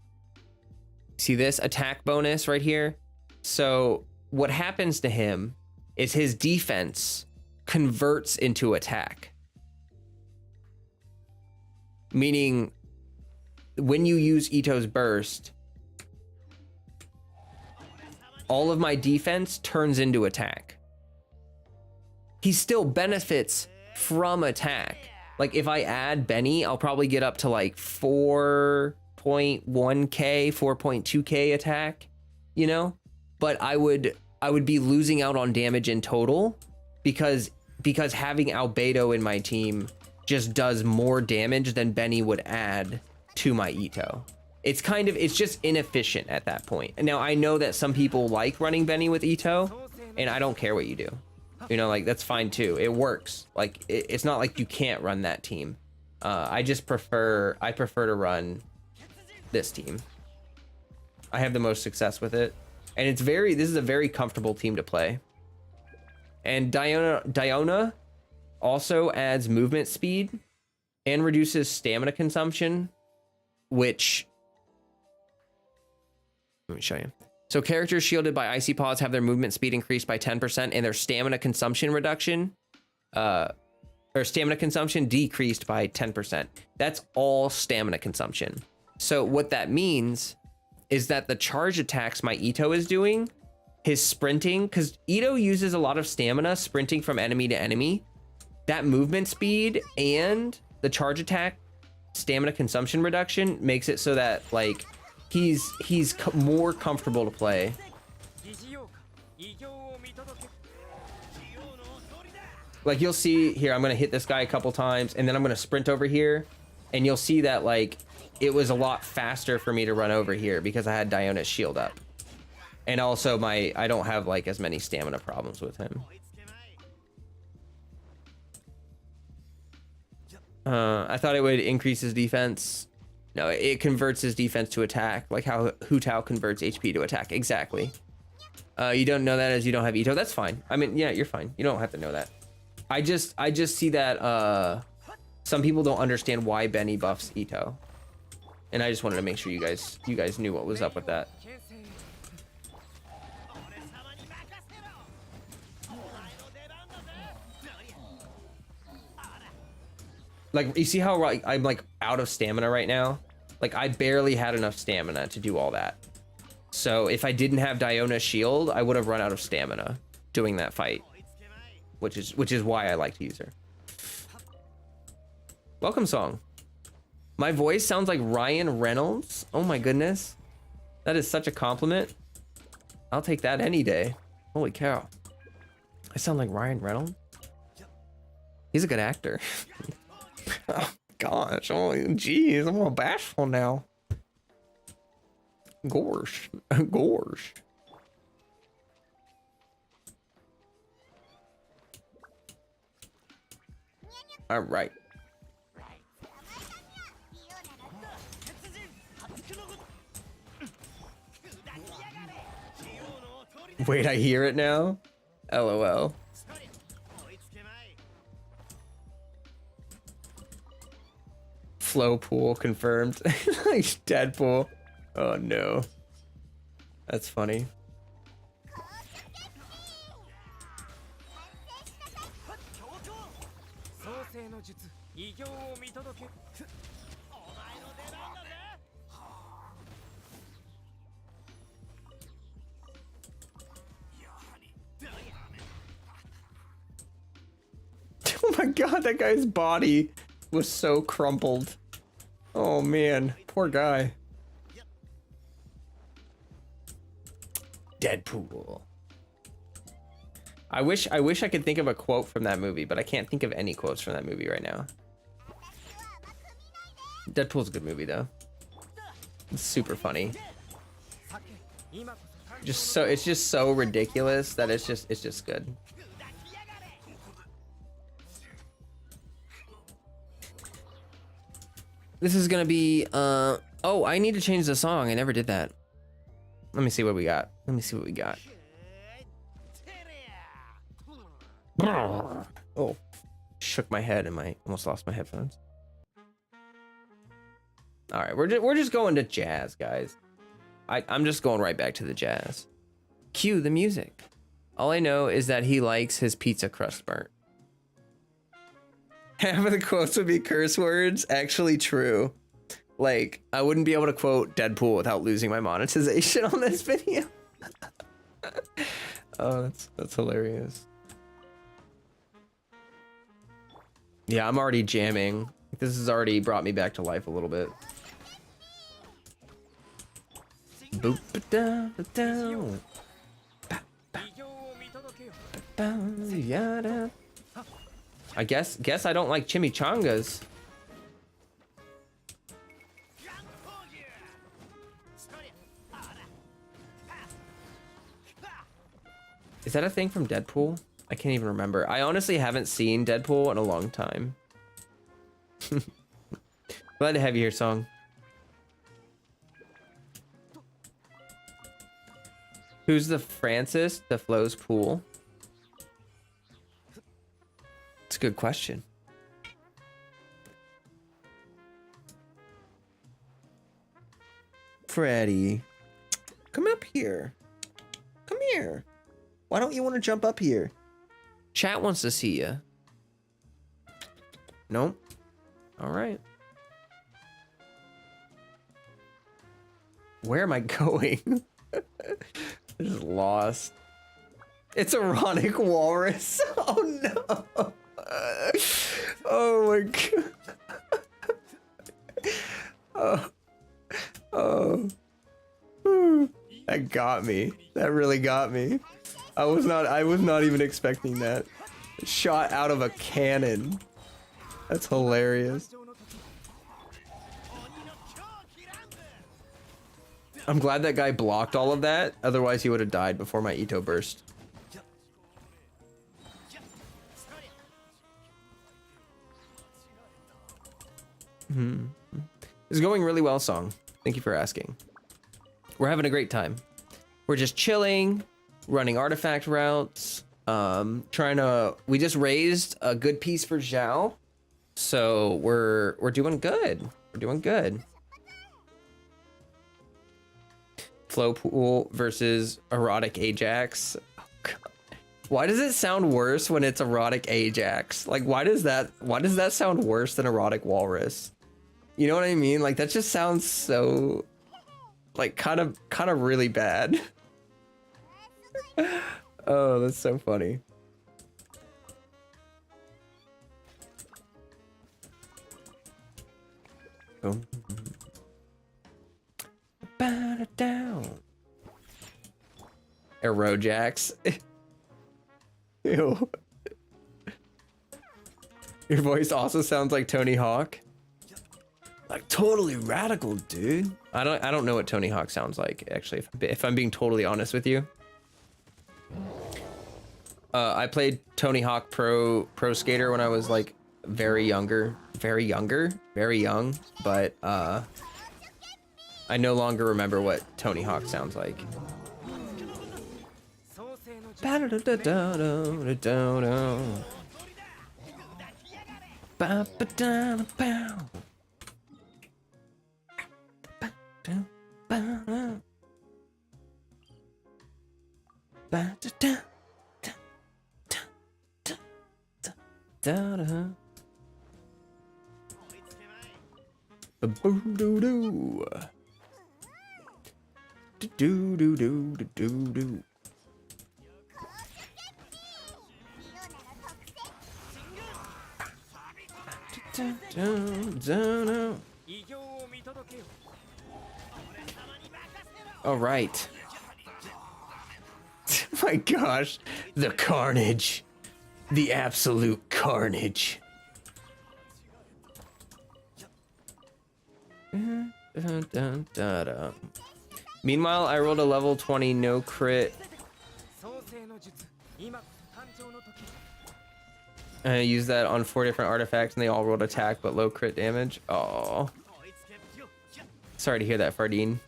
see this attack bonus right here? So what happens to him is his defense converts into attack. Meaning, when you use Ito's burst, all of my defense turns into attack. He still benefits from attack. Like, if I add Benny, I'll probably get up to like 4.1k, 4.2k attack, you know? But I would be losing out on damage in total because having Albedo in my team just does more damage than Benny would add to my Ito. It's just inefficient at that point. And now I know that some people like running Benny with Ito, and I don't care what you do. You know, like, that's fine too. It works. Like, it's not like you can't run that team. I prefer to run this team. I have the most success with it. And this is a very comfortable team to play. And Diona also adds movement speed and reduces stamina consumption, which, let me show you. So characters shielded by icy pods have their movement speed increased by 10% and their stamina consumption reduction, or stamina consumption decreased by 10%. That's all stamina consumption. So what that means is that the charge attacks my Ito is doing, his sprinting, because Ito uses a lot of stamina sprinting from enemy to enemy. That movement speed and the charge attack stamina consumption reduction makes it so that like he's more comfortable to play. Like you'll see here, I'm gonna hit this guy a couple times and then I'm gonna sprint over here and you'll see that like it was a lot faster for me to run over here because I had Diona's shield up. And also I don't have like as many stamina problems with him. I thought it would increase his defense. No, it converts his defense to attack, like how Hu Tao converts HP to attack. Exactly. You don't know that as you don't have Ito. That's fine. I mean, yeah, you're fine. You don't have to know that. I just see that some people don't understand why Benny buffs Ito, and I just wanted to make sure you guys knew what was up with that. Like, you see how I'm like out of stamina right now? Like I barely had enough stamina to do all that. So if I didn't have Diona's shield, I would have run out of stamina doing that fight, which is why I like to use her. Welcome song. My voice sounds like Ryan Reynolds. Oh my goodness. That is such a compliment. I'll take that any day. Holy cow. I sound like Ryan Reynolds? He's a good actor. Oh gosh, oh geez, I'm all bashful now. Gorsh. Gorsh. All right. Wait, I hear it now? LOL. Flow pool confirmed. Deadpool. Oh no. That's funny. Oh my god, that guy's body was so crumpled. Oh man, poor guy. Deadpool. I wish I could think of a quote from that movie, but I can't think of any quotes from that movie right now. Deadpool's a good movie though. It's super funny. It's just so ridiculous that it's just good. This is gonna be oh, I need to change the song. I never did that. Let me see what we got. Let me see what we got. Oh, shook my head and almost lost my headphones. All right, we're just going to jazz, guys. I'm just going right back to the jazz. Cue the music. All I know is that he likes his pizza crust burnt. Half of the quotes would be curse words. Actually true. Like, I wouldn't be able to quote Deadpool without losing my monetization on this video. Oh, that's hilarious. Yeah, I'm already jamming. This has already brought me back to life a little bit. Boop da da da. I guess I don't like chimichangas. Is that a thing from Deadpool? I can't even remember. I honestly haven't seen Deadpool in a long time. Glad to have you here, song. Who's the Francis that flows pool? It's a good question. Freddy, come up here. Come here. Why don't you want to jump up here? Chat wants to see you. Nope. All right. Where am I going? I just lost. It's erotic walrus. Oh no. Oh my god. Oh. Oh. Whew. That got me. That really got me. I was not even expecting that. Shot out of a cannon. That's hilarious. I'm glad that guy blocked all of that. Otherwise he would have died before my Ito burst. It's going really well, Song. Thank you for asking. We're having a great time. We're just chilling, running artifact routes, we just raised a good piece for Zhao. So we're doing good. We're doing good. Flow pool versus erotic Ajax. Oh, God. Why does it sound worse when it's erotic Ajax? Like, why does that sound worse than erotic walrus? You know what I mean? Like, that just sounds so, like, kind of really bad. Oh, that's so funny. Oh. Bow down. Aerojax. Ew. Your voice also sounds like Tony Hawk. Like totally radical, dude. I don't know what Tony Hawk sounds like, actually, if I'm being totally honest with you. I played Tony Hawk Pro Skater when I was like very young, but I no longer remember what Tony Hawk sounds like. All right. My gosh, the carnage, the absolute carnage. Meanwhile, I rolled a level 20 no crit. I used that on 4 different artifacts and they all rolled attack but low crit damage. Oh, sorry to hear that, Fardine.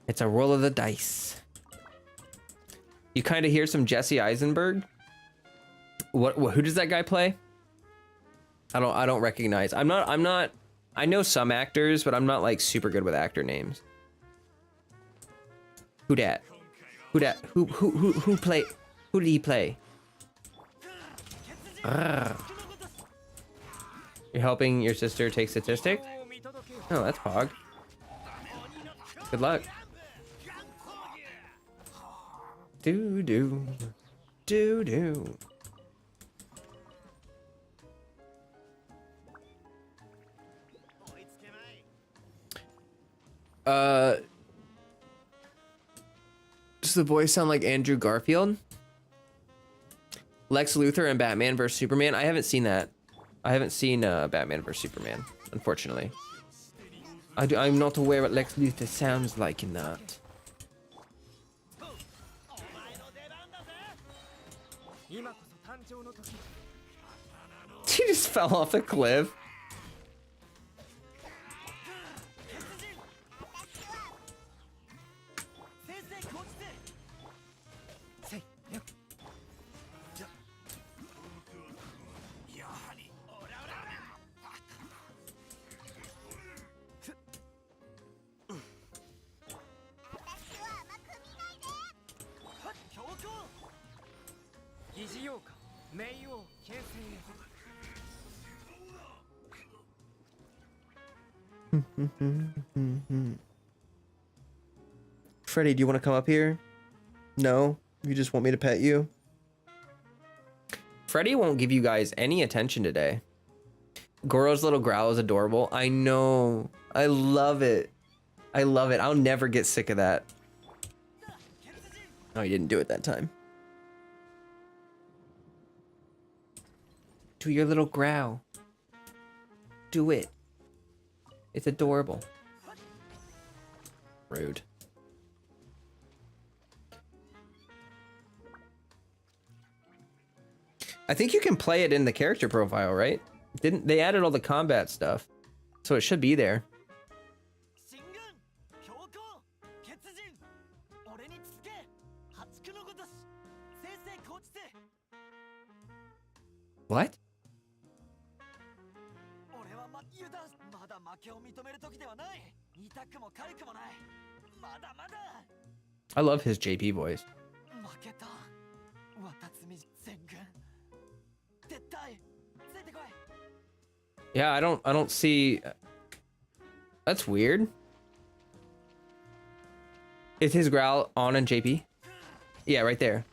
It's a roll of the dice. You kind of hear some Jesse Eisenberg. What? Who does that guy play? I don't recognize. I'm not. I know some actors, but I'm not like super good with actor names. Who dat? Who dat? Who play? Who did he play? Ah. You're helping your sister take statistics? Oh, that's Pog. Good luck. Do do do do. Does the voice sound like Andrew Garfield? Lex Luthor and Batman vs Superman. I haven't seen that. I haven't seen Batman vs Superman, unfortunately. I'm not aware what Lex Luthor sounds like in that. He just fell off a cliff. Freddy, do you want to come up here? No? You just want me to pet you? Freddy won't give you guys any attention today. Goro's little growl is adorable. I know. I love it. I love it. I'll never get sick of that. Oh, you didn't do it that time. Do your little growl. Do it. It's adorable. Rude. I think you can play it in the character profile, right? Didn't they added all the combat stuff, so it should be there. What? I love his JP voice. Yeah, I don't see. That's weird. Is his growl on in JP? Yeah, right there.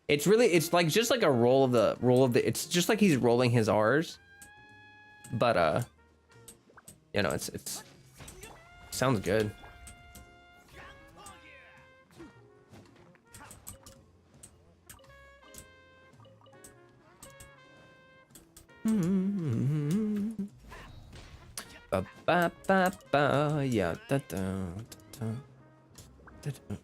It's really, it's like just like a roll of the. It's just like he's rolling his R's, but you know, it's sounds good. Ba ba ba ba yeah da da da da da.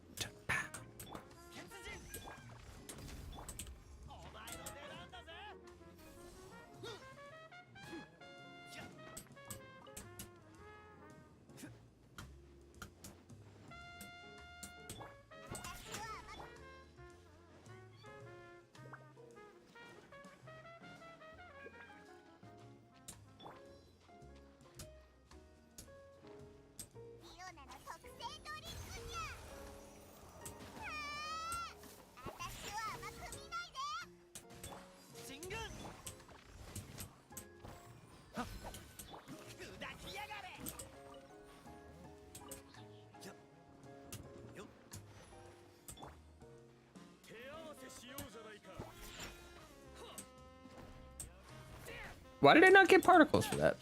Why did I not get particles for that?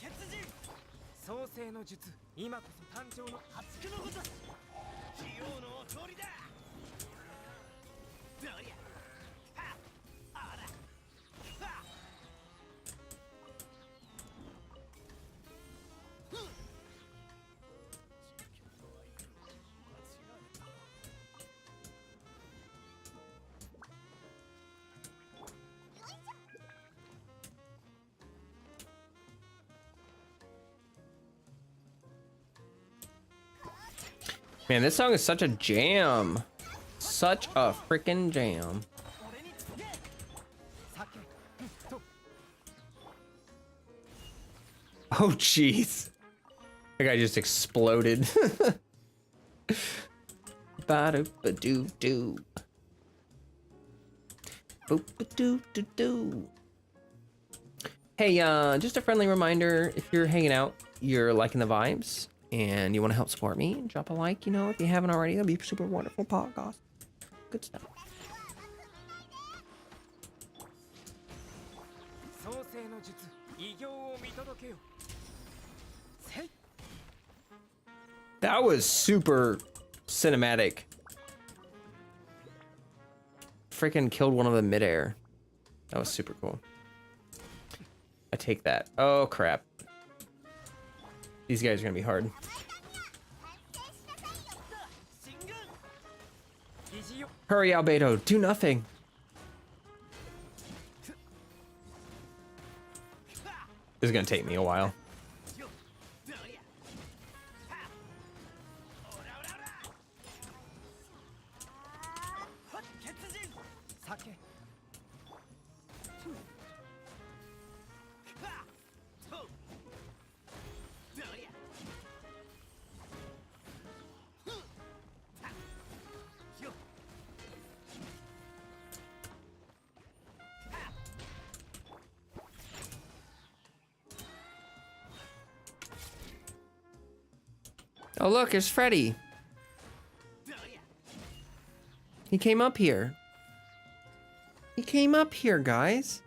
Man, this song is such a jam. Such a freaking jam. Oh, jeez. That guy just exploded. Ba-do-ba-doo-doo. Boop-a-doo-doo-doo. Hey, just a friendly reminder, if you're hanging out, you're liking the vibes, and you want to help support me, drop a like, you know, if you haven't already. That'd be super wonderful podcast. Good stuff. That was super cinematic. Freaking killed one of them midair. That was super cool. I take that. Oh crap. These guys are gonna be hard. Hurry, Albedo, do nothing. This is gonna take me a while. Oh, look, there's Freddy. He came up here. He came up here, guys.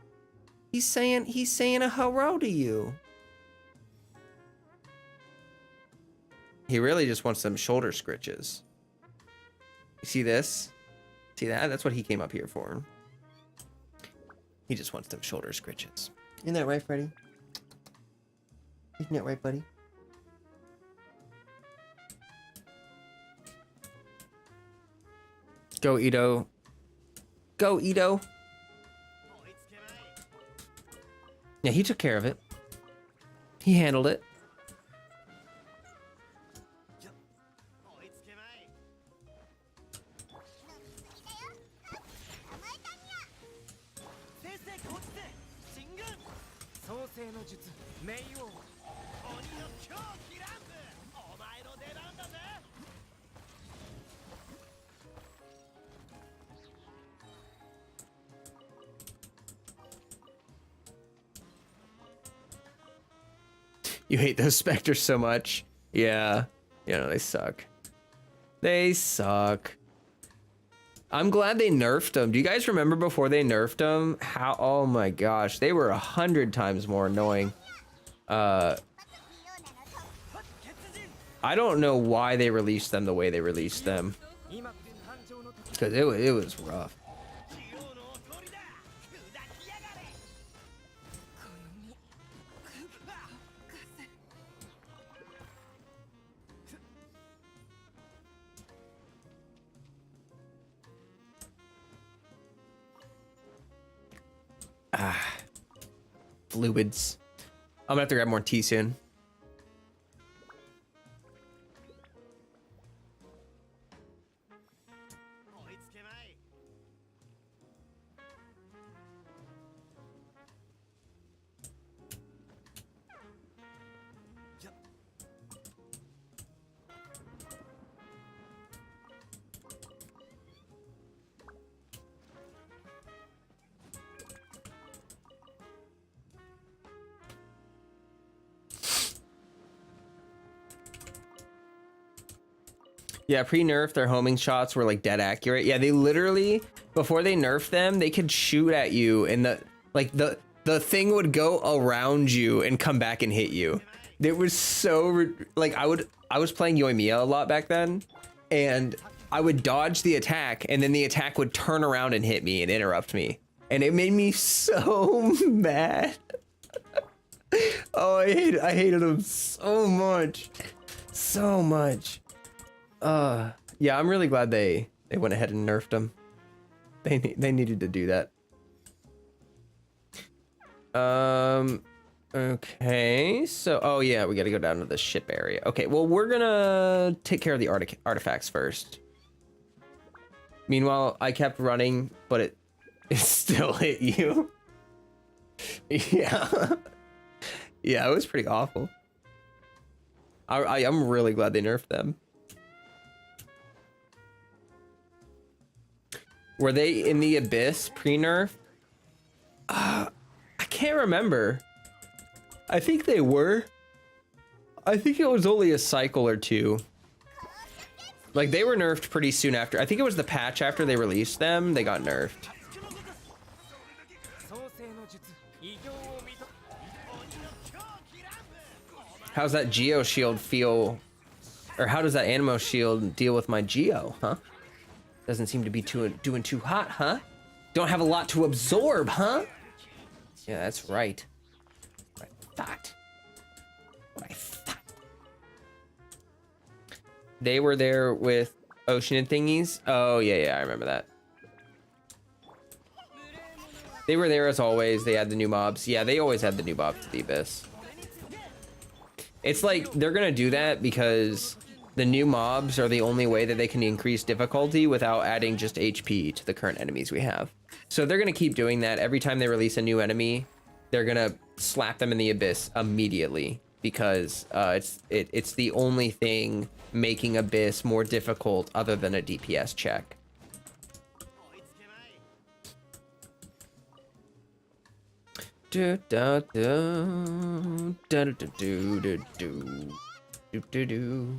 He's saying a hello to you. He really just wants some shoulder scritches. You see this? See that? That's what he came up here for. He just wants them shoulder scritches. Isn't that right, Freddy? Isn't that right, buddy? Go, Ito. Go, Ito. Yeah, he took care of it. He handled it. You hate those specters so much. Yeah. You know, they suck. They suck. I'm glad they nerfed them. Do you guys remember before they nerfed them? How, oh my gosh, they were 100 times more annoying. I don't know why they released them the way they released them. Because it was rough. Fluids. I'm gonna have to grab more tea soon. Yeah, pre-nerf, their homing shots were like dead accurate. Yeah, they literally, before they nerfed them, they could shoot at you and the thing would go around you and come back and hit you. It was so, like, I was playing Yoimiya a lot back then, and I would dodge the attack, and then the attack would turn around and hit me and interrupt me. And it made me so mad. Oh, I hated them so much. So much. Yeah, I'm really glad they went ahead and nerfed them. They needed to do that. Okay, so, oh yeah, we gotta go down to the ship area. Okay, well, we're gonna take care of the artifacts first. Meanwhile, I kept running, but it still hit you. Yeah. Yeah, it was pretty awful. I'm really glad they nerfed them. Were they in the Abyss pre-nerf? I can't remember. I think they were. I think it was only a cycle or two. Like, they were nerfed pretty soon after. I think it was the patch after they released them, they got nerfed. How's that Geo shield feel? Or how does that Animo shield deal with my Geo, huh? Doesn't seem to be doing too hot, huh? Don't have a lot to absorb, huh? Yeah, that's right. What I thought. What I thought. They were there with ocean and thingies. Oh, yeah, I remember that. They were there as always. They had the new mobs. Yeah, they always had the new mobs to the Abyss. It's like, they're gonna do that because the new mobs are the only way that they can increase difficulty without adding just HP to the current enemies we have. So they're gonna keep doing that. Every time they release a new enemy, they're gonna slap them in the Abyss immediately because it's the only thing making Abyss more difficult other than a DPS check. Do, da, do, da, do, do, do, do. Do do do.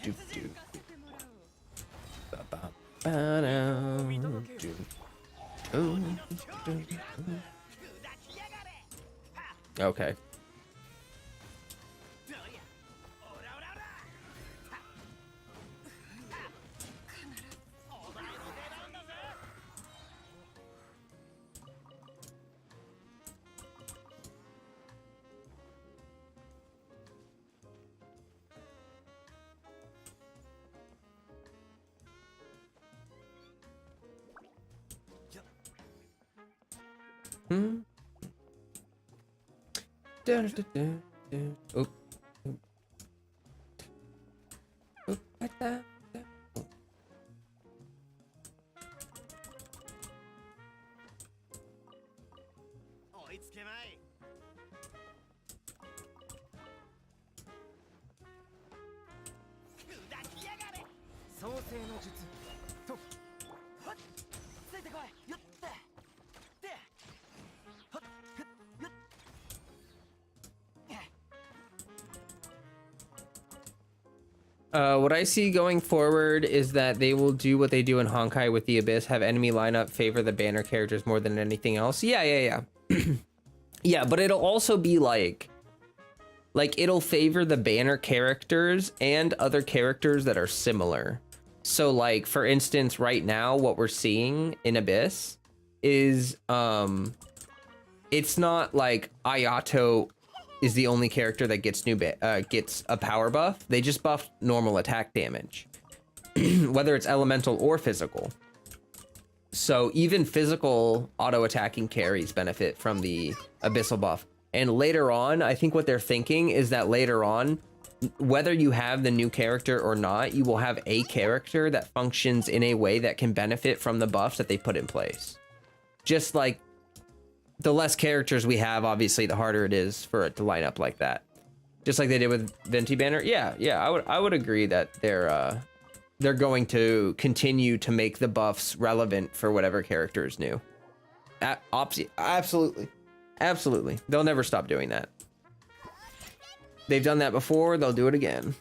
Do do. Ba ba ba do. Do do do. Okay. Hmm. Da, da, da, da. Oop. Oop. Oop. Da, da, da. What I see going forward is that they will do what they do in Honkai with the Abyss, have enemy lineup favor the banner characters more than anything else. Yeah. Yeah, but it'll also be like it'll favor the banner characters and other characters that are similar. So like, for instance, right now, what we're seeing in Abyss is, it's not like Ayato is the only character that gets gets a power buff. They just buff normal attack damage, whether it's elemental or physical. So even physical auto attacking carries benefit from the abyssal buff. And later on, I think what they're thinking is that later on, whether you have the new character or not, you will have a character that functions in a way that can benefit from the buffs that they put in place. Just like the less characters we have, obviously, the harder it is for it to line up like that. Just like they did with Venti Banner. Yeah, I would agree that they're going to continue to make the buffs relevant for whatever character is new. Absolutely. They'll never stop doing that. They've done that before, they'll do it again.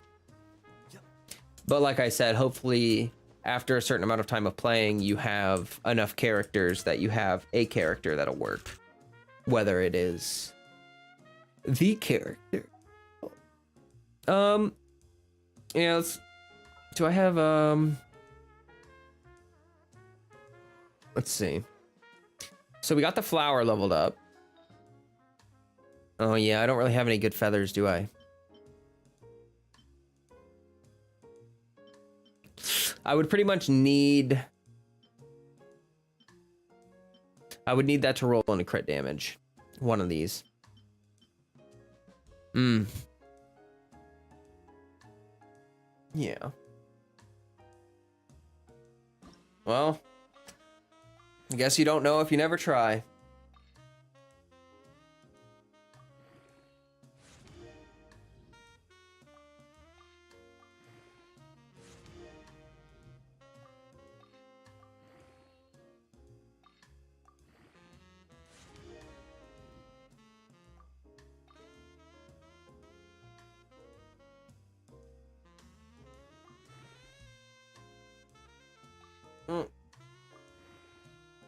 But like I said, hopefully after a certain amount of time of playing, you have enough characters that you have a character that'll work. Whether it is the character. Yeah, do I have, let's see. So we got the flower leveled up. Oh yeah, I don't really have any good feathers, do I? I would pretty much need... I would need that to roll into crit damage. One of these. Yeah. Well, I guess you don't know if you never try.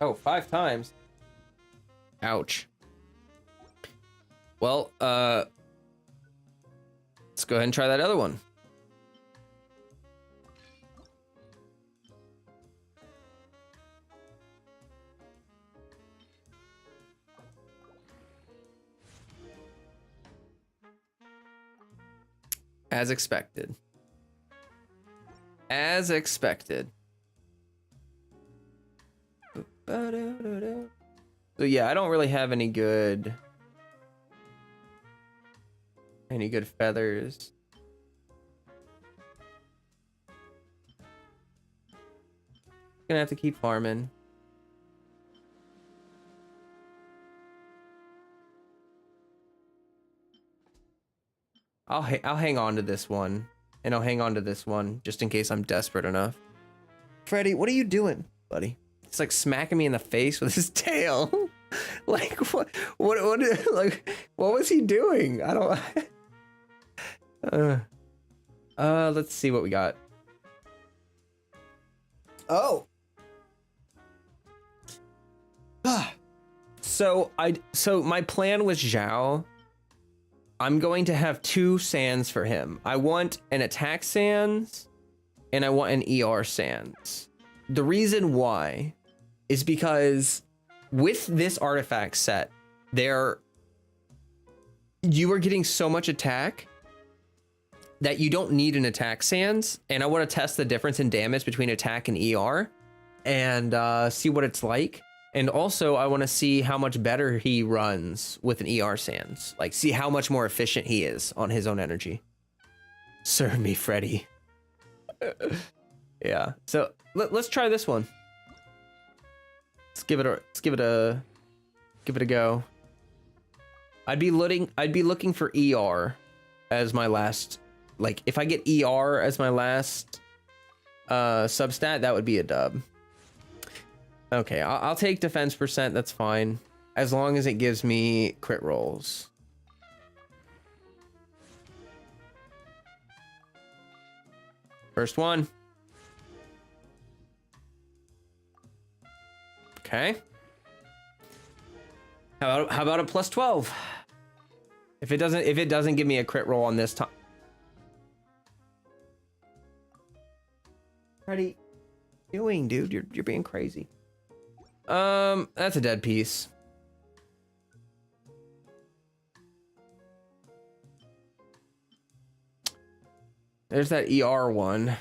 Oh, 5 times. Ouch. Well, let's go ahead and try that other one. As expected. As expected. So yeah, I don't really have any good feathers. Gonna have to keep farming. I'll hang on to this one, and I'll hang on to this one just in case I'm desperate enough. Freddy, what are you doing, buddy? He's like smacking me in the face with his tail. Like what like what was he doing? I don't Let's see what we got. Oh. So my plan was Zhao. I'm going to have 2 sands for him. I want an attack sands and I want an ER sands. The reason why is because with this artifact set, you are getting so much attack that you don't need an attack sands, and I want to test the difference in damage between attack and ER and see what it's like. And also I want to see how much better he runs with an ER sands, like see how much more efficient he is on his own energy. Serve me, Freddy. Yeah, so let's try this one. Let's give it a go. I'd be looking for ER as my last, like if I get ER as my last substat, that would be a dub. Okay, I'll take defense percent, that's fine, as long as it gives me crit rolls. First one. Okay. How about a plus 12? If it doesn't give me a crit roll on this time. What are you doing, dude? You're being crazy. That's a dead piece. There's that ER one.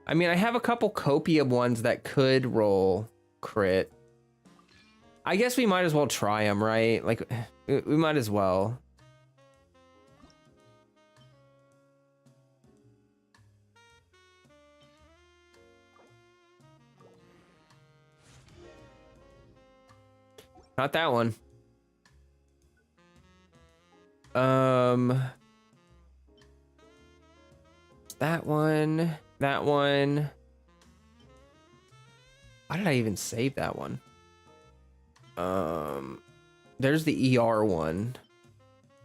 I mean, I have a couple copium ones that could roll crit. I guess we might as well try them, right? Like, we might as well. Not that one. That one. That one. Why did I even save that one? There's the ER one,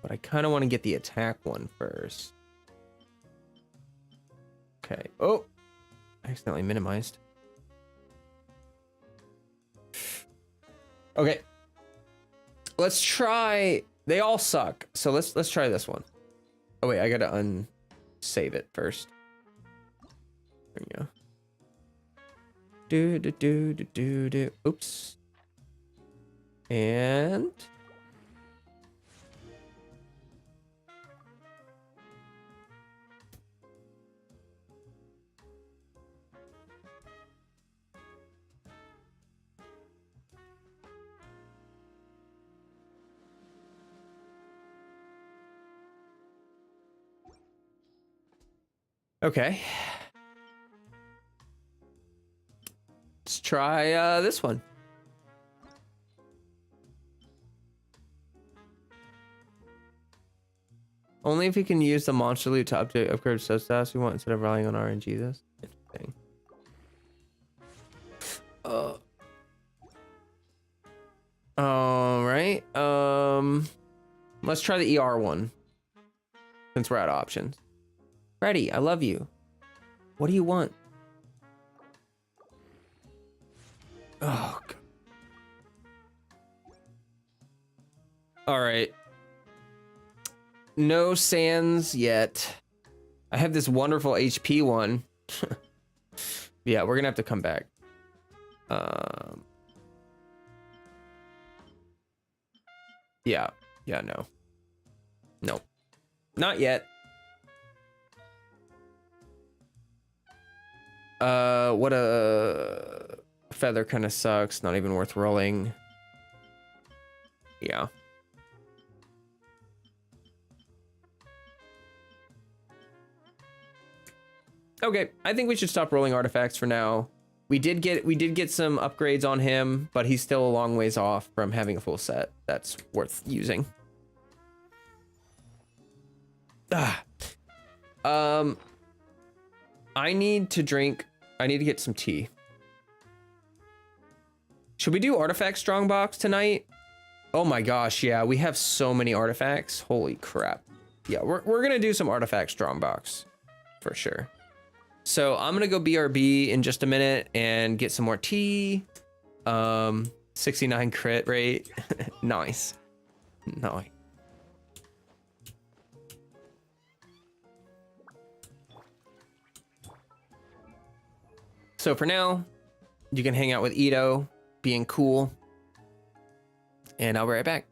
but I kind of want to get the attack one first. Okay. Oh, I accidentally minimized. Okay. Let's try. They all suck. So let's try this one. Oh wait, I gotta unsave it first. There we go. Do. Oops. And okay. Let's try this one. Only if we can use the monster loot to upgrade substats we want instead of relying on RNG. This interesting. All right. Let's try the ER one since we're out of options. Freddy, I love you. What do you want? Oh, God. All right. No sands yet. I have this wonderful HP one. Yeah, we're gonna have to come back. Yeah, no. Nope. Not yet. What a feather kind of sucks. Not even worth rolling. Yeah. Okay, I think we should stop rolling artifacts for now. We did get some upgrades on him, but he's still a long ways off from having a full set that's worth using. I need to get some tea. Should we do artifact strongbox tonight? Oh my gosh, yeah, we have so many artifacts. Holy crap. Yeah, we're gonna do some artifact strongbox for sure. So I'm gonna go BRB in just a minute and get some more tea. 69 crit rate. Nice. Nice. So for now, you can hang out with Ito, being cool, and I'll be right back.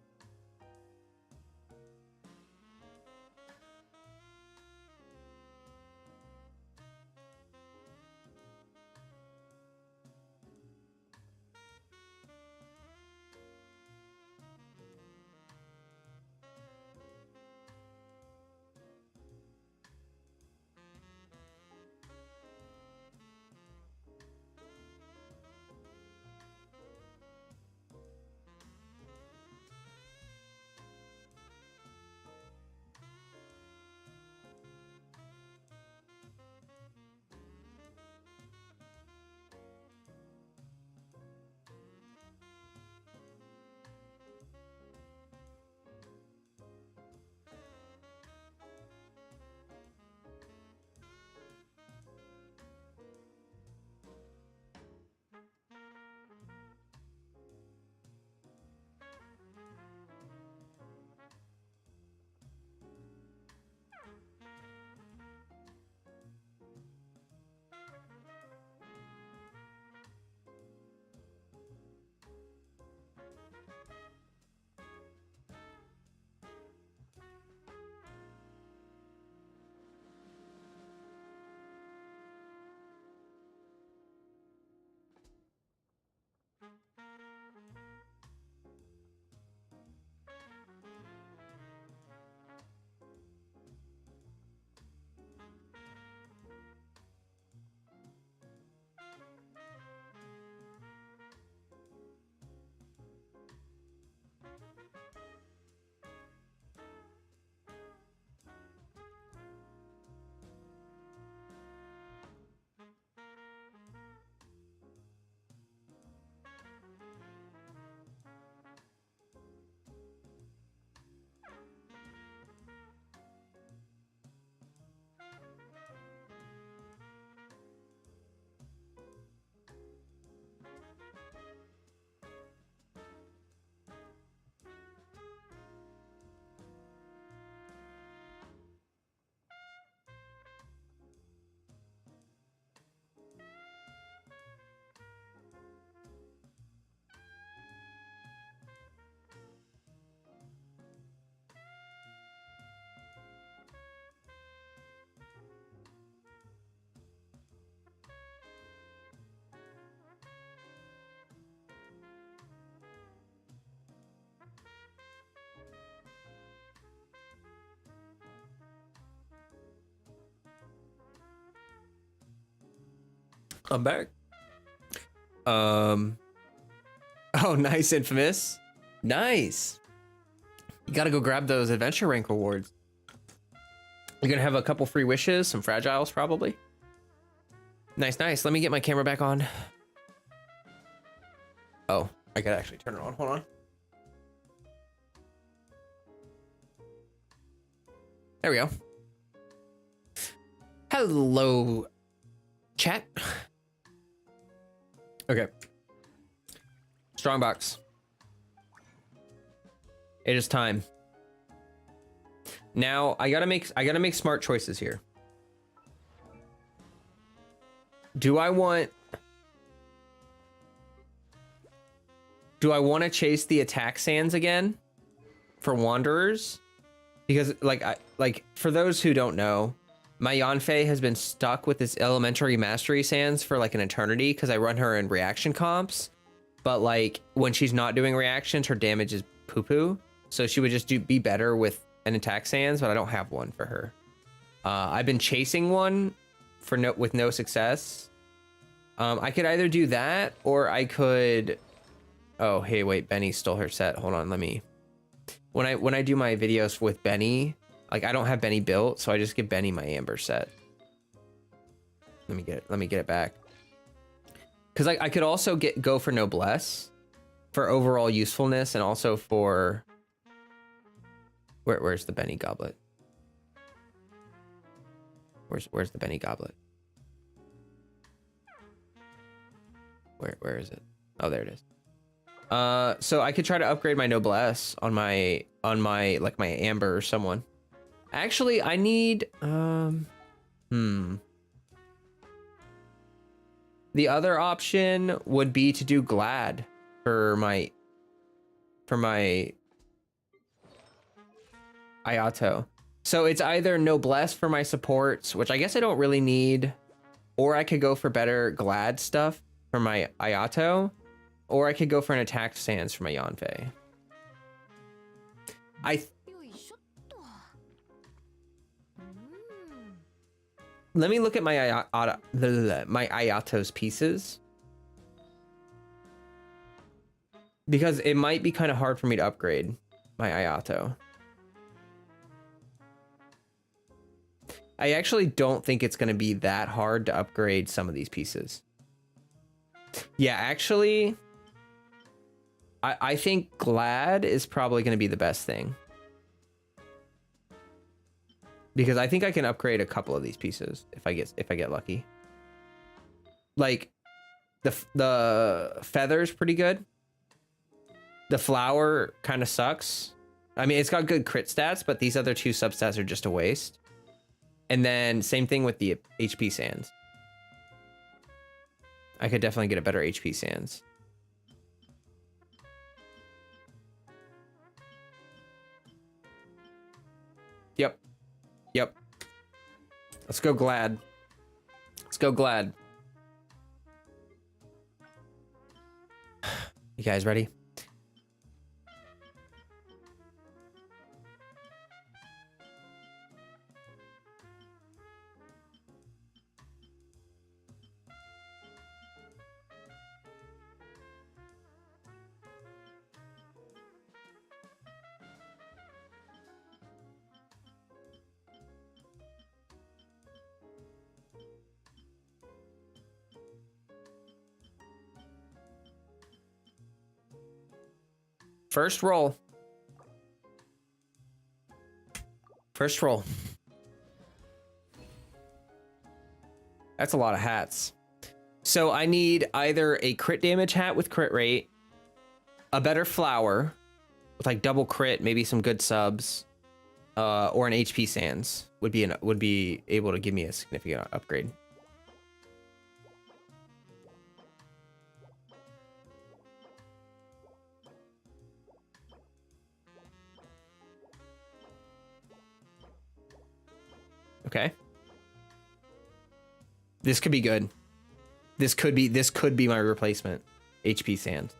I'm back. Oh, nice, Infamous. Nice. You gotta go grab those adventure rank rewards. You're gonna have a couple free wishes, some fragiles probably. Nice, nice. Let me get my camera back on. Oh, I gotta actually turn it on. Hold on. There we go. Hello, chat. Okay. Strongbox. It is time. Now I gotta make smart choices here. Do I want to chase the attack sands again for wanderers? Because like for those who don't know, my Yanfei has been stuck with this elementary mastery sands for like an eternity because I run her in reaction comps. But like when she's not doing reactions, her damage is poo-poo. So she would just be better with an attack sands, but I don't have one for her. I've been chasing one with no success. I could either do that or I could. Oh, hey, wait, Benny stole her set. Hold on, let me. When I do my videos with Benny, like I don't have Benny built, so I just give Benny my Amber set. Let me get it back. Because I could also go for Noblesse, for overall usefulness and also for where's the Benny Goblet? Where's the Benny Goblet? Where is it? Oh, there it is. So I could try to upgrade my noblesse on my like my Amber or someone. Actually, I need The other option would be to do Glad for my Ayato. So it's either Noblesse for my supports, which I guess I don't really need, or I could go for better Glad stuff for my Ayato, or I could go for an attack stance for my Yanfei. Let me look at my Ayato's pieces, because it might be kind of hard for me to upgrade my Ayato. I actually don't think it's going to be that hard to upgrade some of these pieces. Yeah, actually, I think Glad is probably going to be the best thing, because I think I can upgrade a couple of these pieces if I get lucky. Like the feather's pretty good. The flower kind of sucks. I mean, it's got good crit stats, but these other two substats are just a waste. And then same thing with the HP sands. I could definitely get a better HP sands. Yep. Let's go Glad. Let's go Glad. You guys ready? First roll. First roll. That's a lot of hats. So I need either a crit damage hat with crit rate, a better flower with like double crit, maybe some good subs, or an HP sands would be able to give me a significant upgrade. Okay. This could be good. This could be my replacement HP sand.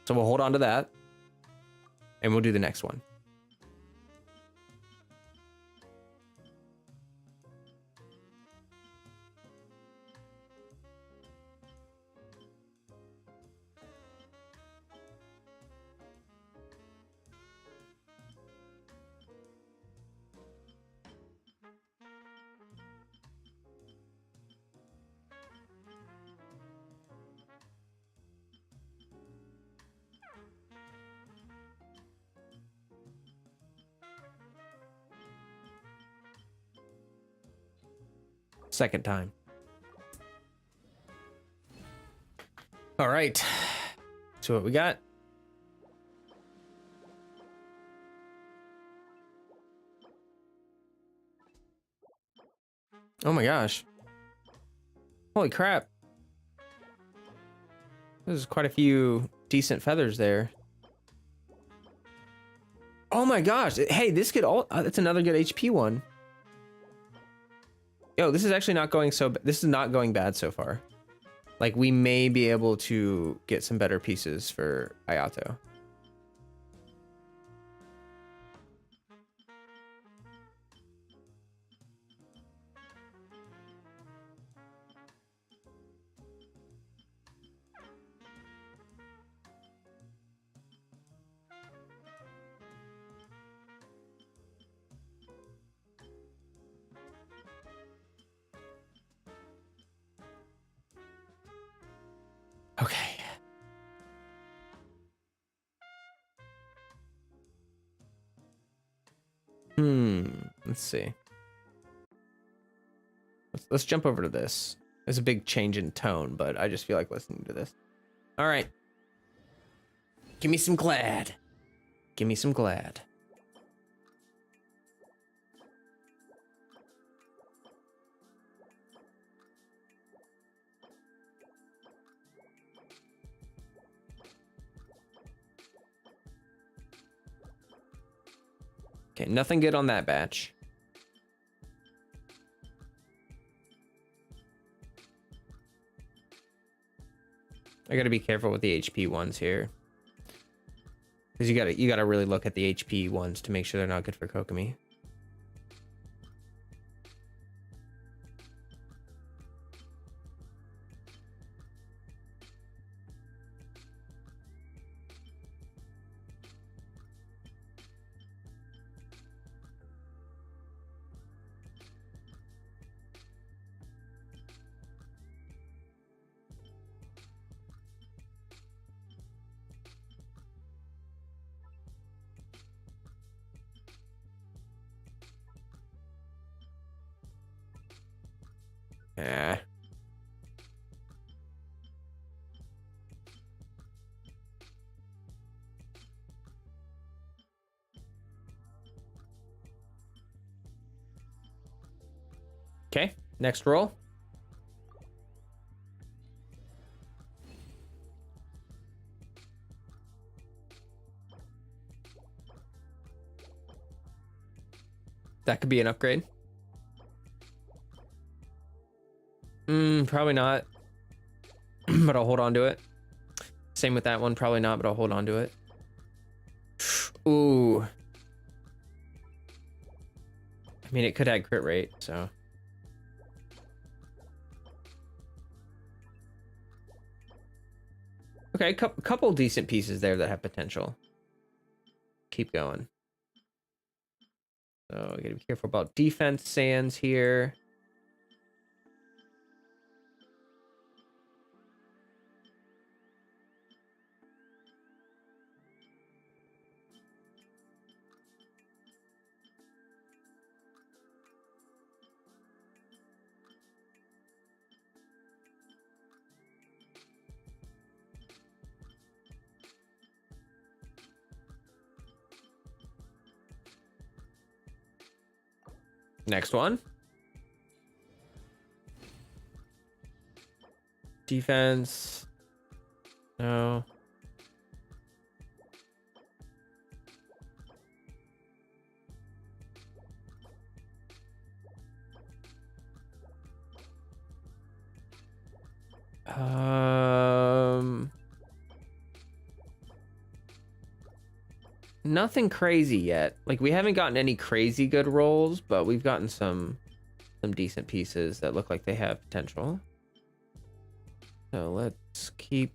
So we'll hold on to that, and we'll do the next one. Second time. All right. So what we got? Oh my gosh. Holy crap. There's quite a few decent feathers there. Oh my gosh. Hey, this could all that's another good HP one. Yo, this is actually not going this is not going bad so far. Like, we may be able to get some better pieces for Ayato. Okay. Let's see. Let's jump over to this. There's a big change in tone, but I just feel like listening to this. All right. Give me some glad. Give me some glad. Okay, nothing good on that batch. I gotta be careful with the HP ones here, because you gotta really look at the HP ones to make sure they're not good for Kokomi. Yeah. Okay, next roll. That could be an upgrade. Probably not. But I'll hold on to it. Same with that one, probably not, but I'll hold on to it. Ooh. I mean, it could add crit rate, so. Okay, couple decent pieces there that have potential. Keep going. So, gotta be careful about defense sands here. Next one. Defense. No. Nothing crazy yet. Like, we haven't gotten any crazy good rolls, but we've gotten some decent pieces that look like they have potential. So let's keep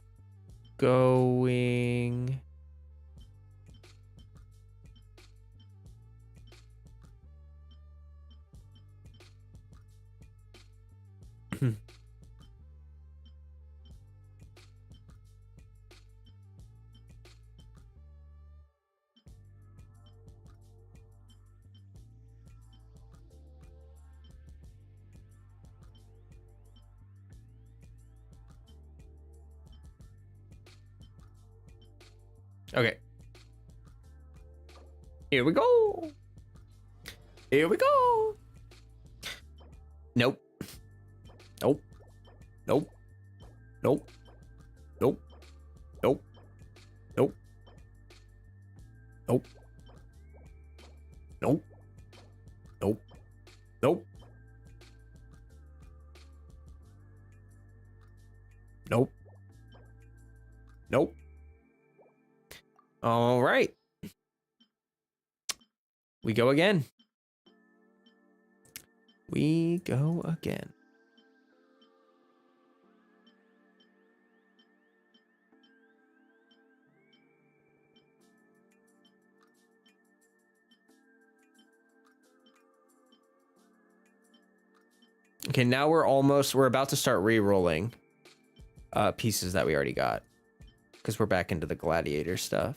going. Okay. Here we go. Here we go. Nope. Nope. Nope. Nope. Nope. Nope. Nope. Nope. Nope. Nope. Nope. Nope. Nope. All right. We go again. We go again. Okay, now we're about to start re-rolling pieces that we already got, because we're back into the gladiator stuff.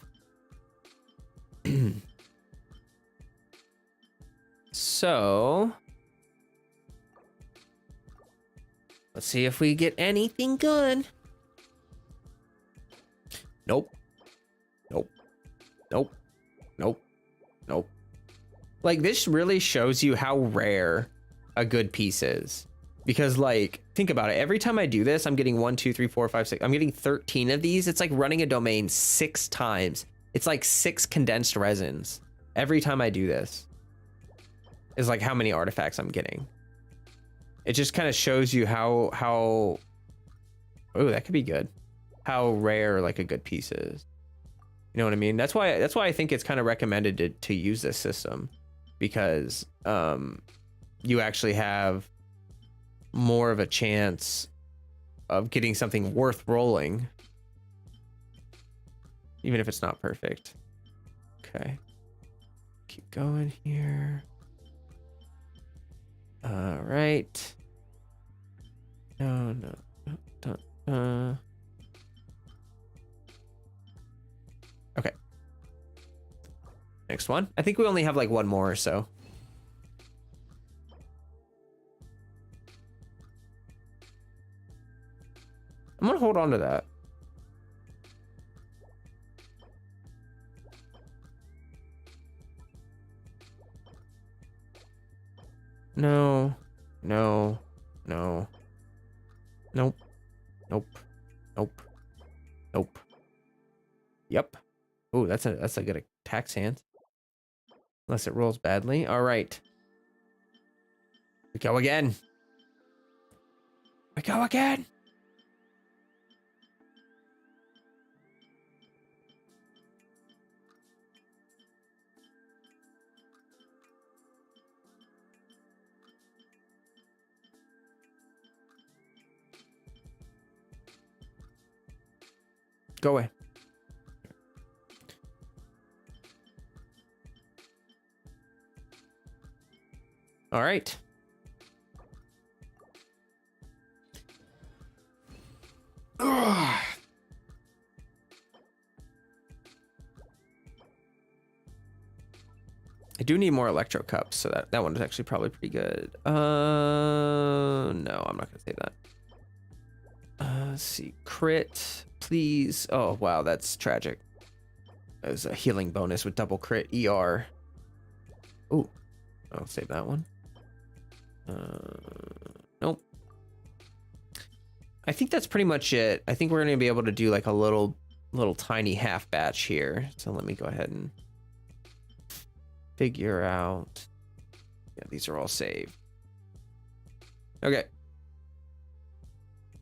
So let's see if we get anything good. Nope. Nope. Nope. Nope. Nope. Like, this really shows you how rare a good piece is. Because, like, think about it. Every time I do this, I'm getting 1, 2, 3, 4, 5, 6. I'm getting 13 of these. It's like running a domain 6 times. It's like 6 condensed resins. Every time I do this is like how many artifacts I'm getting. It just kind of shows you how oh, that could be good. How rare like a good piece is. You know what I mean? That's why I think it's kind of recommended to use this system, because you actually have more of a chance of getting something worth rolling, even if it's not perfect. Okay, keep going here. All right. No. Okay. Next one. I think we only have like one more or so. I'm gonna hold on to that. No. Nope. Yep. Oh, that's a good attack stance. Unless it rolls badly. All right. We go again. Go away. All right. Ugh. I do need more electro cups, so that one is actually probably pretty good. No, I'm not gonna say that. Let's see, crit, please. Oh wow, that's tragic. There's a healing bonus with double crit ER. Ooh, I'll save that one. Nope. I think that's pretty much it. I think we're gonna be able to do like a little tiny half batch here. So let me go ahead and figure out. Yeah, these are all saved. Okay.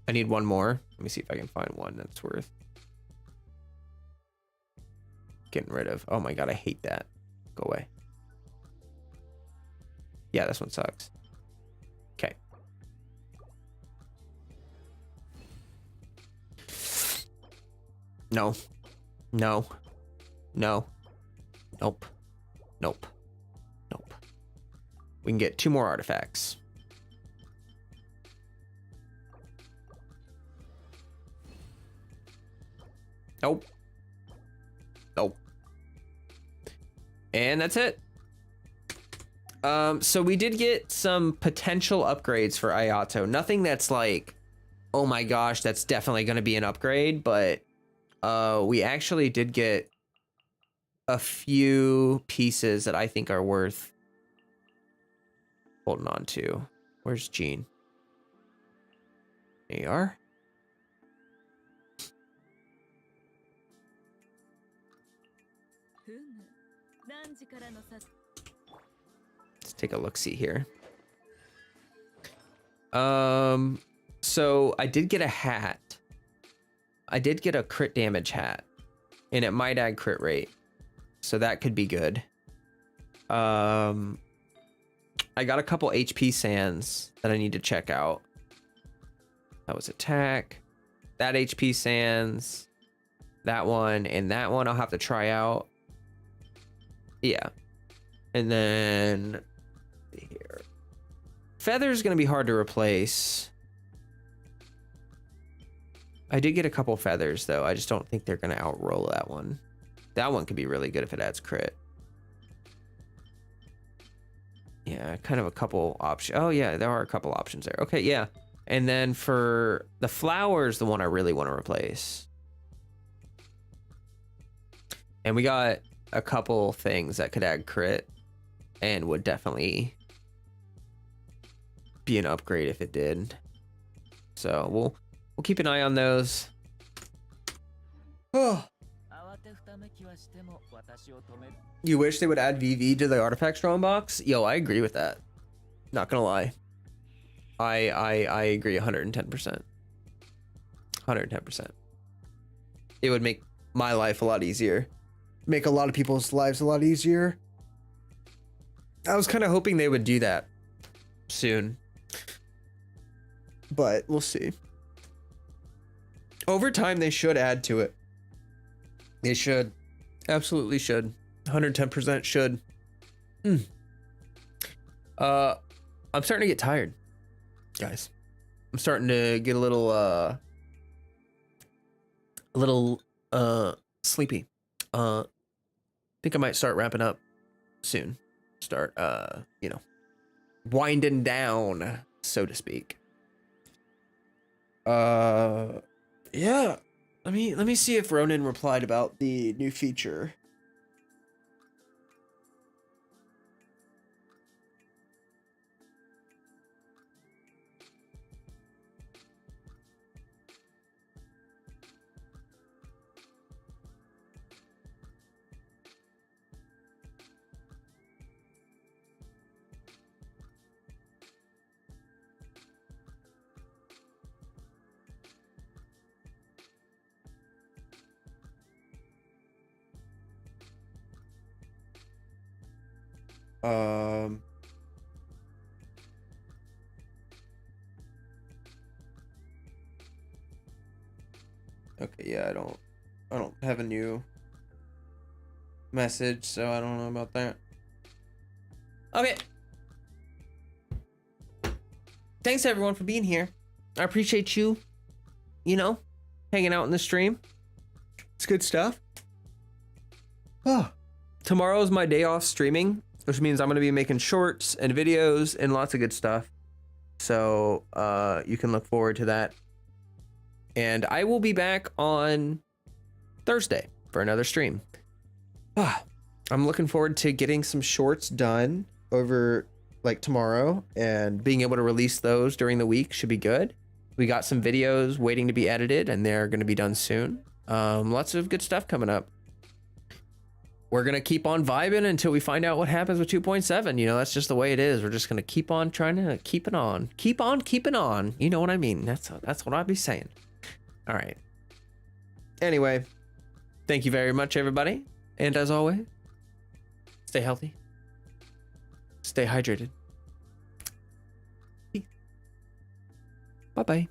I need one more. Let me see if I can find one that's worth getting rid of. Oh my god, I hate that. Go away. Yeah, this one sucks. Okay. No. Nope. We can get 2 more artifacts. Nope. And that's it. So we did get some potential upgrades for Ayato. Nothing that's like, oh my gosh, that's definitely going to be an upgrade, but we actually did get a few pieces that I think are worth holding on to. Where's Jean? There you are. Let's take a look-see here. So I did get a hat. I did get a crit damage hat, and it might add crit rate, so that could be good. I got a couple HP sands that I need to check out. That was attack. That HP sands. That one and that one I'll have to try out. Yeah. And then here. Feather's gonna be hard to replace. I did get a couple feathers though. I just don't think they're gonna outroll that one. That one could be really good if it adds crit. Yeah, kind of a couple options. Oh yeah, there are a couple options there. Okay, yeah. And then for the flowers, the one I really want to replace. And we got a couple things that could add crit and would definitely be an upgrade if it did. So we'll keep an eye on those. Oh. You wish they would add VV to the artifact strong box? Yo, I agree with that. Not gonna lie. I agree 110%. 110%. It would make my life a lot easier. Make a lot of people's lives a lot easier. I was kind of hoping they would do that soon. But we'll see. Over time, they should add to it. They should. Absolutely should. 110% should. I'm starting to get tired, guys. I'm starting to get a little sleepy. Think I might start wrapping up soon. Start you know, winding down, so to speak. Yeah. Let me see if Ronan replied about the new feature. Okay, yeah, I don't have a new message, so I don't know about that. Okay. Thanks everyone for being here. I appreciate you, hanging out in the stream. It's good stuff. Oh. Tomorrow is my day off streaming, which means I'm going to be making shorts and videos and lots of good stuff. So you can look forward to that. And I will be back on Thursday for another stream. I'm looking forward to getting some shorts done over like tomorrow and being able to release those during the week should be good. We got some videos waiting to be edited and they're going to be done soon. Lots of good stuff coming up. We're going to keep on vibing until we find out what happens with 2.7. That's just the way it is. We're just going to keep on trying to keep it on. Keep on keeping on. You know what I mean? That's what I'd be saying. All right. Anyway, thank you very much, everybody. And as always, stay healthy. Stay hydrated. Bye-bye.